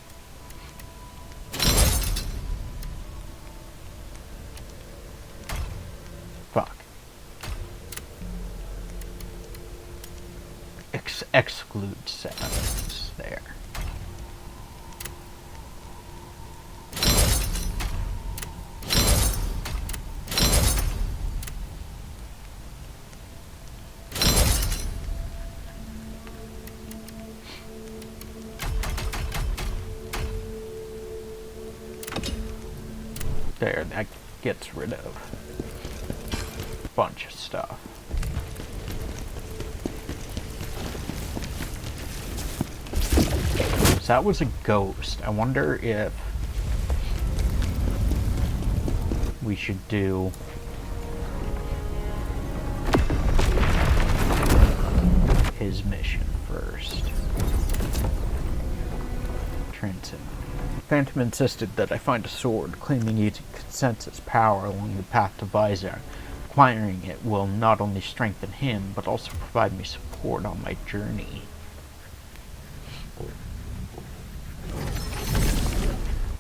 exclude sounds there. There, that gets rid of a bunch of stuff. So that was a ghost. I wonder if we should do his mission first. Transcend. Phantom insisted that I find a sword, claiming using consensus power along the path to Visor. Acquiring it will not only strengthen him, but also provide me support on my journey.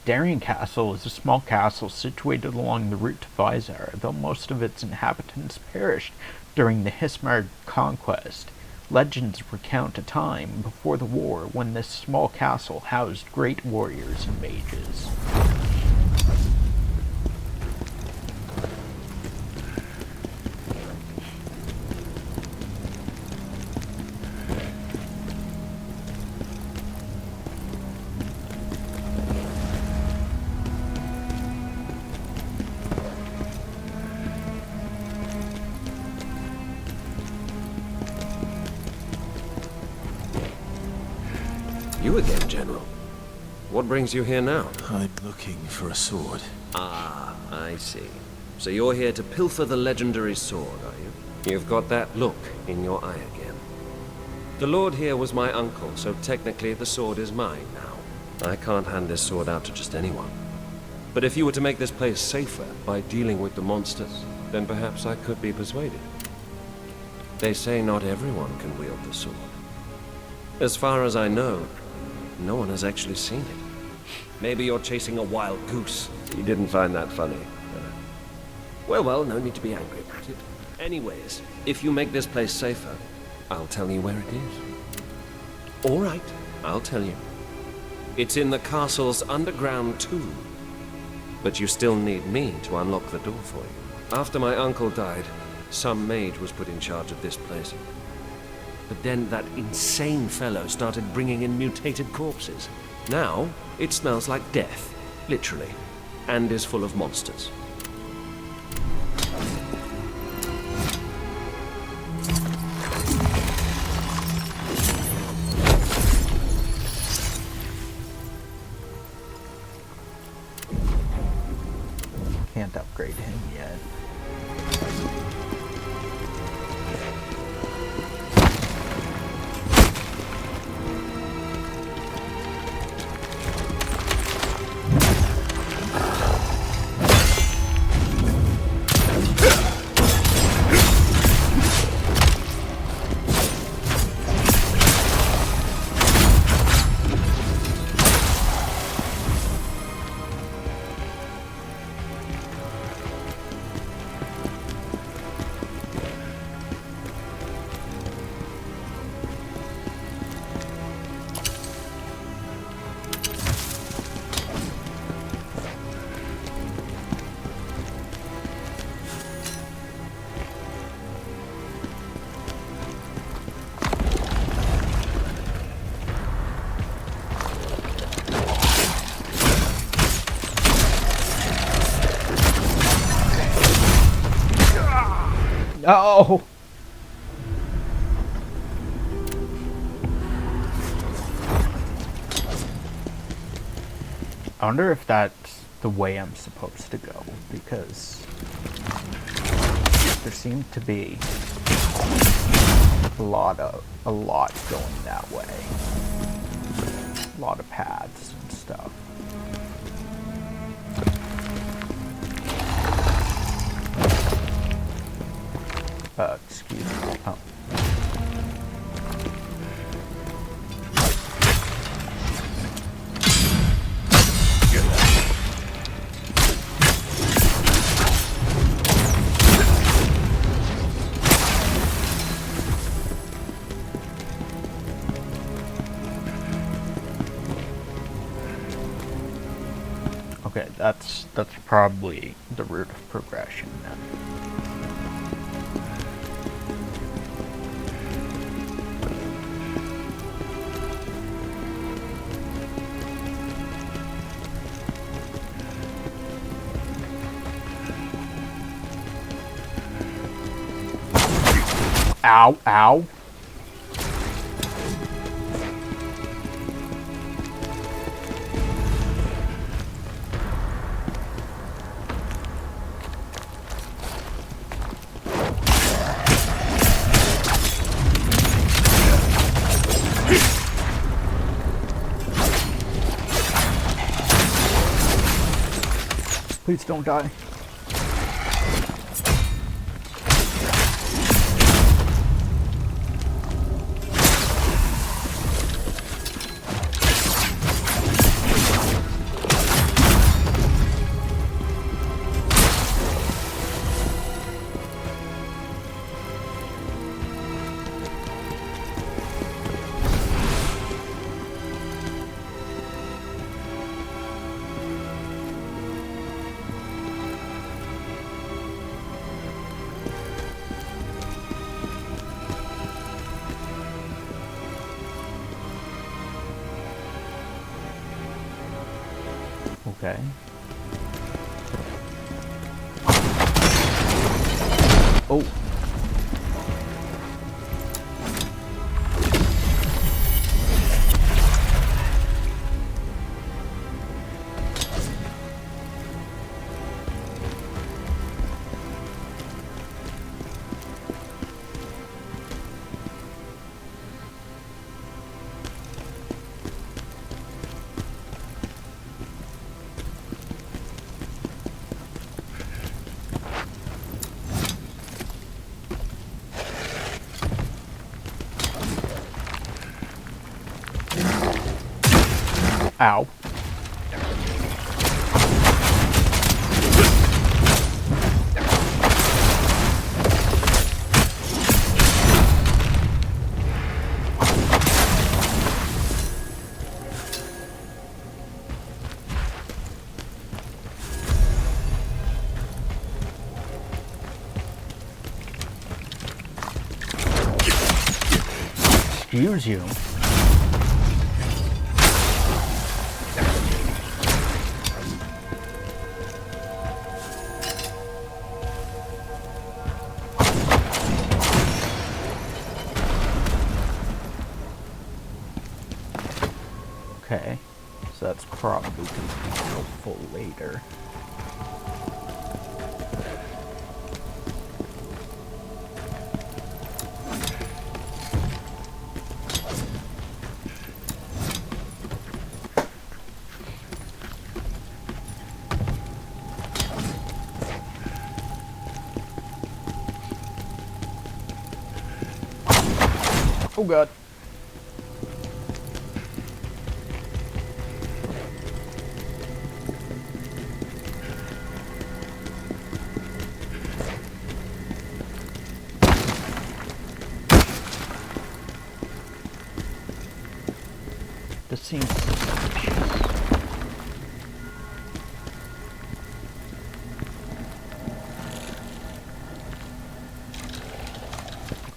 Darien Castle is a small castle situated along the route to Visor, though most of its inhabitants perished during the Hismar conquest. Legends recount a time before the war when this small castle housed great warriors and mages. You again, General. What brings you here now? I'm looking for a sword. Ah, I see. So you're here to pilfer the legendary sword, are you? You've got that look in your eye again. The Lord here was my uncle, so technically the sword is mine now. I can't hand this sword out to just anyone. But if you were to make this place safer by dealing with the monsters, then perhaps I could be persuaded. They say not everyone can wield the sword. As far as I know, no one has actually seen it. Maybe you're chasing a wild goose. You didn't find that funny. Well, no need to be angry about it. Anyways, if you make this place safer, I'll tell you where it is. All right, I'll tell you. It's in the castle's underground tomb. But you still need me to unlock the door for you. After my uncle died, some mage was put in charge of this place. But then that insane fellow started bringing in mutated corpses. Now, it smells like death, literally, and is full of monsters. Can't upgrade him yet. No! I wonder if that's the way I'm supposed to go, because there seemed to be a lot going that way. A lot of paths and stuff. Excuse me. Oh. That's probably the route of progression then. Ow, ow. Please don't die. Okay. Oh. Ow. Excuse you. Okay, so that's probably going to be helpful later. Oh god. This seems suspicious.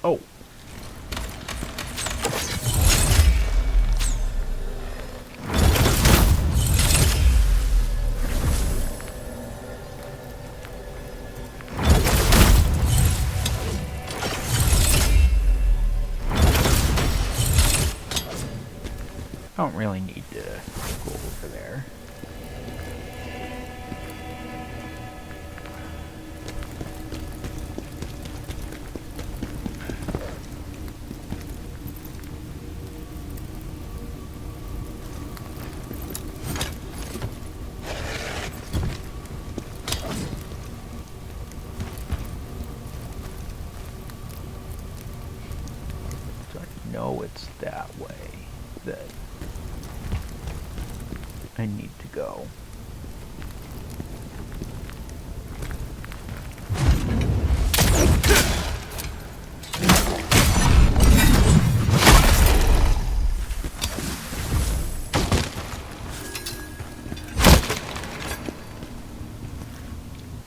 Oh. I don't really need to go over there. So I know it's that way that I need to go.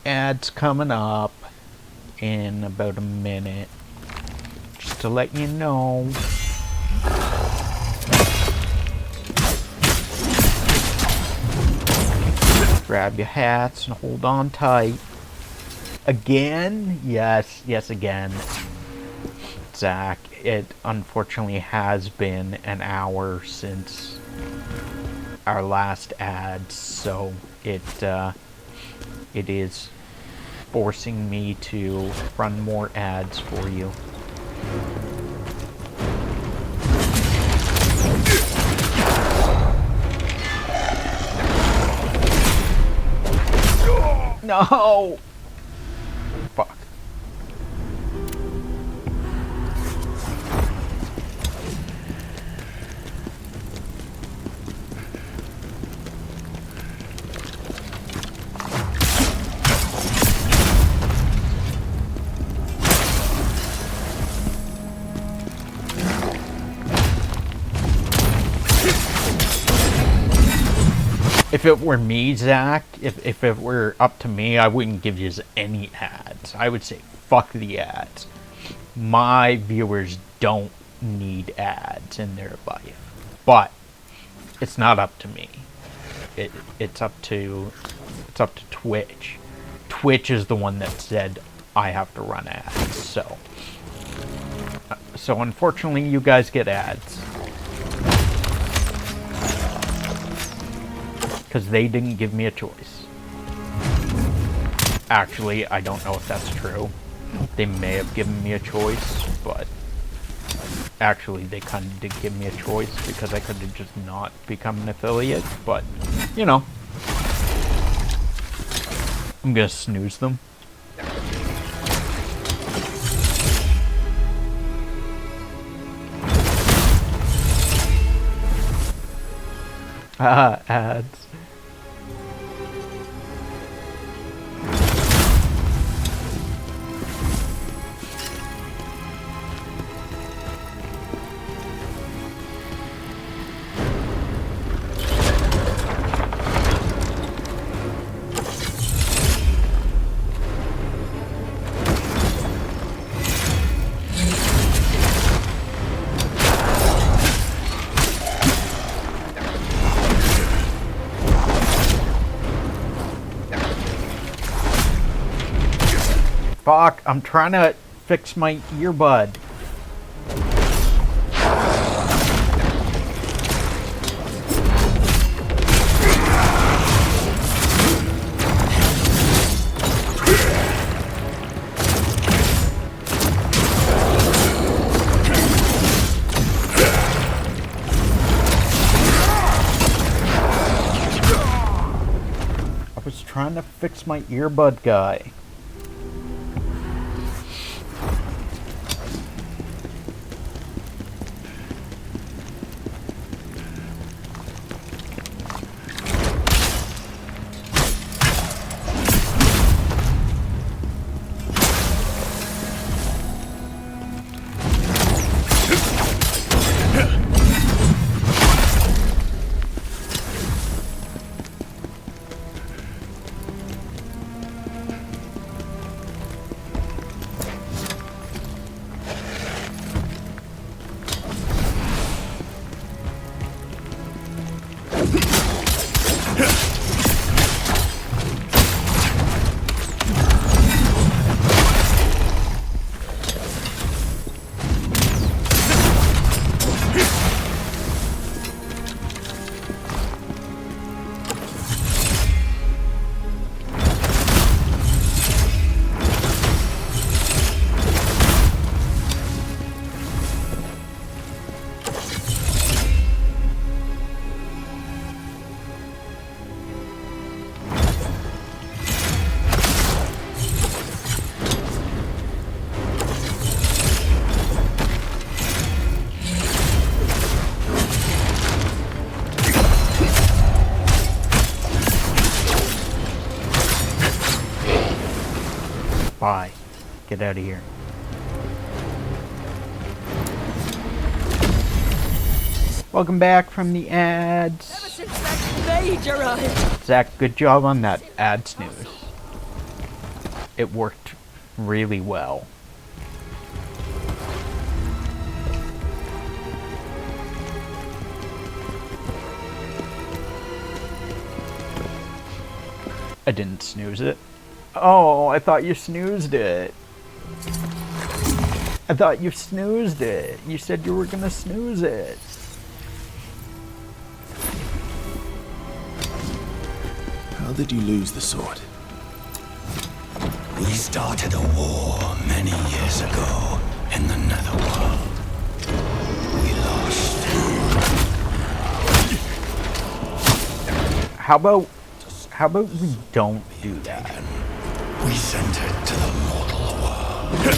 ads coming up in about a minute. Just to let you know. Grab your hats and hold on tight. Again? Yes, again. Zach, it unfortunately has been an hour since our last ad, so it is forcing me to run more ads for you. No! Fuck. If it were me, Zach, if it were up to me, I wouldn't give you any ads. I would say, fuck the ads. My viewers don't need ads in their life. But it's not up to me. It's up to Twitch. Twitch is the one that said I have to run ads. So unfortunately, you guys get ads. Because they didn't give me a choice. Actually, I don't know if that's true. They may have given me a choice, but actually they kind of did give me a choice because I could have just not become an affiliate, but, you know. I'm gonna snooze them. Haha, ads. Fuck, I'm trying to fix my earbud. I was trying to fix my earbud guy. Bye. Get out of here. Welcome back from the ads. Ever since that mage arrived. Zach, good job on that ad snooze. it worked really well. I didn't snooze it. Oh, I thought you snoozed it. I thought you snoozed it. You said you were gonna snooze it. How did you lose the sword? We started a war many years ago in the Netherworld. We lost. How about we don't do that? We sent it to the mortal world.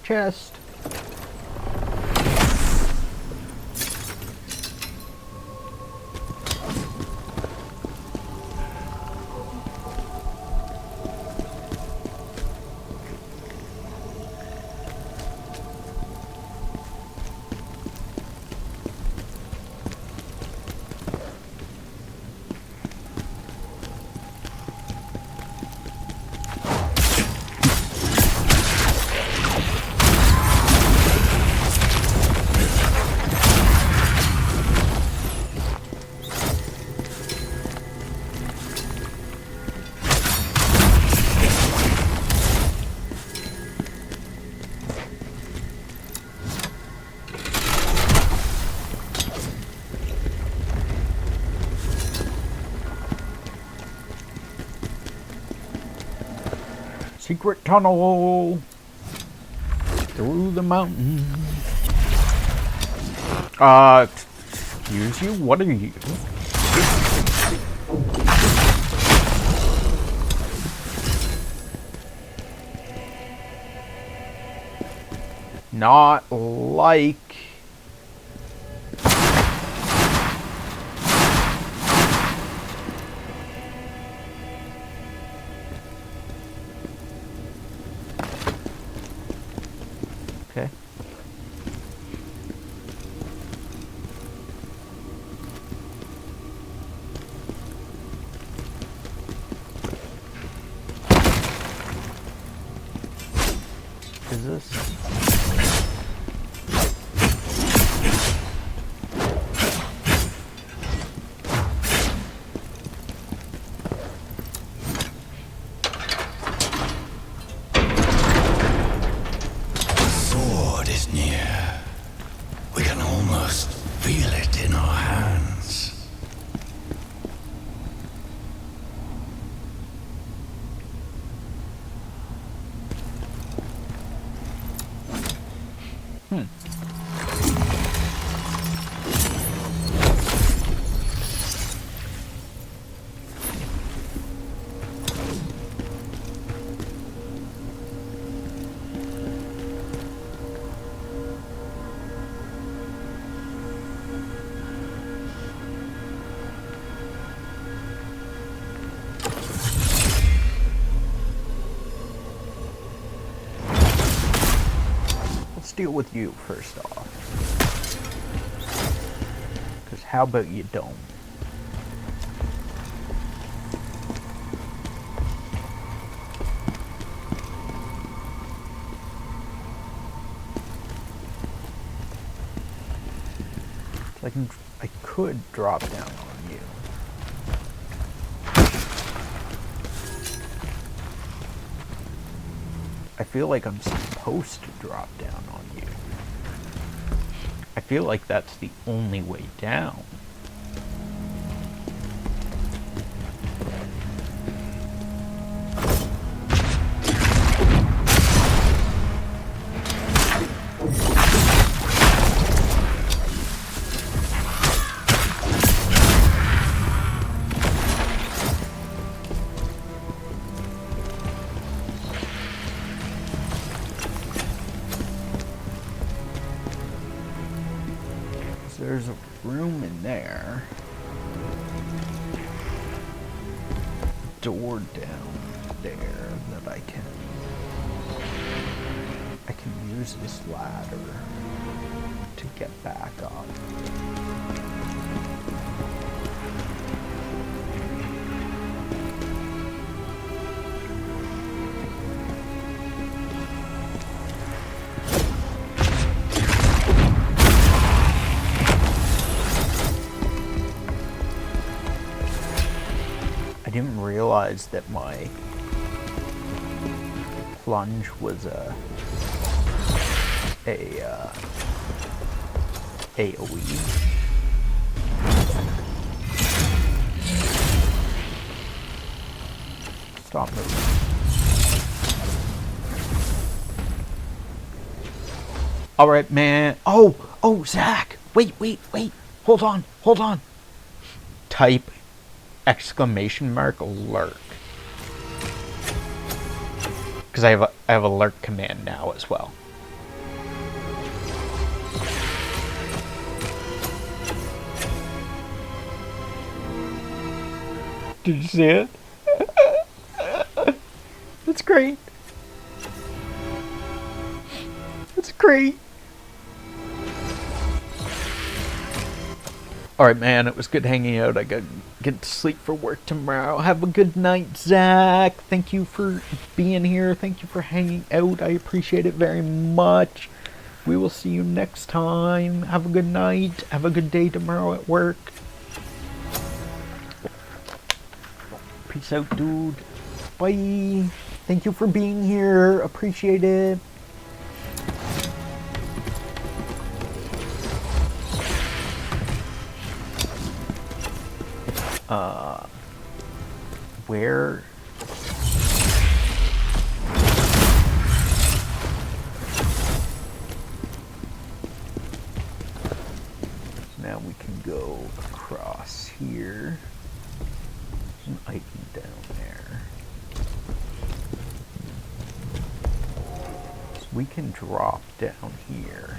Chest. Secret tunnel through the mountain. Excuse you? What are you? Not like. Okay. Is this? Deal with you first off, because how about you don't? So I could drop down on you. I feel like I'm supposed to drop down on you. I feel like that's the only way down. There's a room in there. Door down there that I can use this ladder to get back up. I didn't realize that my plunge was a AoE. Stop moving. All right, man. Oh, Zach. Wait. Hold on. Type exclamation mark lurk, because I have a lurk command now as well. Did you see it? That's great. That's great. Alright, man, it was good hanging out. I gotta get to sleep for work tomorrow. Have a good night, Zach. Thank you for being here. Thank you for hanging out. I appreciate it very much. We will see you next time. Have a good night. Have a good day tomorrow at work. Peace out, dude. Bye. Thank you for being here. Appreciate it. Where? Now we can go across here. There's an item down there. So we can drop down here.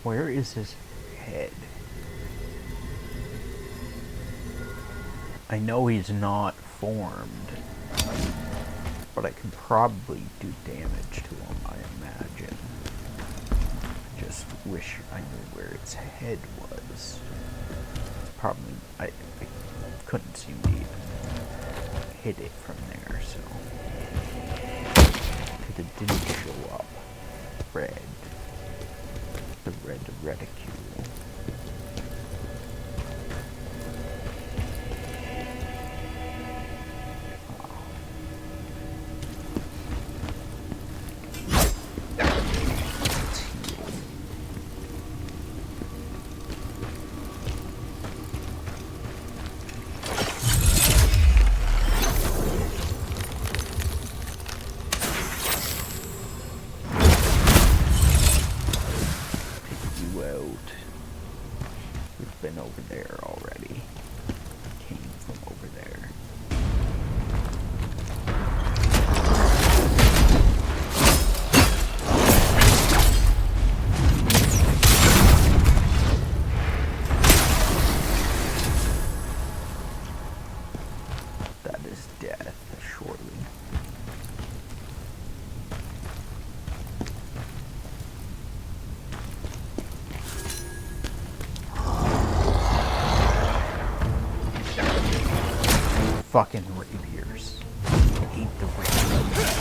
Where is his head? I know he's not formed, but I can probably do damage to him, I imagine. I just wish I knew where its head was. Probably, I couldn't seem to even hit it from there, so... that didn't show up. Red. The red reticule. Fucking rapiers. I hate the rapiers.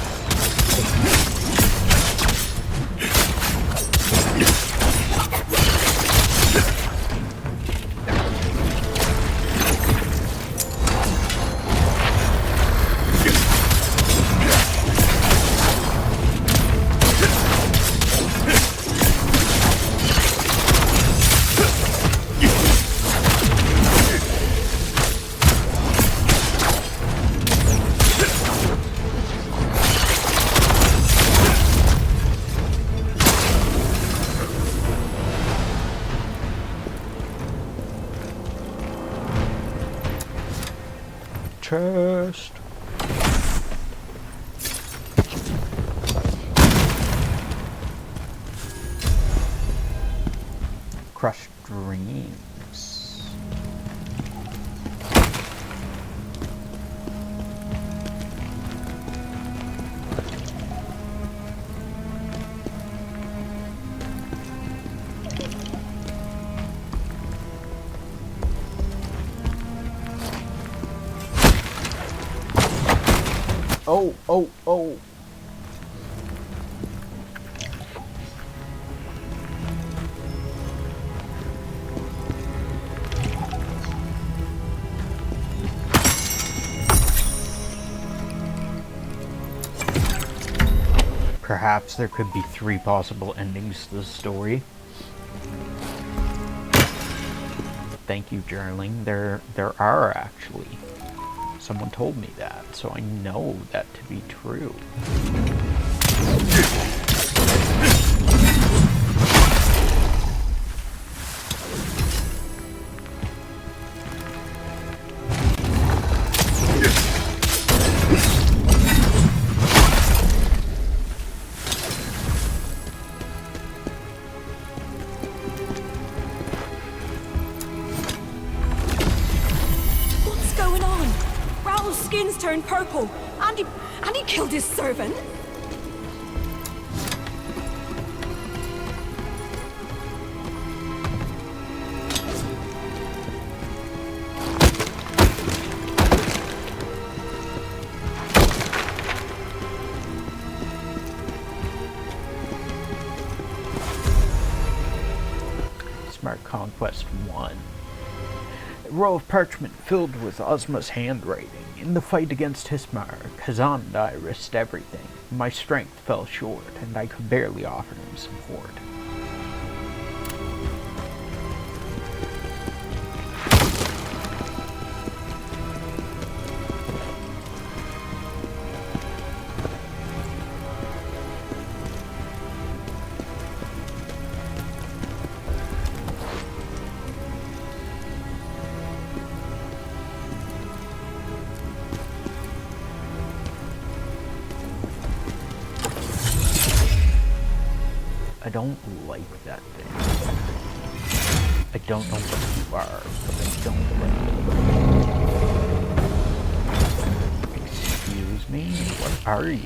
Chest. Crushed dreams. Oh. Perhaps there could be 3 possible endings to the story. Thank you, journaling. There are actually. Someone told me that, so I know that to be true. Turned purple, and he killed his servant. Smart Conquest 1. A roll of parchment filled with Ozma's handwriting. In the fight against Hismar, Khazan and I risked everything. My strength fell short, and I could barely offer him support. I don't like that thing. I don't know what you are, but I don't like it. Excuse me? What are you?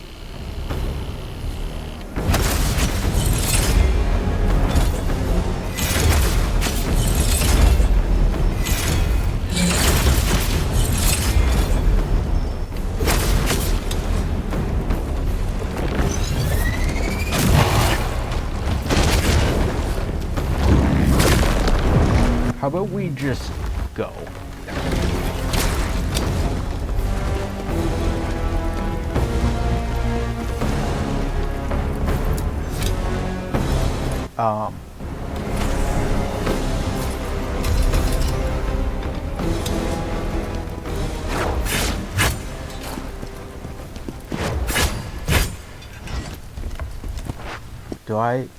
How about we just go?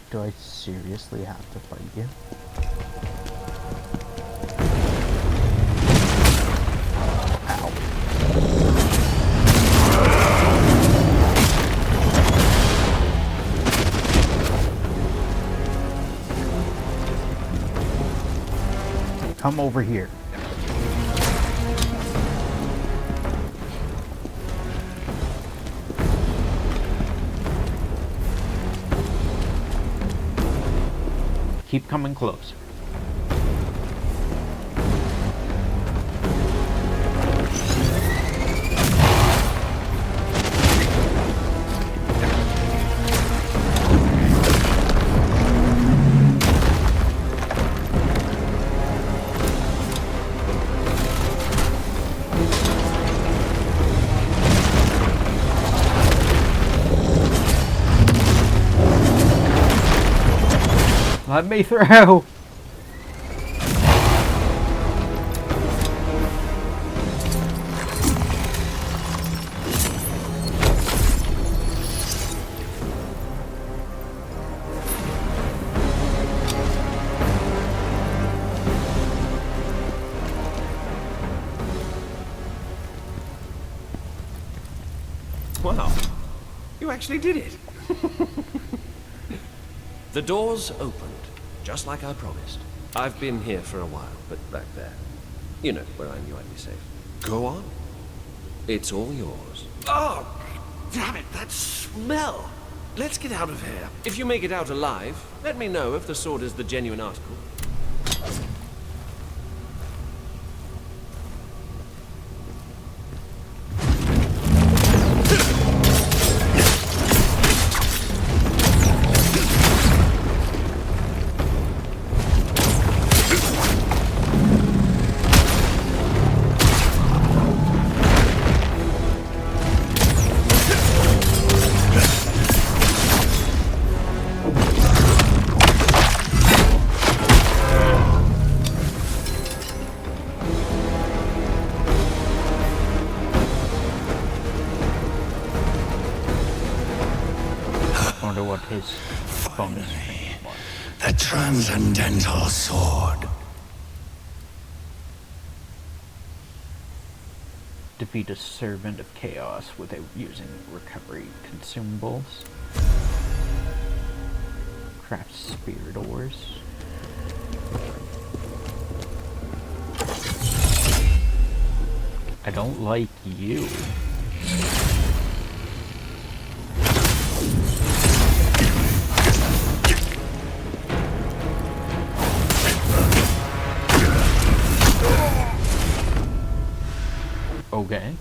Do I seriously have to fight you? Come over here. Keep coming closer. Let me through! Wow. You actually did it. The doors opened, just like I promised. I've been here for a while, but back there. You know, where I knew I'd be safe. Go on. It's all yours. Oh, damn it, that smell. Let's get out of here. If you make it out alive, let me know if the sword is the genuine article. His bonus. The transcendental sword. Defeat a servant of chaos without using recovery consumables. Craft spirit ores. I don't like you. Okay.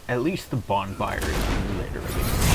At least the bonfire is literally.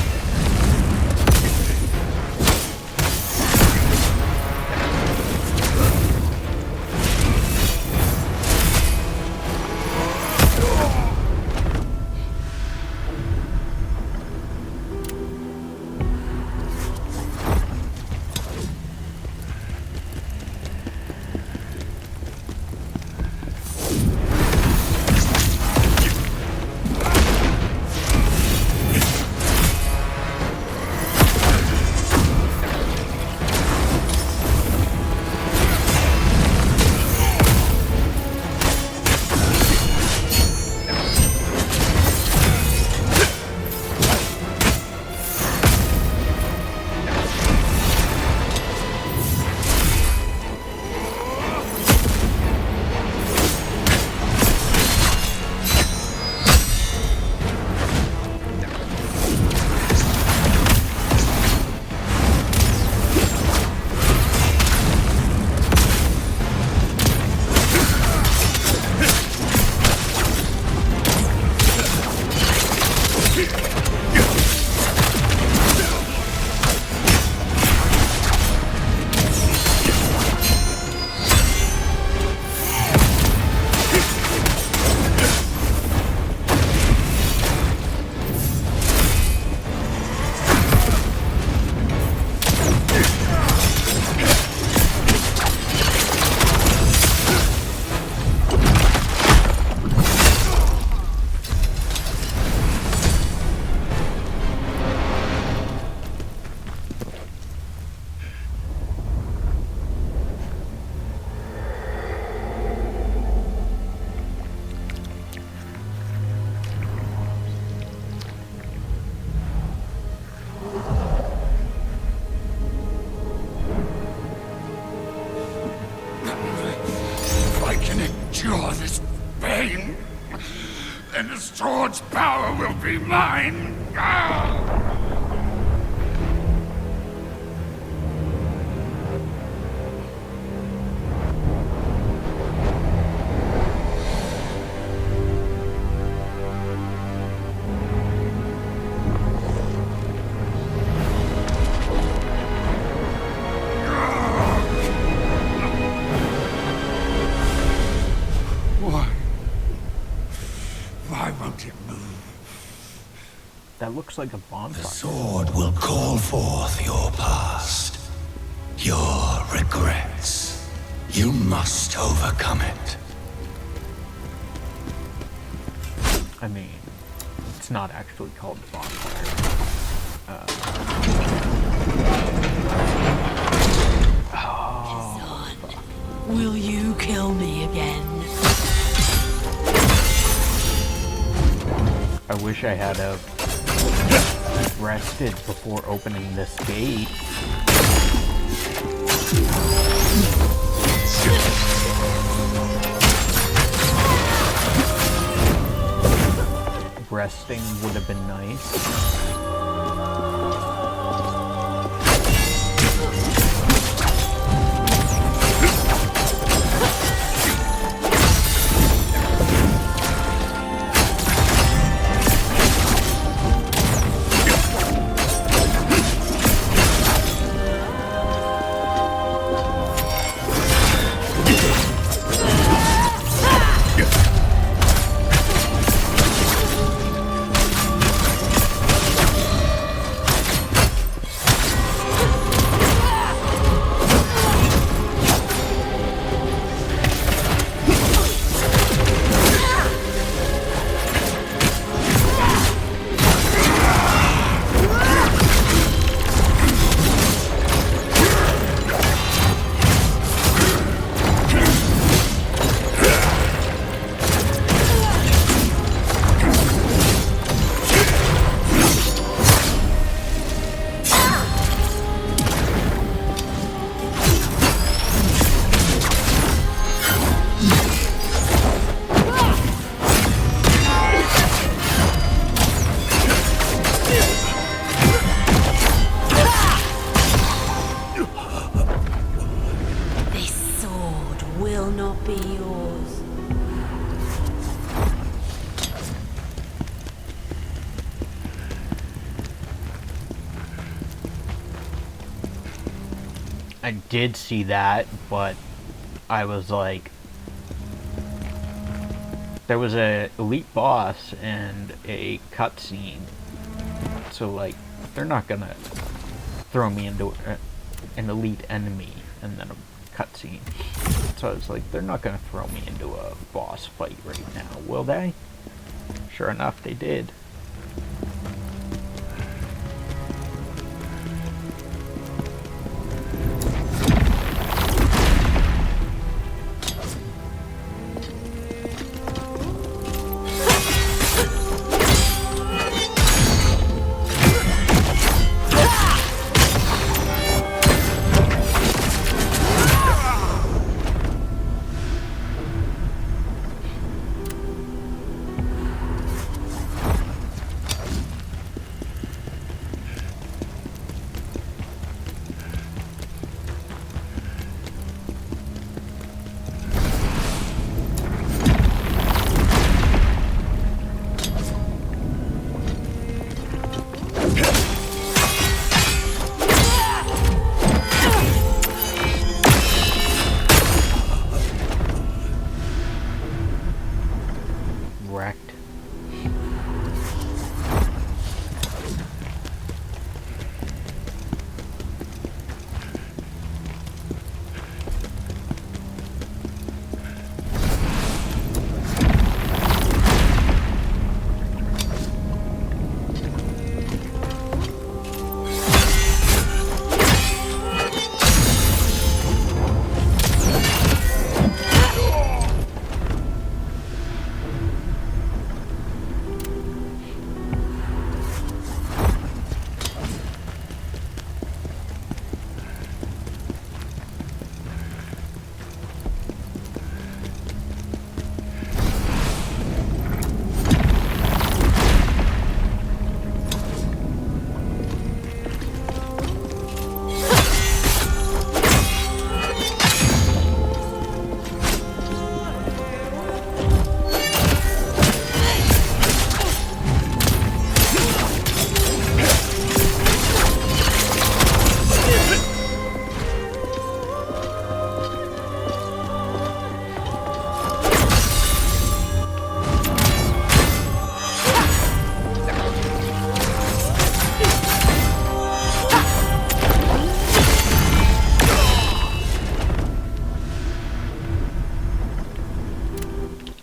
endure this pain, then the sword's power will be mine. Why won't it move? That looks like a bonfire. The sword will call forth your past, your regrets. You must overcome it. I mean, it's not actually called bonfire. Khazan, will you kill me again? I wish I had rested before opening this gate. Resting would have been nice. I did see that, but I was like, there was a elite boss and a cutscene, so like they're not gonna throw me into an elite enemy and then a cutscene. So I was like, they're not gonna throw me into a boss fight right now, will they? Sure enough, they did. Wrecked.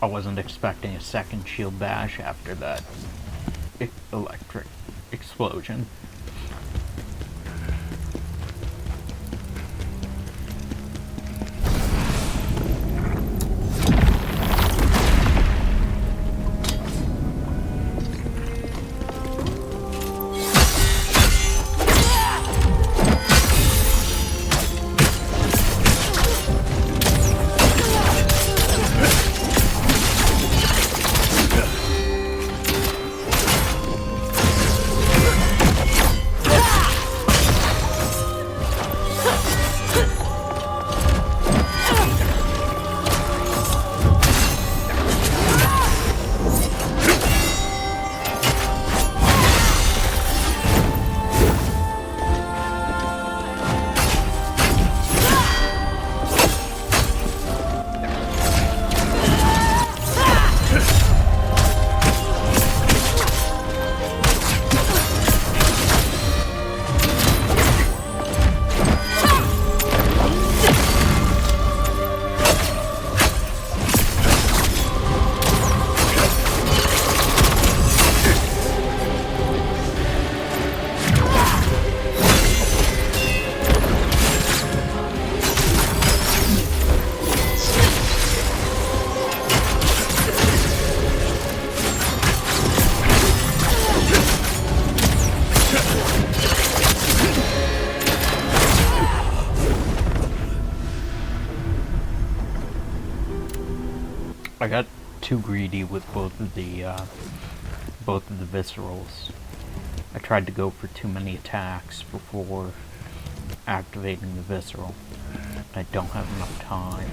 I wasn't expecting a second shield bash after that electric explosion. I got too greedy with both of the viscerals. I tried to go for too many attacks before activating the visceral. I don't have enough time.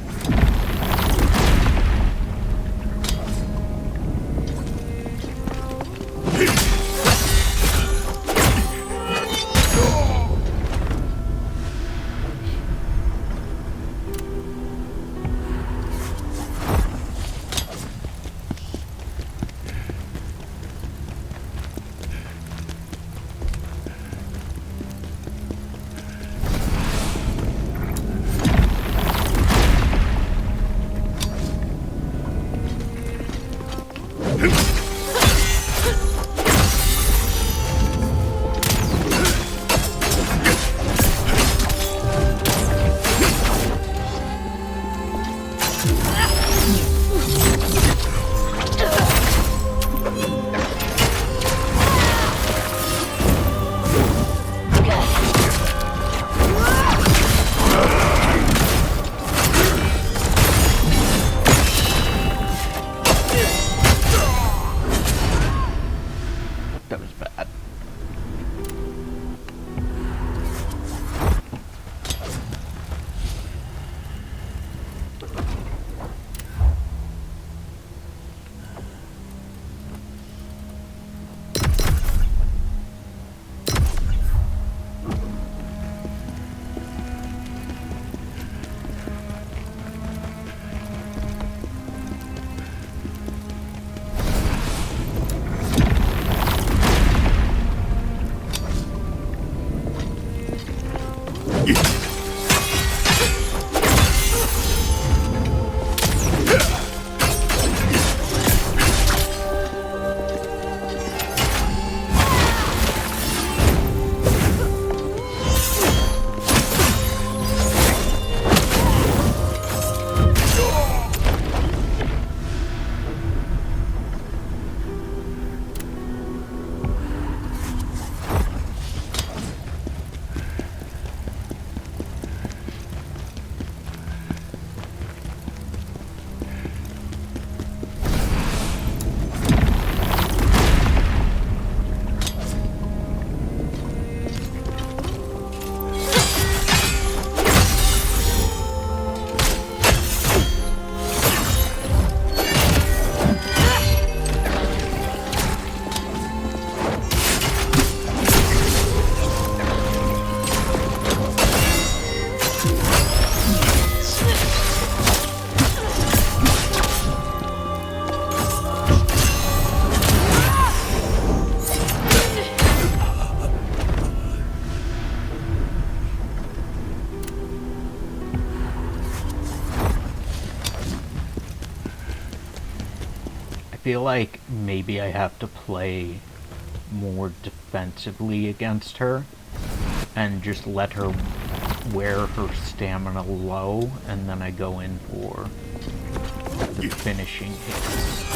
feel like maybe I have to play more defensively against her and just let her wear her stamina low, and then I go in for the finishing hits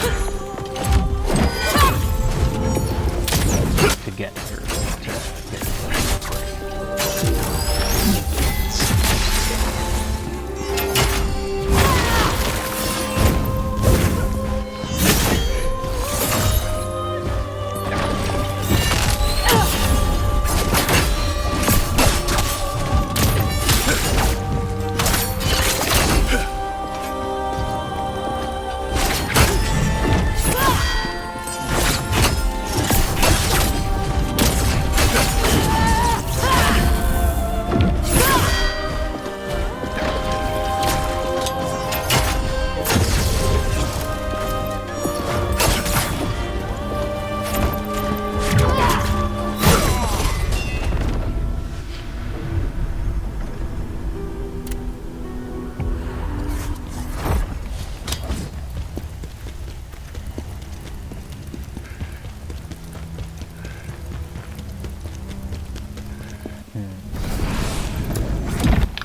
to get her to get the break.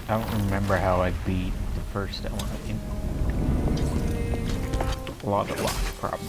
I don't remember how I beat the first element. A lot of luck, probably.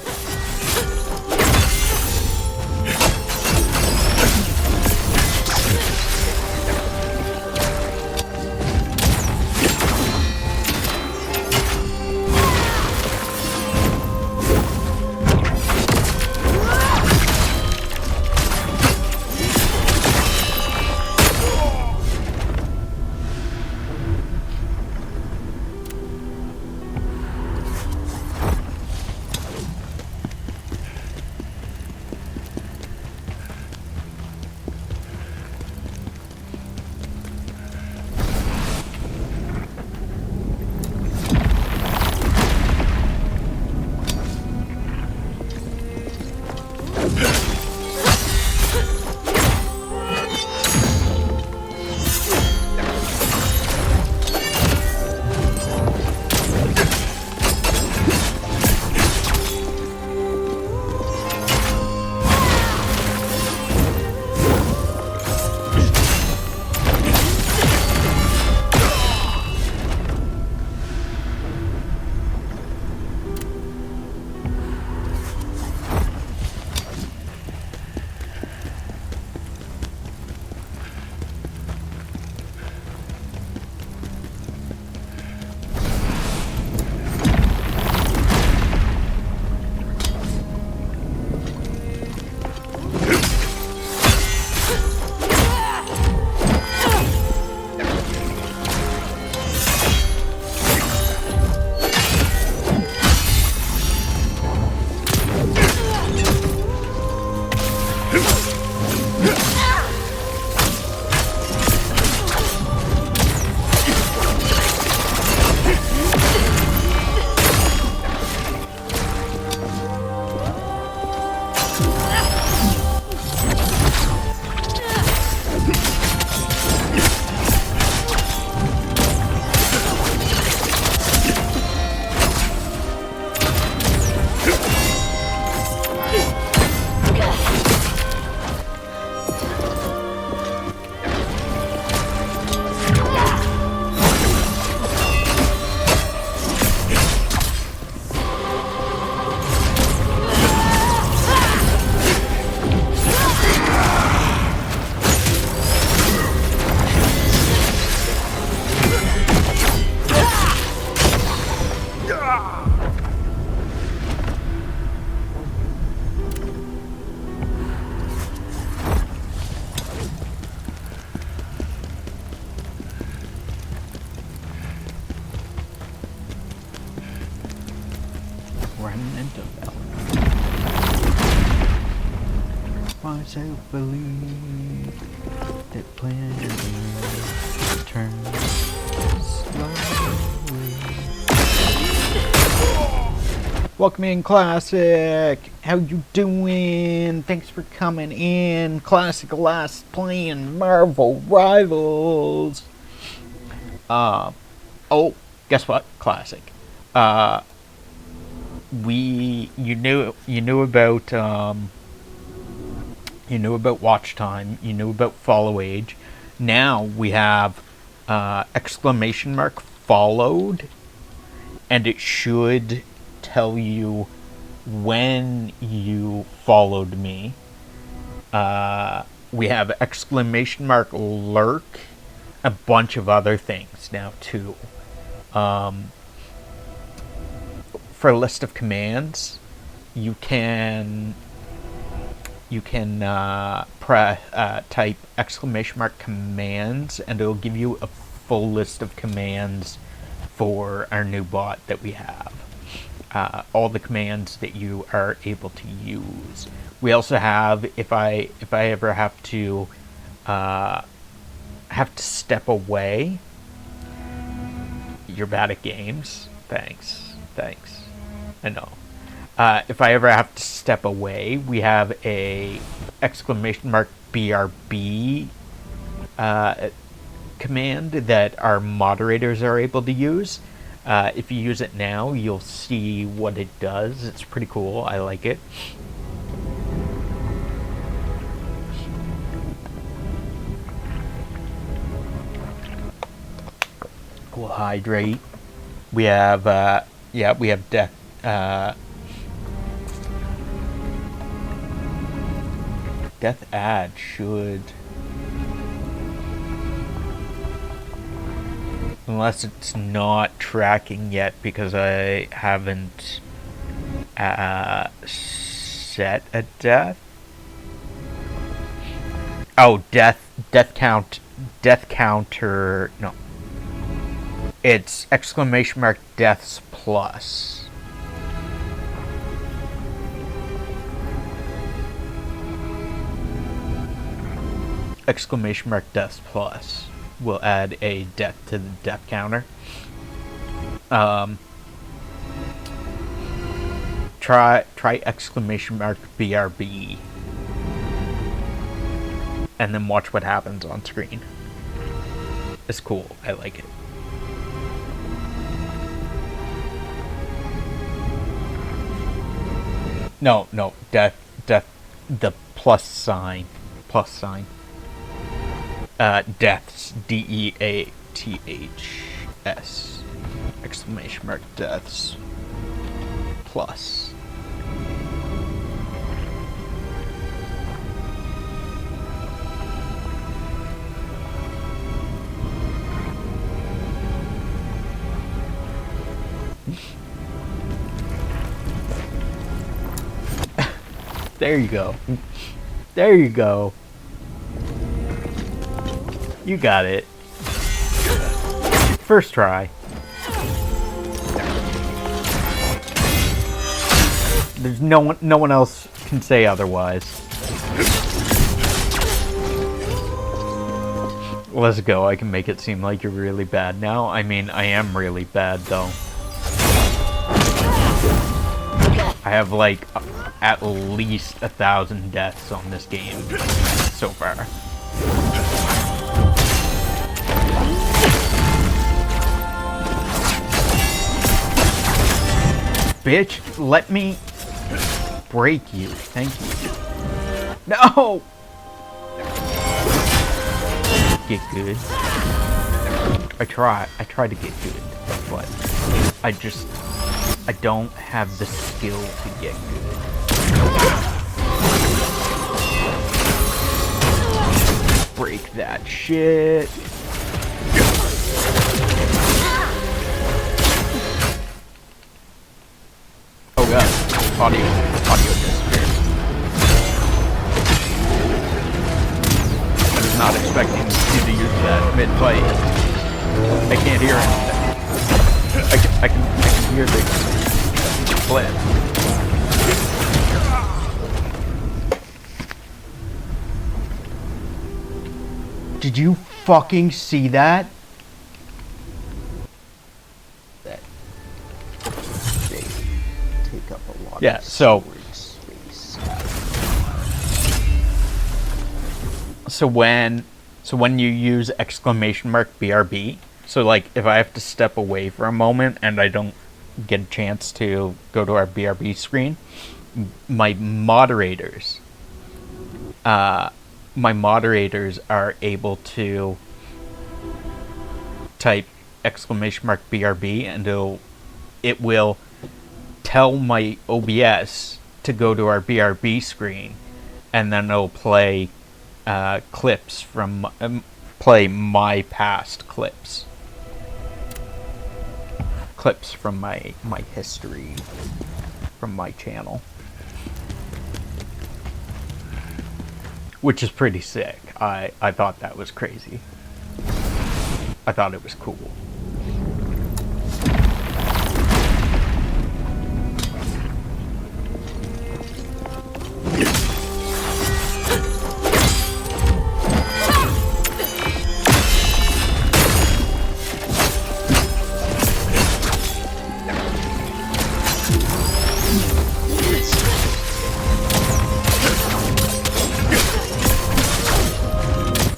Remnant of Element. Myself believe that plan turns slowly. Welcome in, Classic. How you doing? Thanks for coming in. Classic last playing Marvel Rivals. Oh, guess what? Classic. you knew about watch time, you knew about follow age. Now we have exclamation mark followed, and it should tell you when you followed me. We have exclamation mark lurk, a bunch of other things now too. For a list of commands, you can type exclamation mark commands, and it'll give you a full list of commands for our new bot that we have. All the commands that you are able to use. We also have, if I ever have to step away. You're bad at games. Thanks. I know. If I ever have to step away, we have a exclamation mark BRB command that our moderators are able to use. If you use it now, you'll see what it does. It's pretty cool. I like it. We'll hydrate. We have, we have death. Death ad should, unless it's not tracking yet because I haven't set a death. Oh, death counter. No, it's exclamation mark deaths plus. Exclamation mark deaths plus will add a death to the death counter. Try exclamation mark BRB and then watch what happens on screen. It's cool. I like it. No, death, the plus sign. Deaths, DEATHS, exclamation mark deaths, plus. There you go. There you go. You got it. First try. There's no one else can say otherwise. Let's go. I can make it seem like you're really bad now. I mean, I am really bad though. I have like at least 1,000 deaths on this game so far. Bitch, let me break you. Thank you. No! Get good. I try to get good, but I don't have the skill to get good. Break that shit. Oh god, audio disappeared. I was not expecting you to use that mid-fight. I can't hear anything. I can hear the clip. Did you fucking see that? Yeah, so when you use exclamation mark BRB, so like if I have to step away for a moment and I don't get a chance to go to our BRB screen, my moderators are able to type !BRB and it will tell my OBS to go to our BRB screen, and then it'll play clips from play my past clips from my history from my channel, which is pretty sick. I thought that was crazy. I thought it was cool.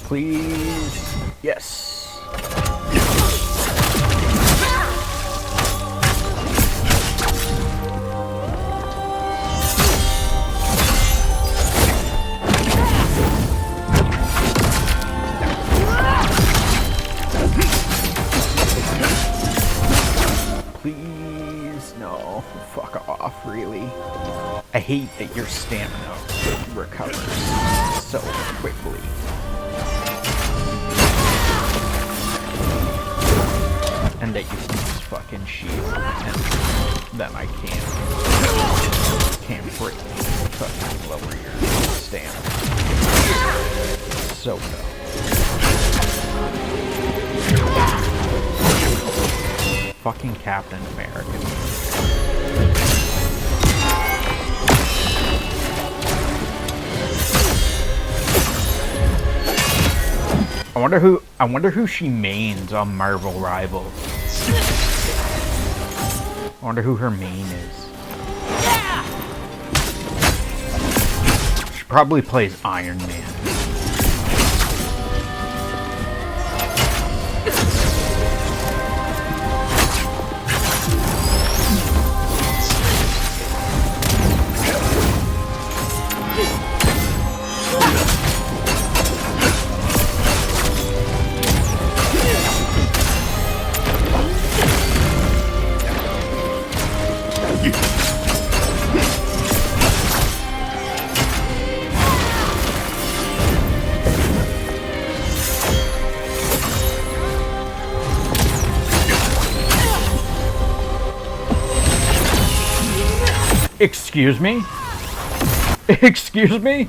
Please. Yes. Please. No. Fuck off, really. I hate that your stamina recovers so quickly. And that you can use fucking shield, and then I can't break fucking lower your stamina. So dumb. Fucking Captain America. I wonder who she mains on Marvel Rivals. I wonder who her main is. She probably plays Iron Man. Excuse me? Excuse me?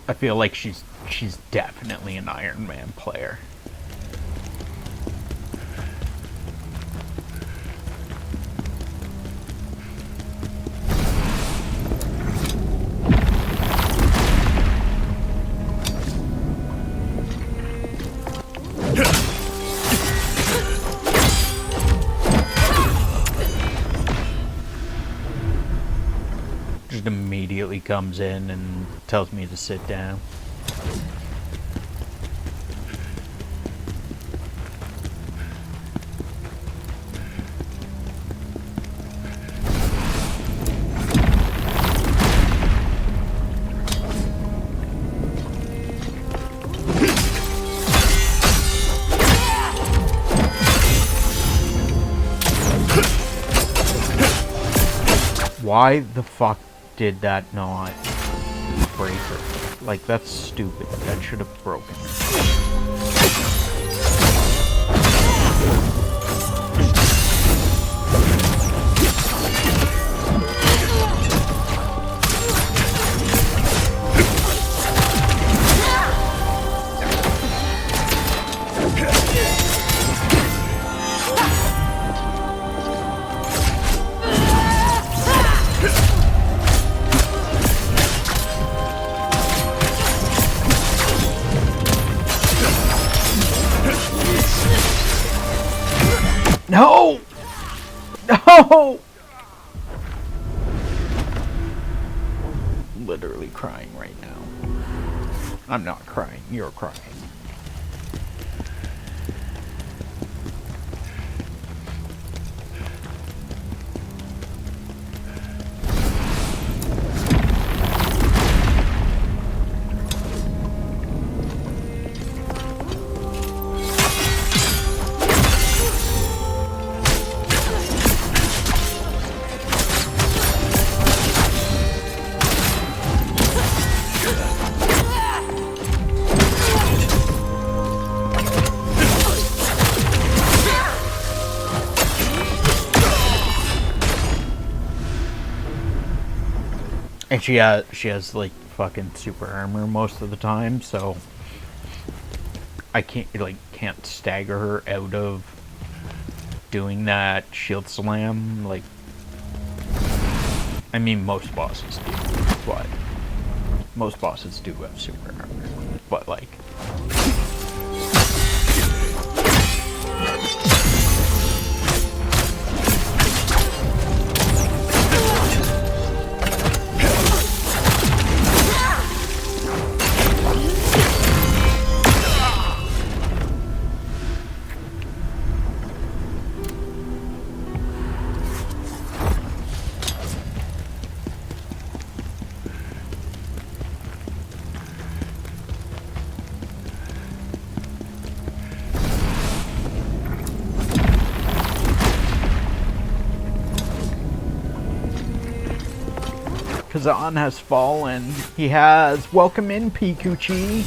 I feel like she's definitely an Iron Man player. Just immediately comes in and tells me to sit down. Why the fuck did that not break her? Like, that's stupid. That should have broken her. No! No! Literally crying right now. I'm not crying, you're crying. And she has like fucking super armor most of the time, so I can't stagger her out of doing that shield slam. Like, I mean, most bosses do, but most bosses do have super armor, but like. Khazan has fallen. He has. Welcome in, Pikuchi.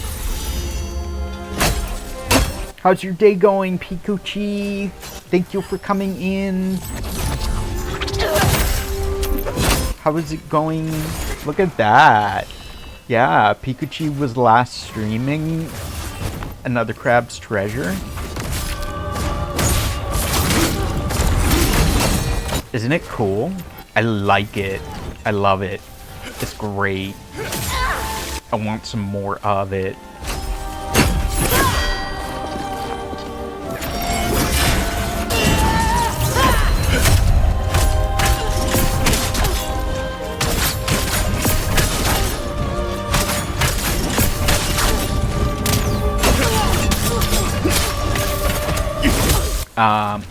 How's your day going, Pikuchi? Thank you for coming in. How is it going? Look at that. Yeah, Pikuchi was last streaming Another Crab's Treasure. Isn't it cool? I like it. I love it. It's great. I want some more of it.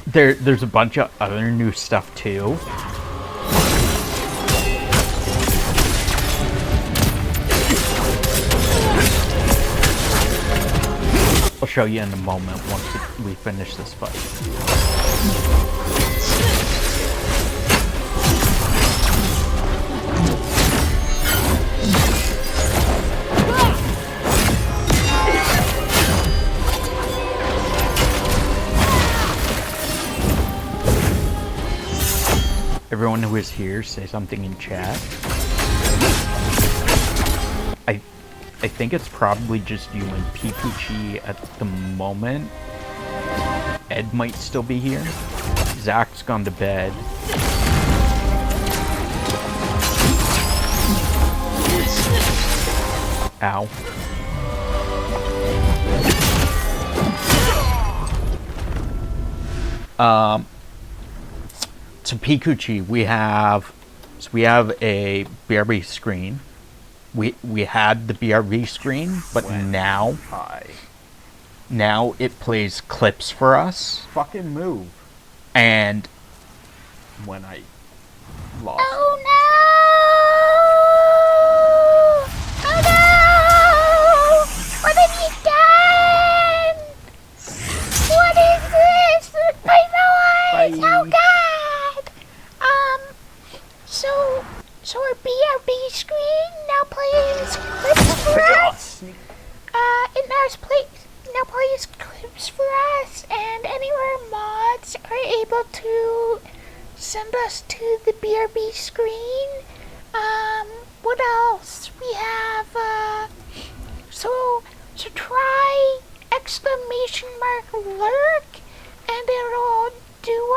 There's a bunch of other new stuff too. I'll show you in a moment once we finish this fight. Everyone who is here, say something in chat. I think it's probably just you and Pikuchi at the moment. Ed might still be here. Zach's gone to bed. Ow. So Pikuchi, we have a BRB screen. We had the BRB screen, but now it plays clips for us. Fucking move. And when I lost. Oh no! Oh no! What have you done? What is this? My eyes! Oh god! So our BRB screen now plays clips for us. It now plays clips for us, and anywhere mods are able to send us to the BRB screen. What else? We have so try !lurk, and it'll do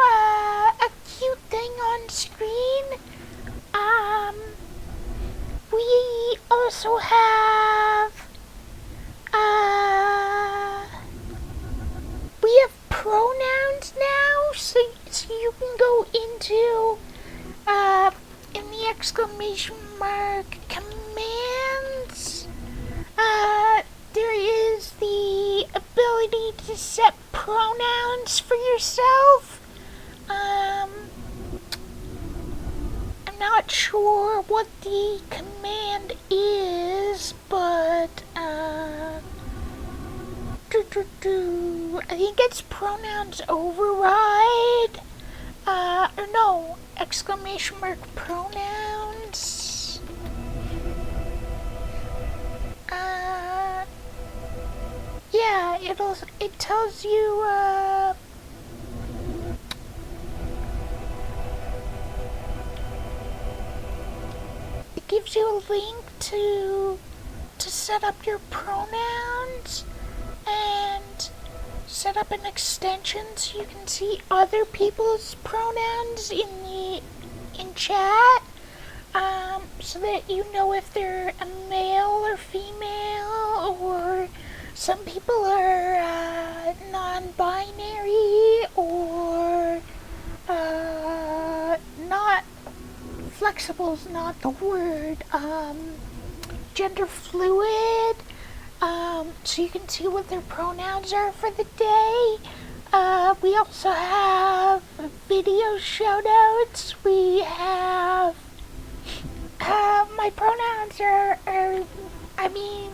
a cute thing on screen. We also have can go into, in the exclamation mark commands, there is the ability to set pronouns for yourself. I'm not sure what the command is, but, I think it's pronouns override. Or no, exclamation mark pronouns. Yeah, it tells you, it gives you a link to set up your pronouns and set up an extension so you can see other people's pronouns in chat, so that you know if they're a male or female, or some people are non-binary, or not flexible is not the word, gender fluid, so you can see what their pronouns are for the day. We also have video shoutouts. We have, my pronouns are I mean,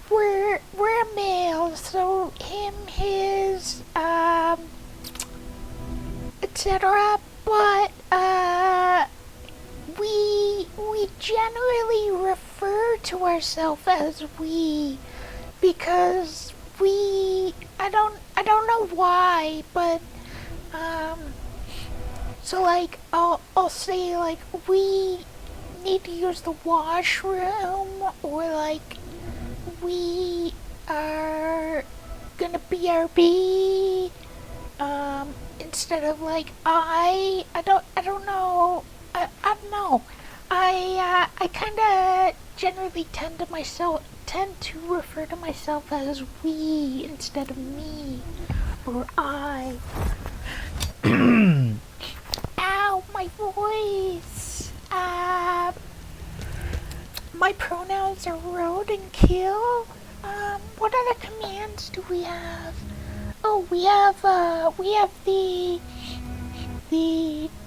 we're a male, so him, his, etc. But, we generally refer to ourselves as we, because I don't know why, but, so like, I'll say like, we need to use the washroom, or like, we are gonna BRB, instead of like, I don't know, I don't know, I kinda generally tend to refer to myself as we instead of me, or I. Ow, my voice. My pronouns are road and kill. What other commands do we have? Oh, we have the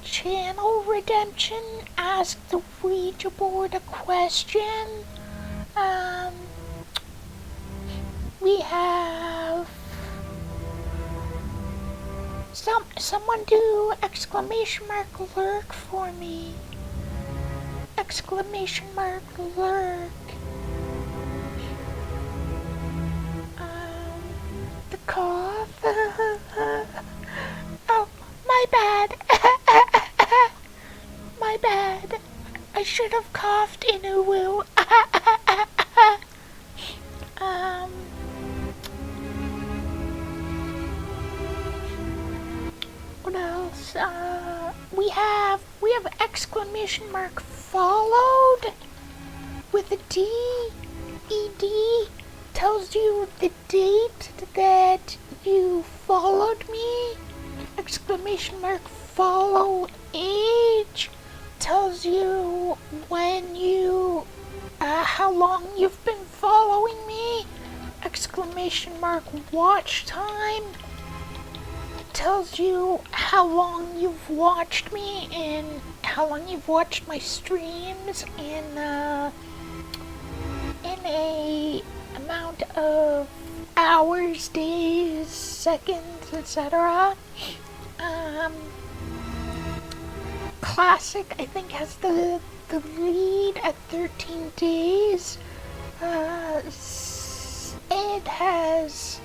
channel redemption, ask the Ouija board a question. We have someone do exclamation mark lurk for me. Exclamation mark lurk. The cough. Oh, my bad. My bad. I should have coughed in a woo. What else? We have exclamation mark followed with a D. ED tells you the date that you followed me. Exclamation mark follow age tells you when you, how long you've been following me. Exclamation mark watch time tells you how long you've watched me and how long you've watched my streams in a amount of hours, days, seconds, etc. Classic, I think, has the lead at 13 days. It has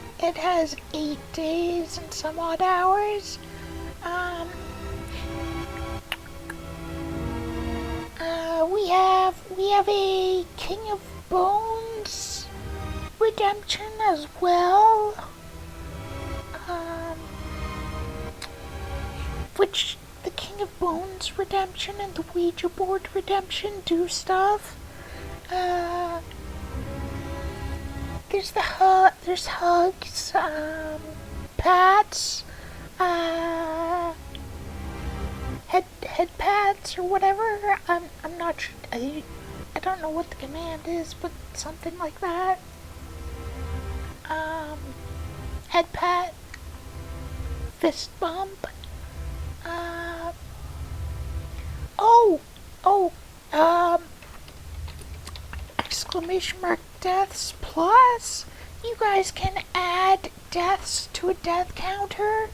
8 days and some odd hours. We have a King of Bones redemption as well. Which the King of Bones redemption and the Ouija board redemption do stuff. There's hugs, pats, head pads or whatever. I'm not sure. I don't know what the command is, but something like that. Head pat, fist bump. Exclamation mark deaths plus. You guys can add deaths to a death counter.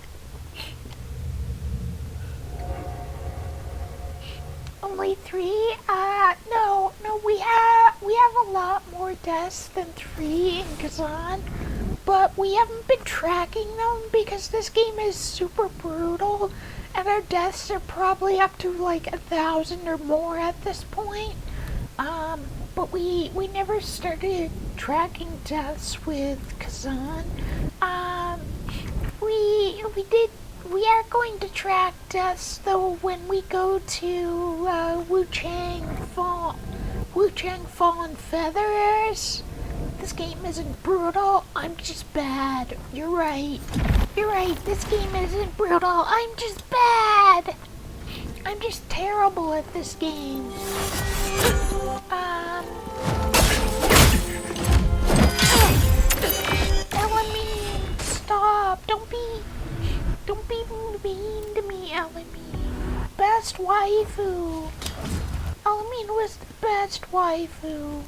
Only 3? No, we have a lot more deaths than 3 in Khazan, but we haven't been tracking them because this game is super brutal, and our deaths are probably up to like 1,000 or more at this point. But we never started tracking deaths with Khazan. We are going to track deaths though when we go to Wu-Chang Fallen Feathers. This game isn't brutal, I'm just bad. You're right, this game isn't brutal, I'm just bad. I'm just terrible at this game. Elamine, stop, don't be mean to me, Elamine. Best waifu. Elamine was the best waifu.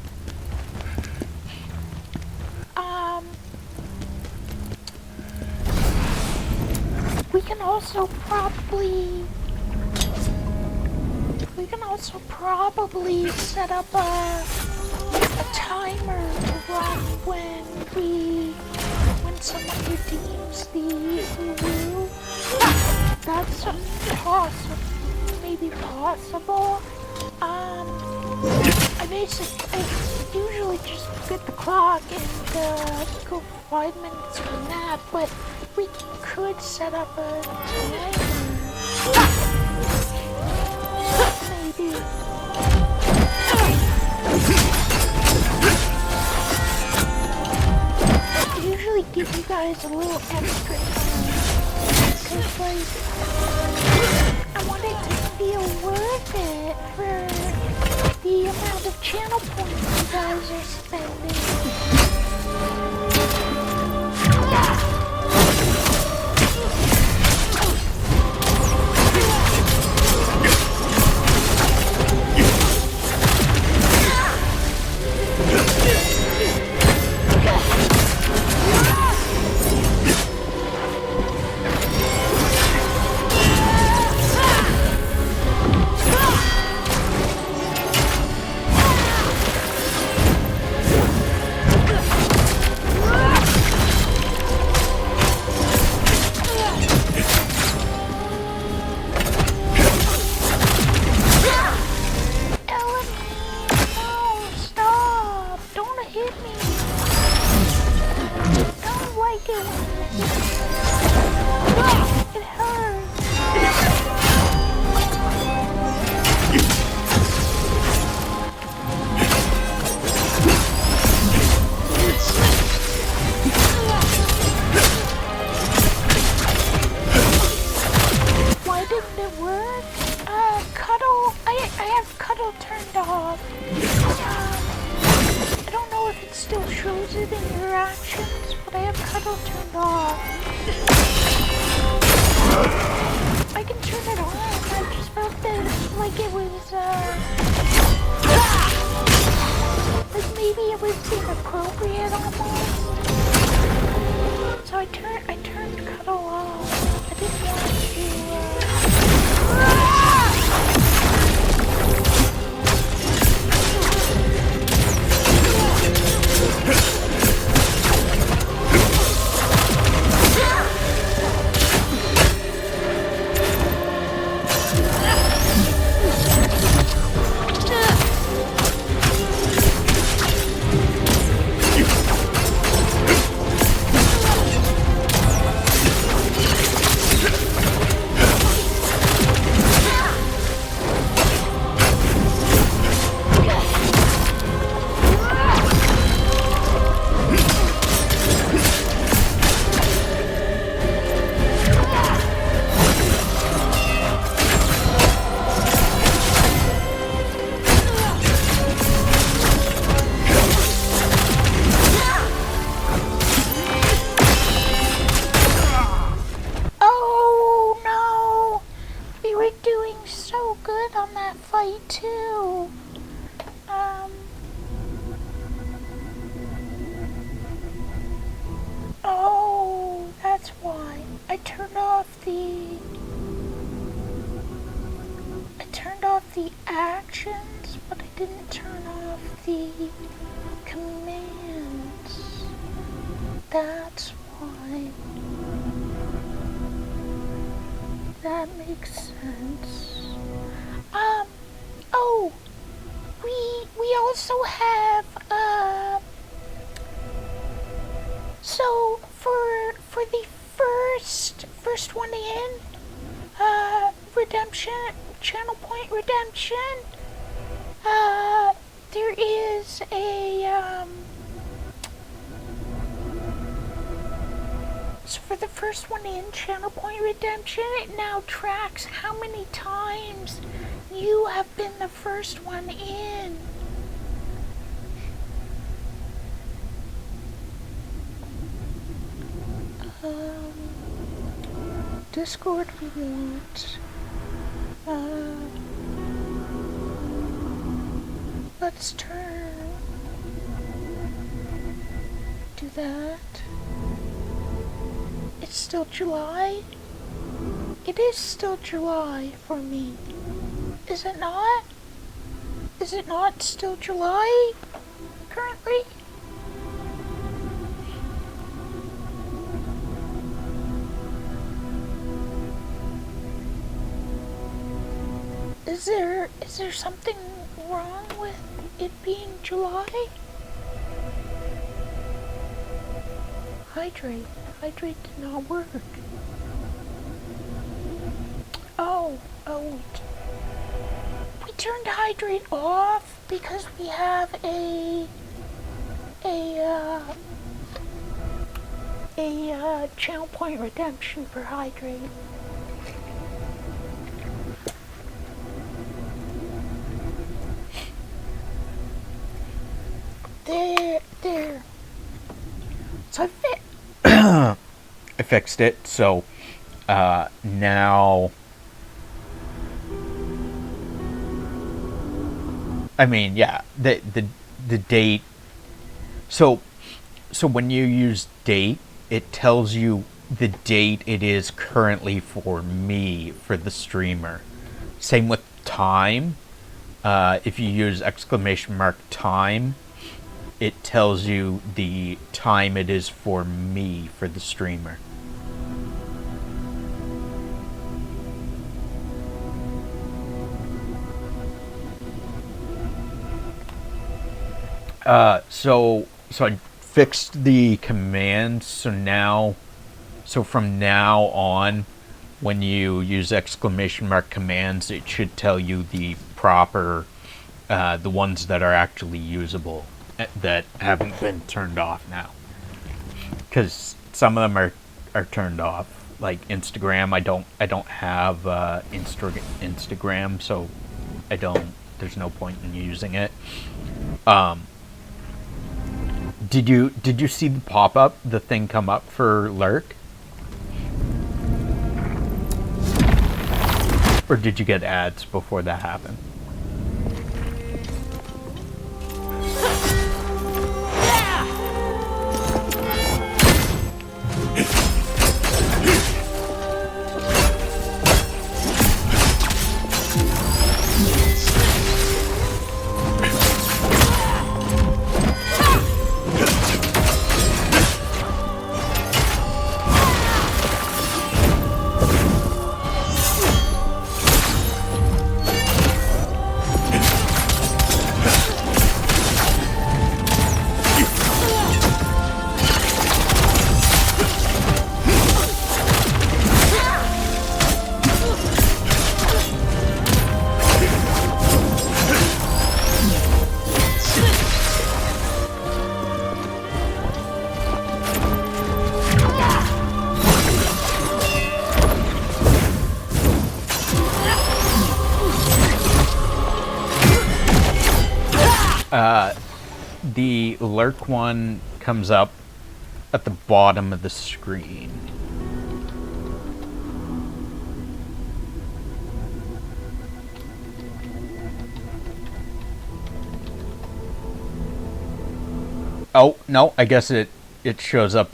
We can also probably set up a timer to run when someone redeems the Uru. That's maybe possible. I usually just get the clock and go 5 minutes from that, but we could set up a timer. Maybe. I usually give you guys a little extra time because, like, I want it to feel worth it for the amount of channel points you guys are spending. turned off the actions, but I didn't turn off the commands. That's why. That makes sense. Oh, we also have, so for the first one in, redemption, channel point redemption, there is a, so for the first one in channel point redemption, it now tracks how many times you have been the first one in. Discord we want. Let's do that. It's still July? It is still July for me. Is it not? Is it not still July currently? Is there something wrong with it being July? Hydrate did not work. Oh, we turned hydrate off because we have a channel point redemption for hydrate. There. So I fixed it, so now, I mean, yeah, the date. So when you use date, it tells you the date it is currently for me, for the streamer. Same with time. If you use !time, it tells you the time it is for me, for the streamer. So I fixed the commands, so from now on, when you use commands, it should tell you the proper, the ones that are actually usable, that haven't been turned off now. Because some of them are turned off. Like Instagram, I don't have Instagram, so there's no point in using it. Did you see the pop-up, the thing come up for Lurk? Or did you get ads before that happened? The Lurk one comes up at the bottom of the screen. Oh, no, I guess it shows up,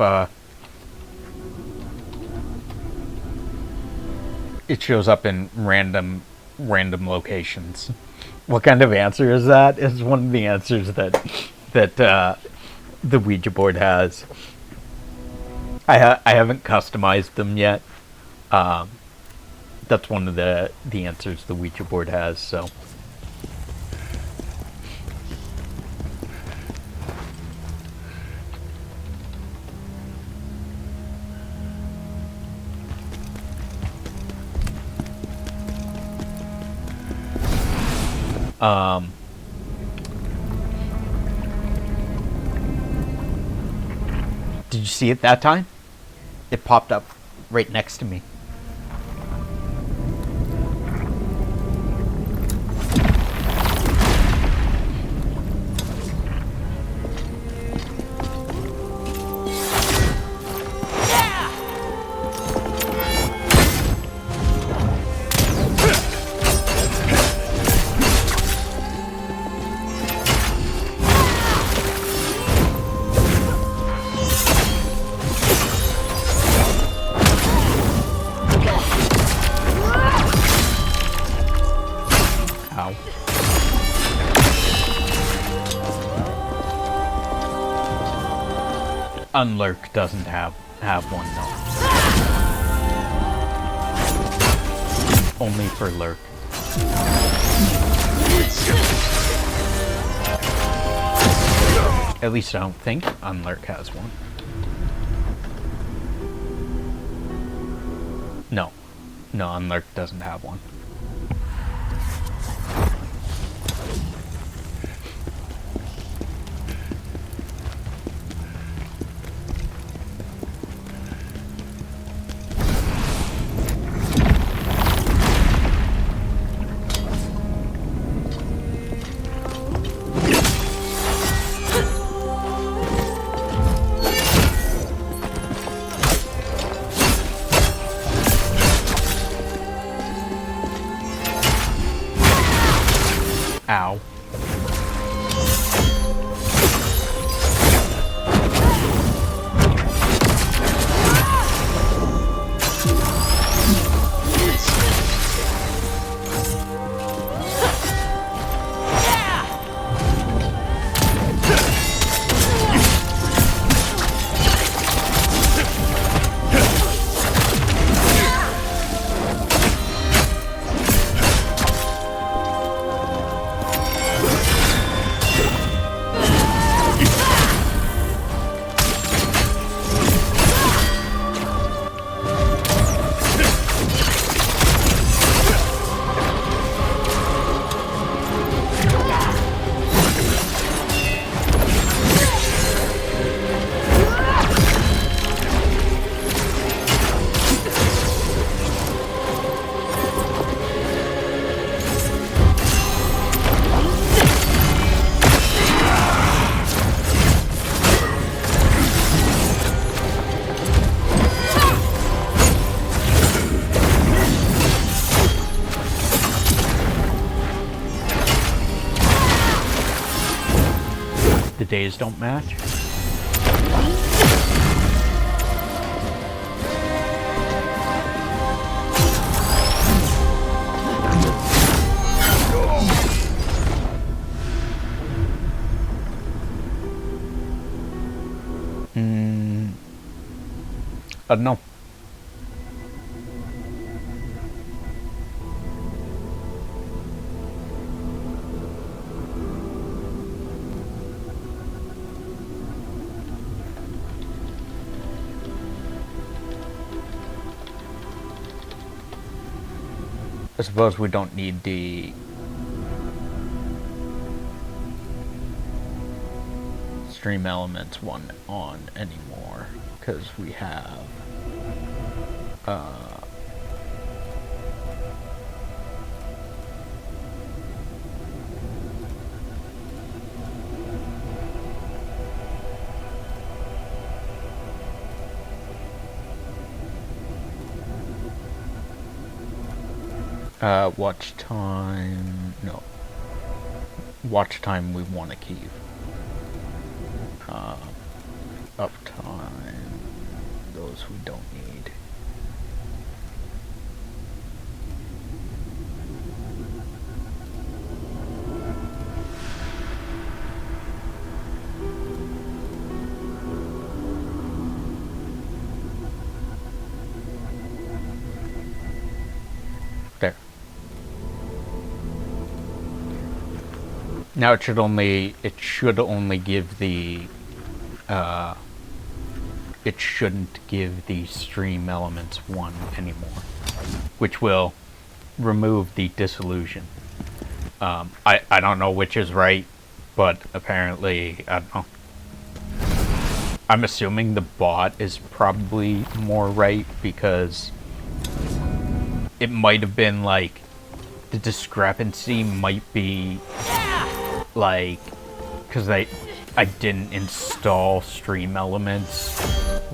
it shows up in random locations. What kind of answer is that? It's one of the answers that the Ouija board has. I haven't customized them yet. That's one of the answers the Ouija board has. So. Did you see it that time? It popped up right next to me. Unlurk doesn't have one, no. Only for Lurk. At least I don't think Unlurk has one. No, Unlurk doesn't have one. Ow. The days don't match. I don't know. I suppose we don't need the stream elements one on anymore because we have watch time. No, watch time we want to keep. Uptime, those we don't need. Now it should only give the it shouldn't give the stream elements 1 anymore, which will remove the disillusion. I don't know which is right, but apparently, I don't know. I'm assuming the bot is probably more right, because it might have been like, the discrepancy might be like, because I didn't install stream elements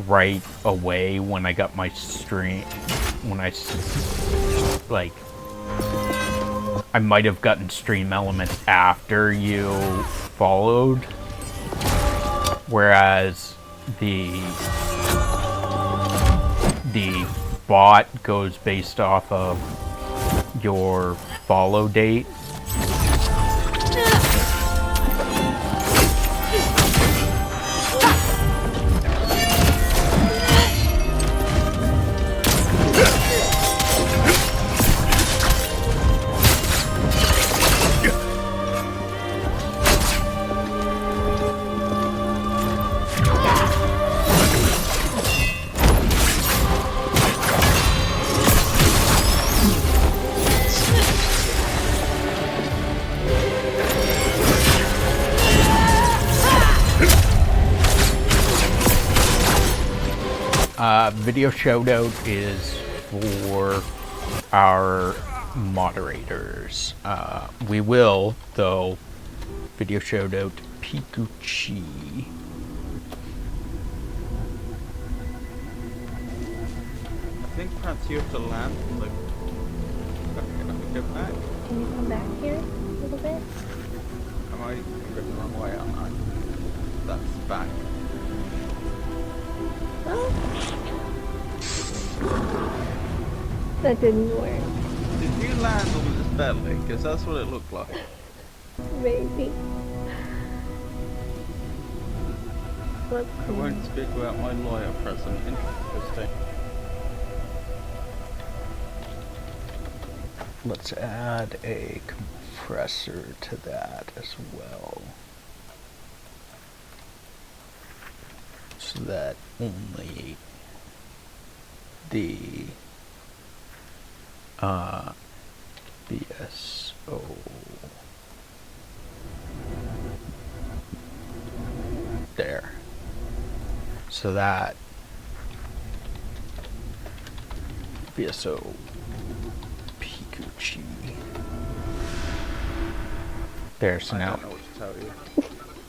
right away when I got my stream, when I might have gotten stream elements after you followed, whereas the bot goes based off of your follow date. Video shoutout is for our moderators. We will, though, video shoutout Pikuchi. I think perhaps you have to land, like, go back. Can you come back here a little bit? Am I going the wrong way, aren't I? That's back. Oh. That didn't work. Did you land on this belly? Because that's what it looked like. Maybe. Let's I won't speak about my lawyer present. Interesting. Let's add a compressor to that as well. So that only the BSO there. So that BSO Pikuchi there. So now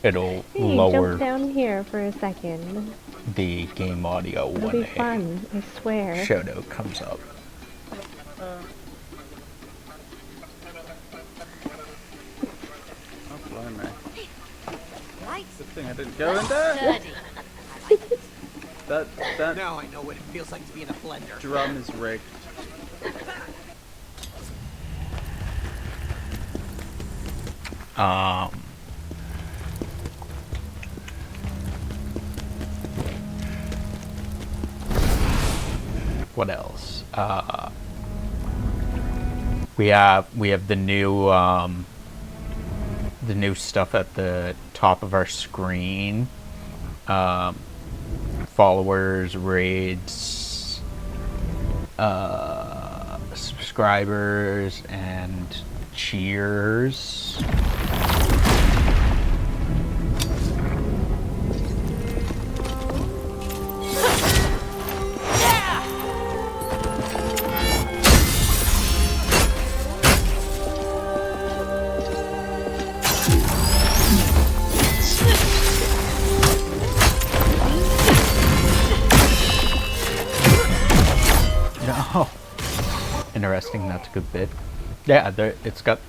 it'll lower. Jump down here for a second. The game audio It'll when be fun, I swear. Shoto comes up. Oh, blimey. Good thing I didn't go in there. That now I know what it feels like to be in a blender. Drum is rigged. What else? We have the new stuff at the top of our screen. Followers, raids, subscribers, and cheers. Interesting, that's a good bit. Yeah, it's got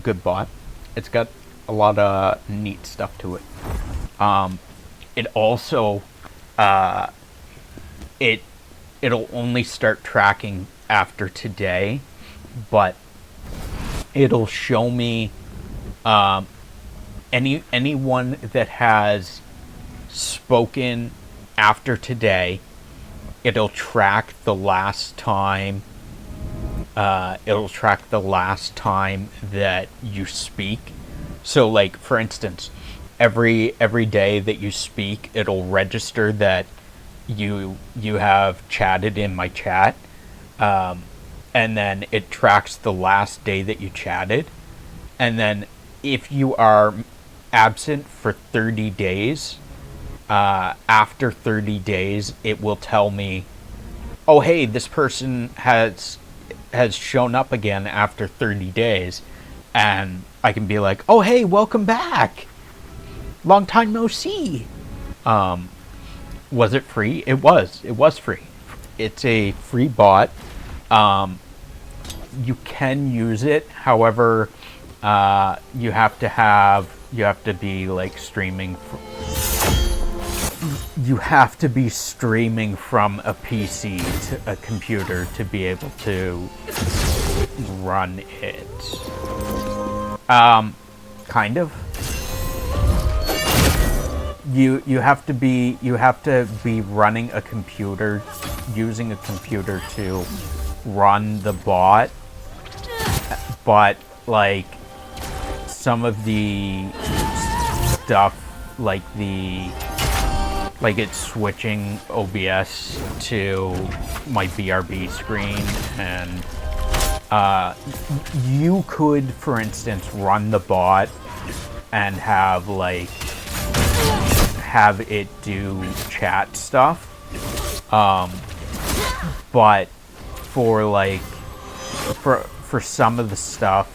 good bot. It's got a lot of neat stuff to it. It also it'll only start tracking after today, but it'll show me anyone that has spoken after today. It'll track the last time. It'll track the last time that you speak. So, like, for instance, every day that you speak, it'll register that you have chatted in my chat, and then it tracks the last day that you chatted, and then if you are absent for 30 days, after 30 days, it will tell me, oh, hey, this person has shown up again after 30 days, and I can be like, oh, hey, welcome back. Long time no see. Was it free? It was free. It's a free bot. You can use it. However, you have to be like streaming. You have to be streaming from a PC to a computer to be able to run it. Kind of. You have to be running a computer, using a computer to run the bot, but like some of the stuff, like it's switching OBS to my BRB screen, and you could, for instance, run the bot and have it do chat stuff, but for some of the stuff,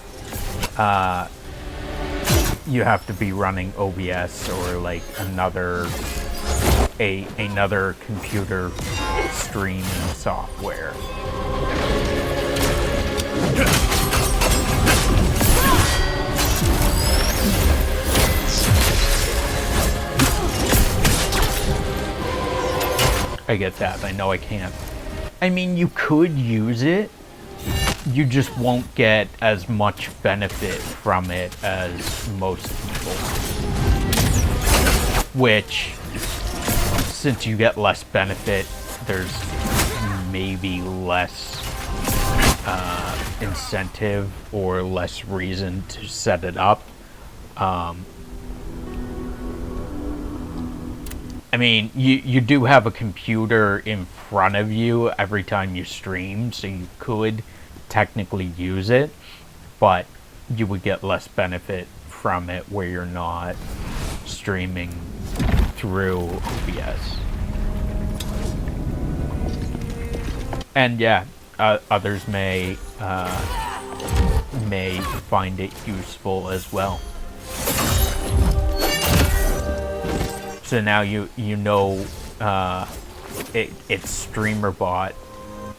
you have to be running OBS or like another computer streaming software. I get that. I know I can't. I mean, you could use it. You just won't get as much benefit from it as most people. Which, since you get less benefit, there's maybe less incentive or less reason to set it up. I mean, you do have a computer in front of you every time you stream, so you could technically use it, but you would get less benefit from it where you're not streaming through OBS. And yeah, others may find it useful as well. So now you know it's streamer bot,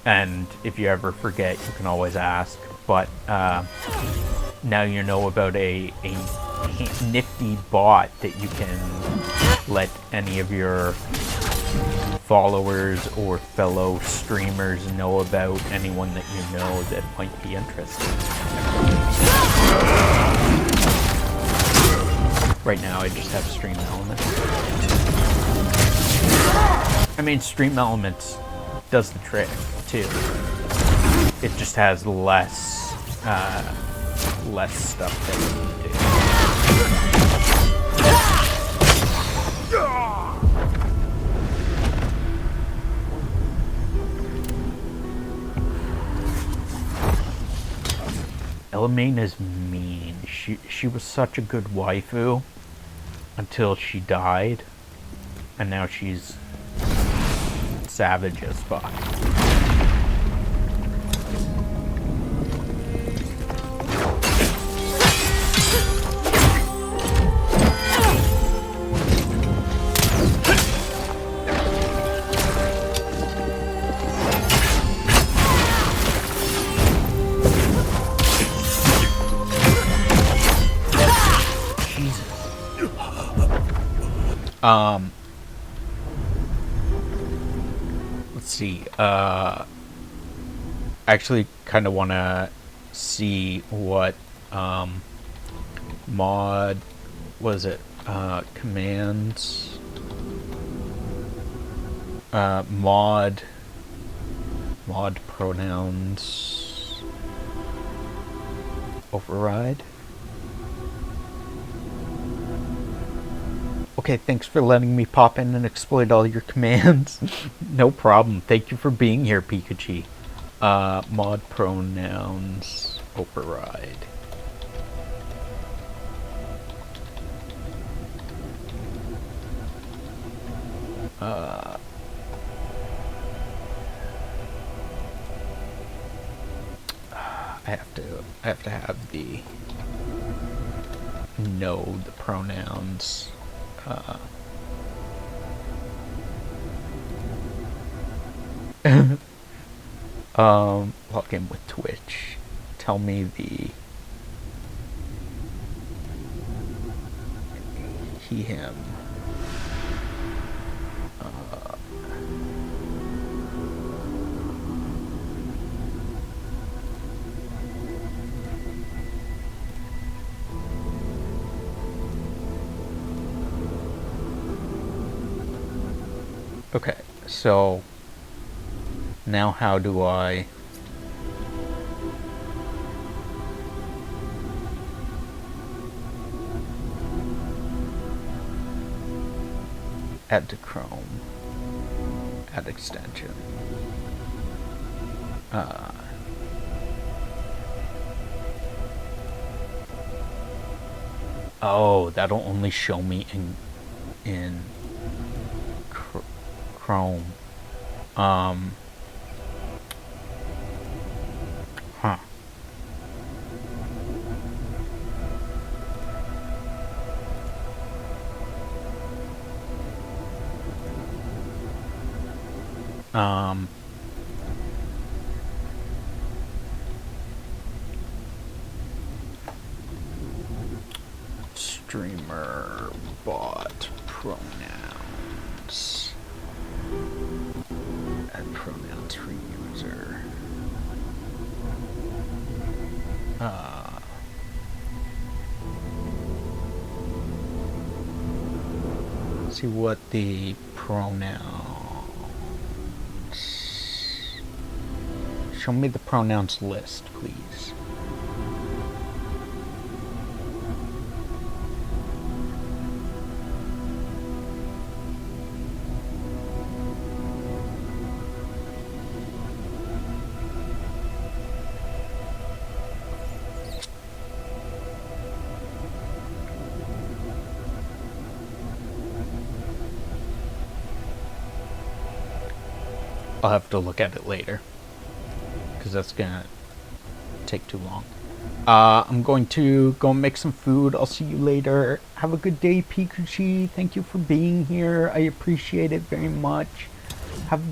and if you ever forget, you can always ask. But now you know about a nifty bot that you can let any of your followers or fellow streamers know about, anyone that you know that might be interested. Right now I just have Stream Elements. I mean, Stream Elements does the trick too. It just has less stuff that you do. Elamine is mean. She was such a good waifu until she died, and now she's savage as fuck. Let's see. Actually, kind of want to see what mod was it? Commands. Mod pronouns override. Okay, thanks for letting me pop in and exploit all your commands. No problem. Thank you for being here, Pikachu. Mod pronouns override. I have to have the know the pronouns. Log in with Twitch. Tell me the he him. Okay, so now how do I add to Chrome, add extension. Oh, that'll only show me in Chrome. Huh. Streamer bot pronouns. Add pronouns for user. See what the pronouns. Show me the pronouns list, please. I'll have to look at it later, because that's gonna take too long. I'm going to go make some food. I'll see you later. Have a good day, Pikachu. Thank you for being here. I appreciate it very much. Have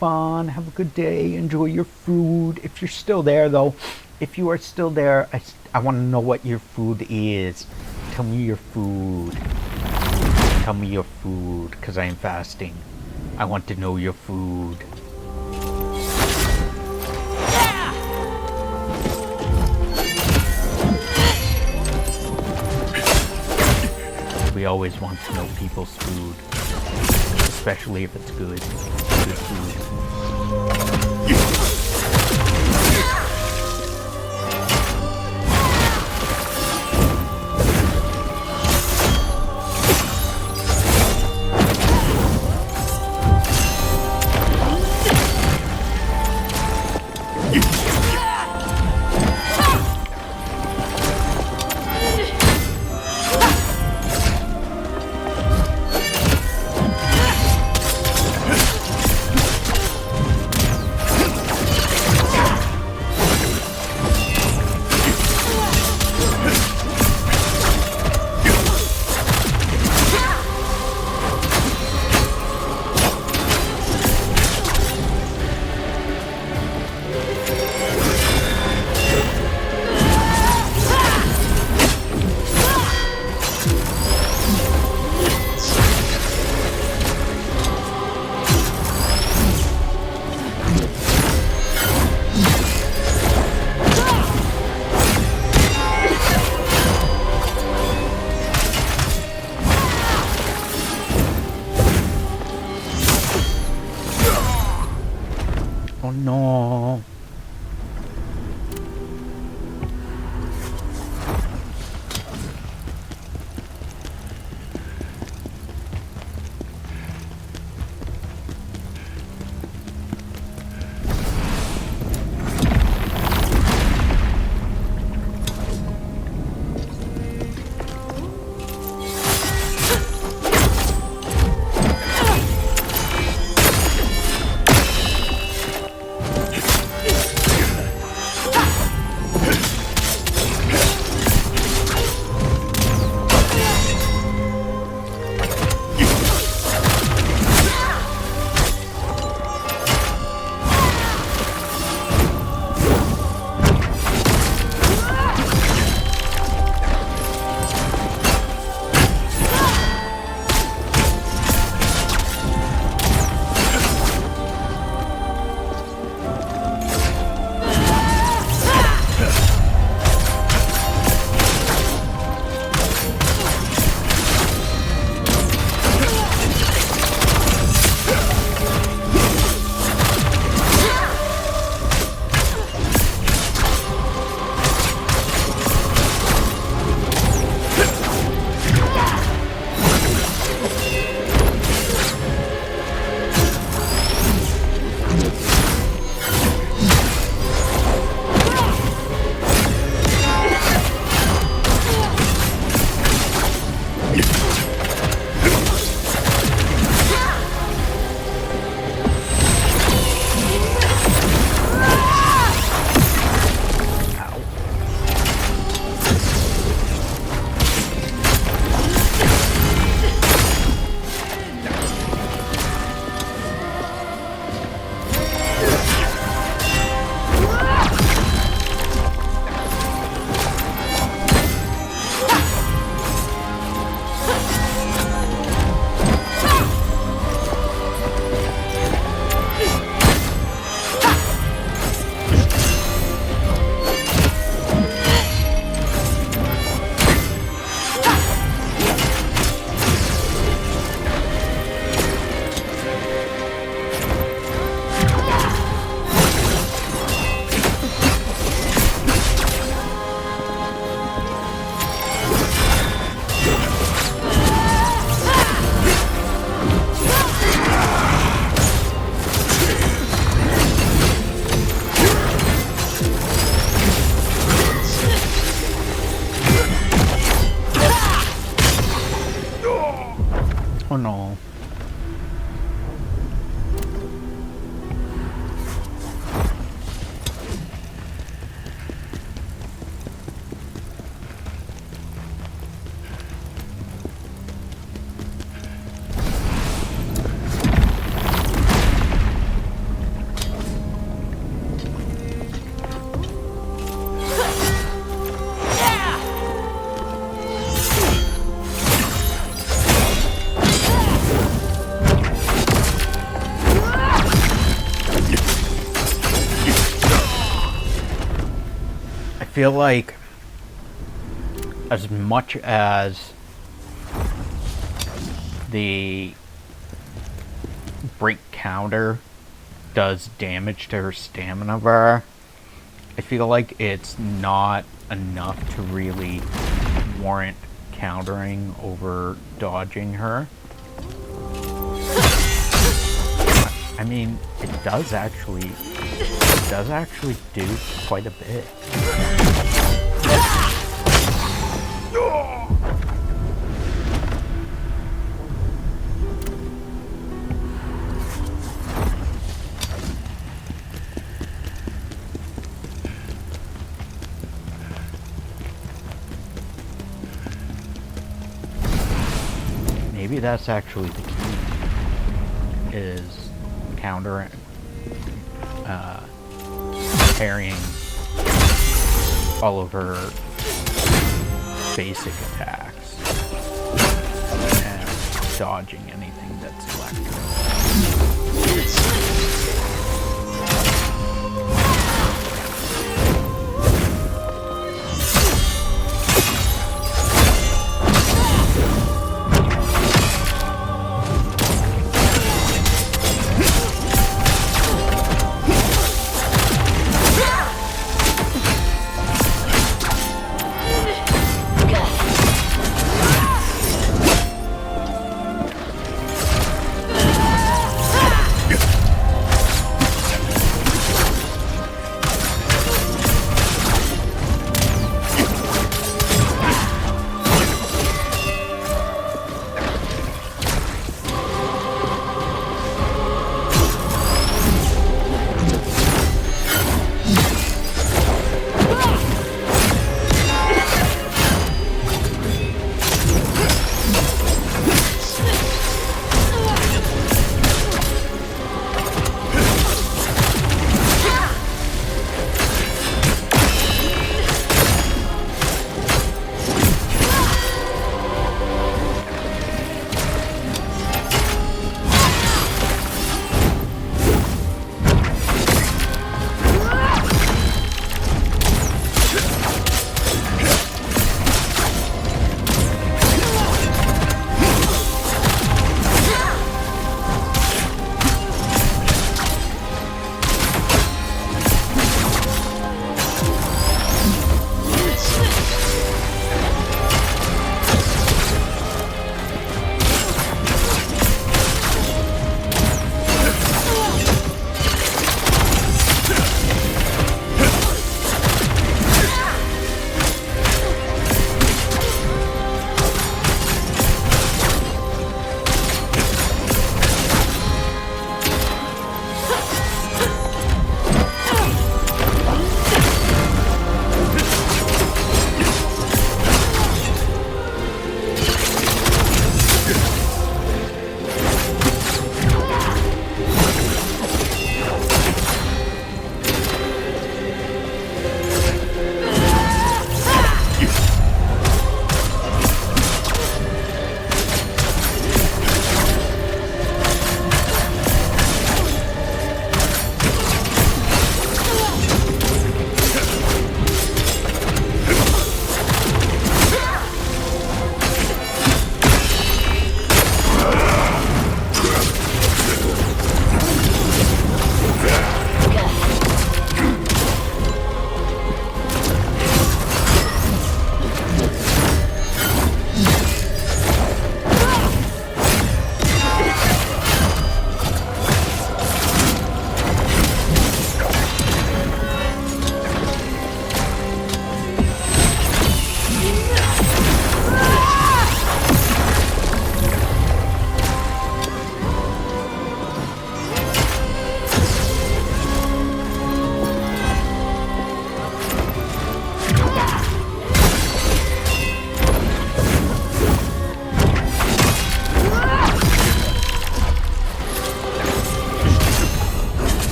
fun. Have a good day. Enjoy your food. If you're still there, though, if you are still there, I want to know what your food is. Tell me your food. Tell me your food, because I am fasting. I want to know your food. We always want to know people's food, especially if it's good food. Oh no. feel like as much as the break counter does damage to her stamina bar, I feel like it's not enough to really warrant countering over dodging her. I mean, it does actually do quite a bit. Maybe that's actually the key, is countering, parrying all of her basic attacks and dodging anything that's electric.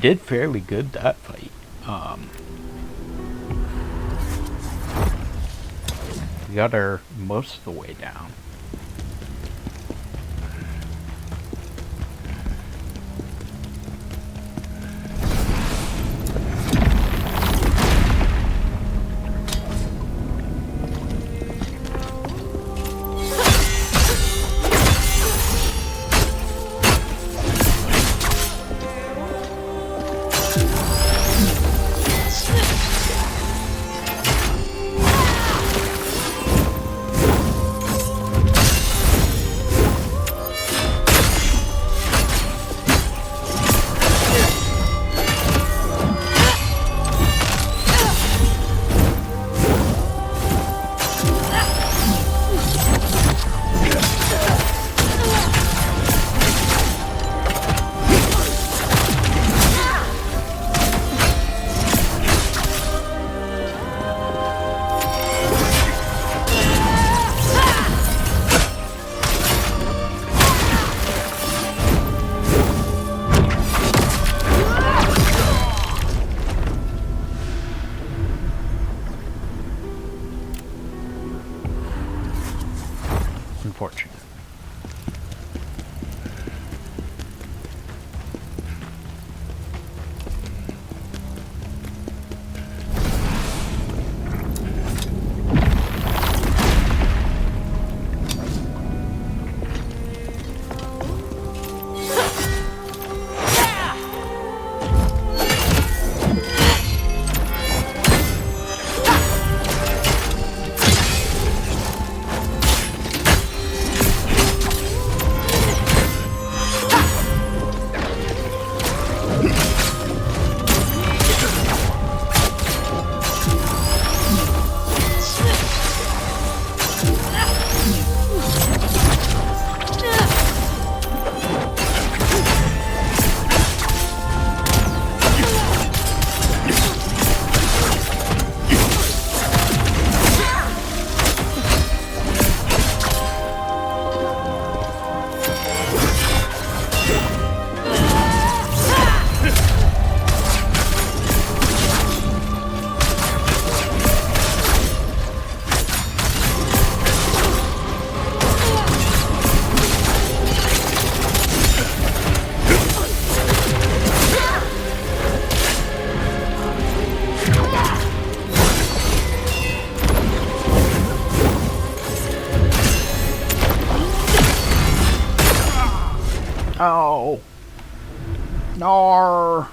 Did fairly good that fight. We got her most of the way down. Nar.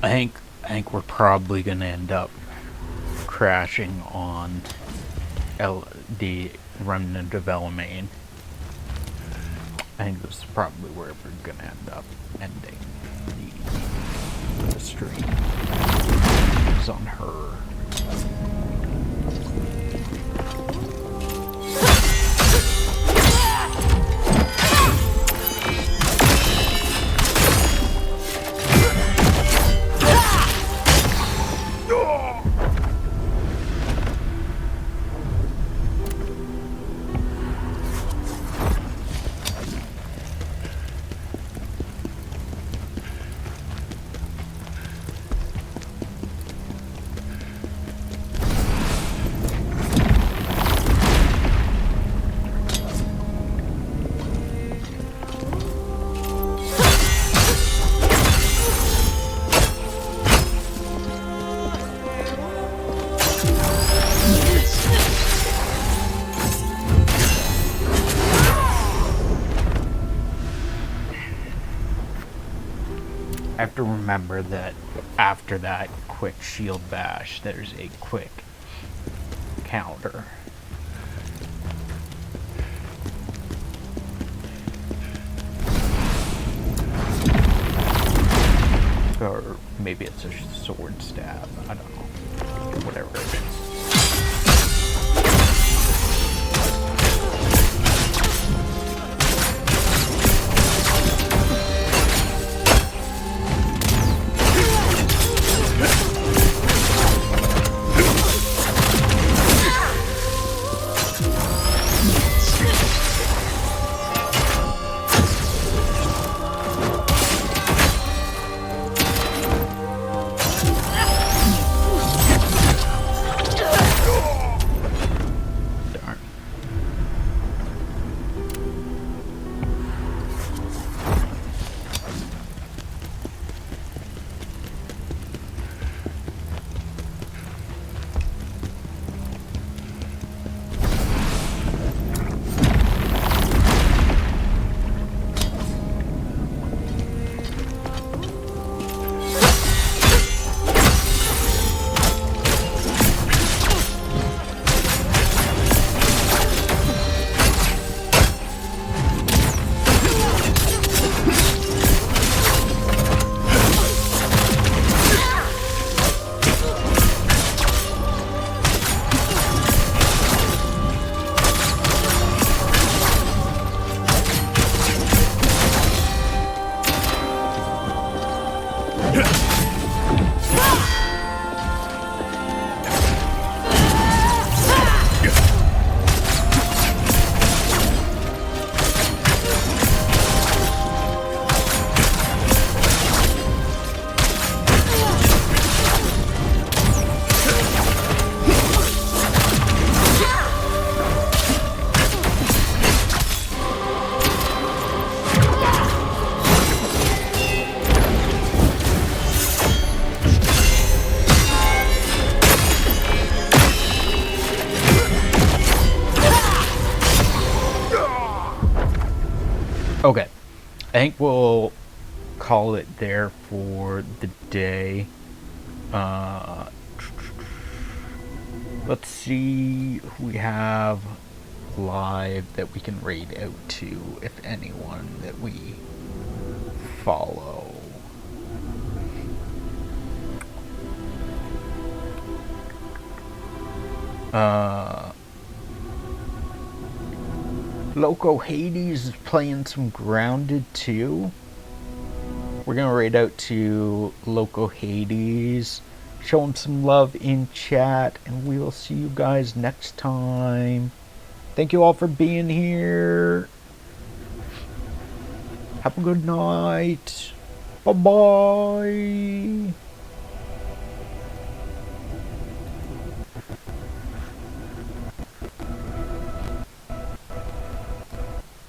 I think we're probably gonna end up crashing on the remnant of Elmain. I think this is probably where we're gonna end up ending the stream. It's on her. I have to remember that after that quick shield bash, there's a quick counter. Or maybe it's a sword stab, I don't know, whatever it is. Okay. I think we'll call it there for the day. Let's see who we have live that we can raid out to, if anyone that we follow. Loco Hades is playing some Grounded too. We're gonna raid out to Loco Hades, show him some love in chat, and we will see you guys next time. Thank you all for being here. Have a good night. Bye bye.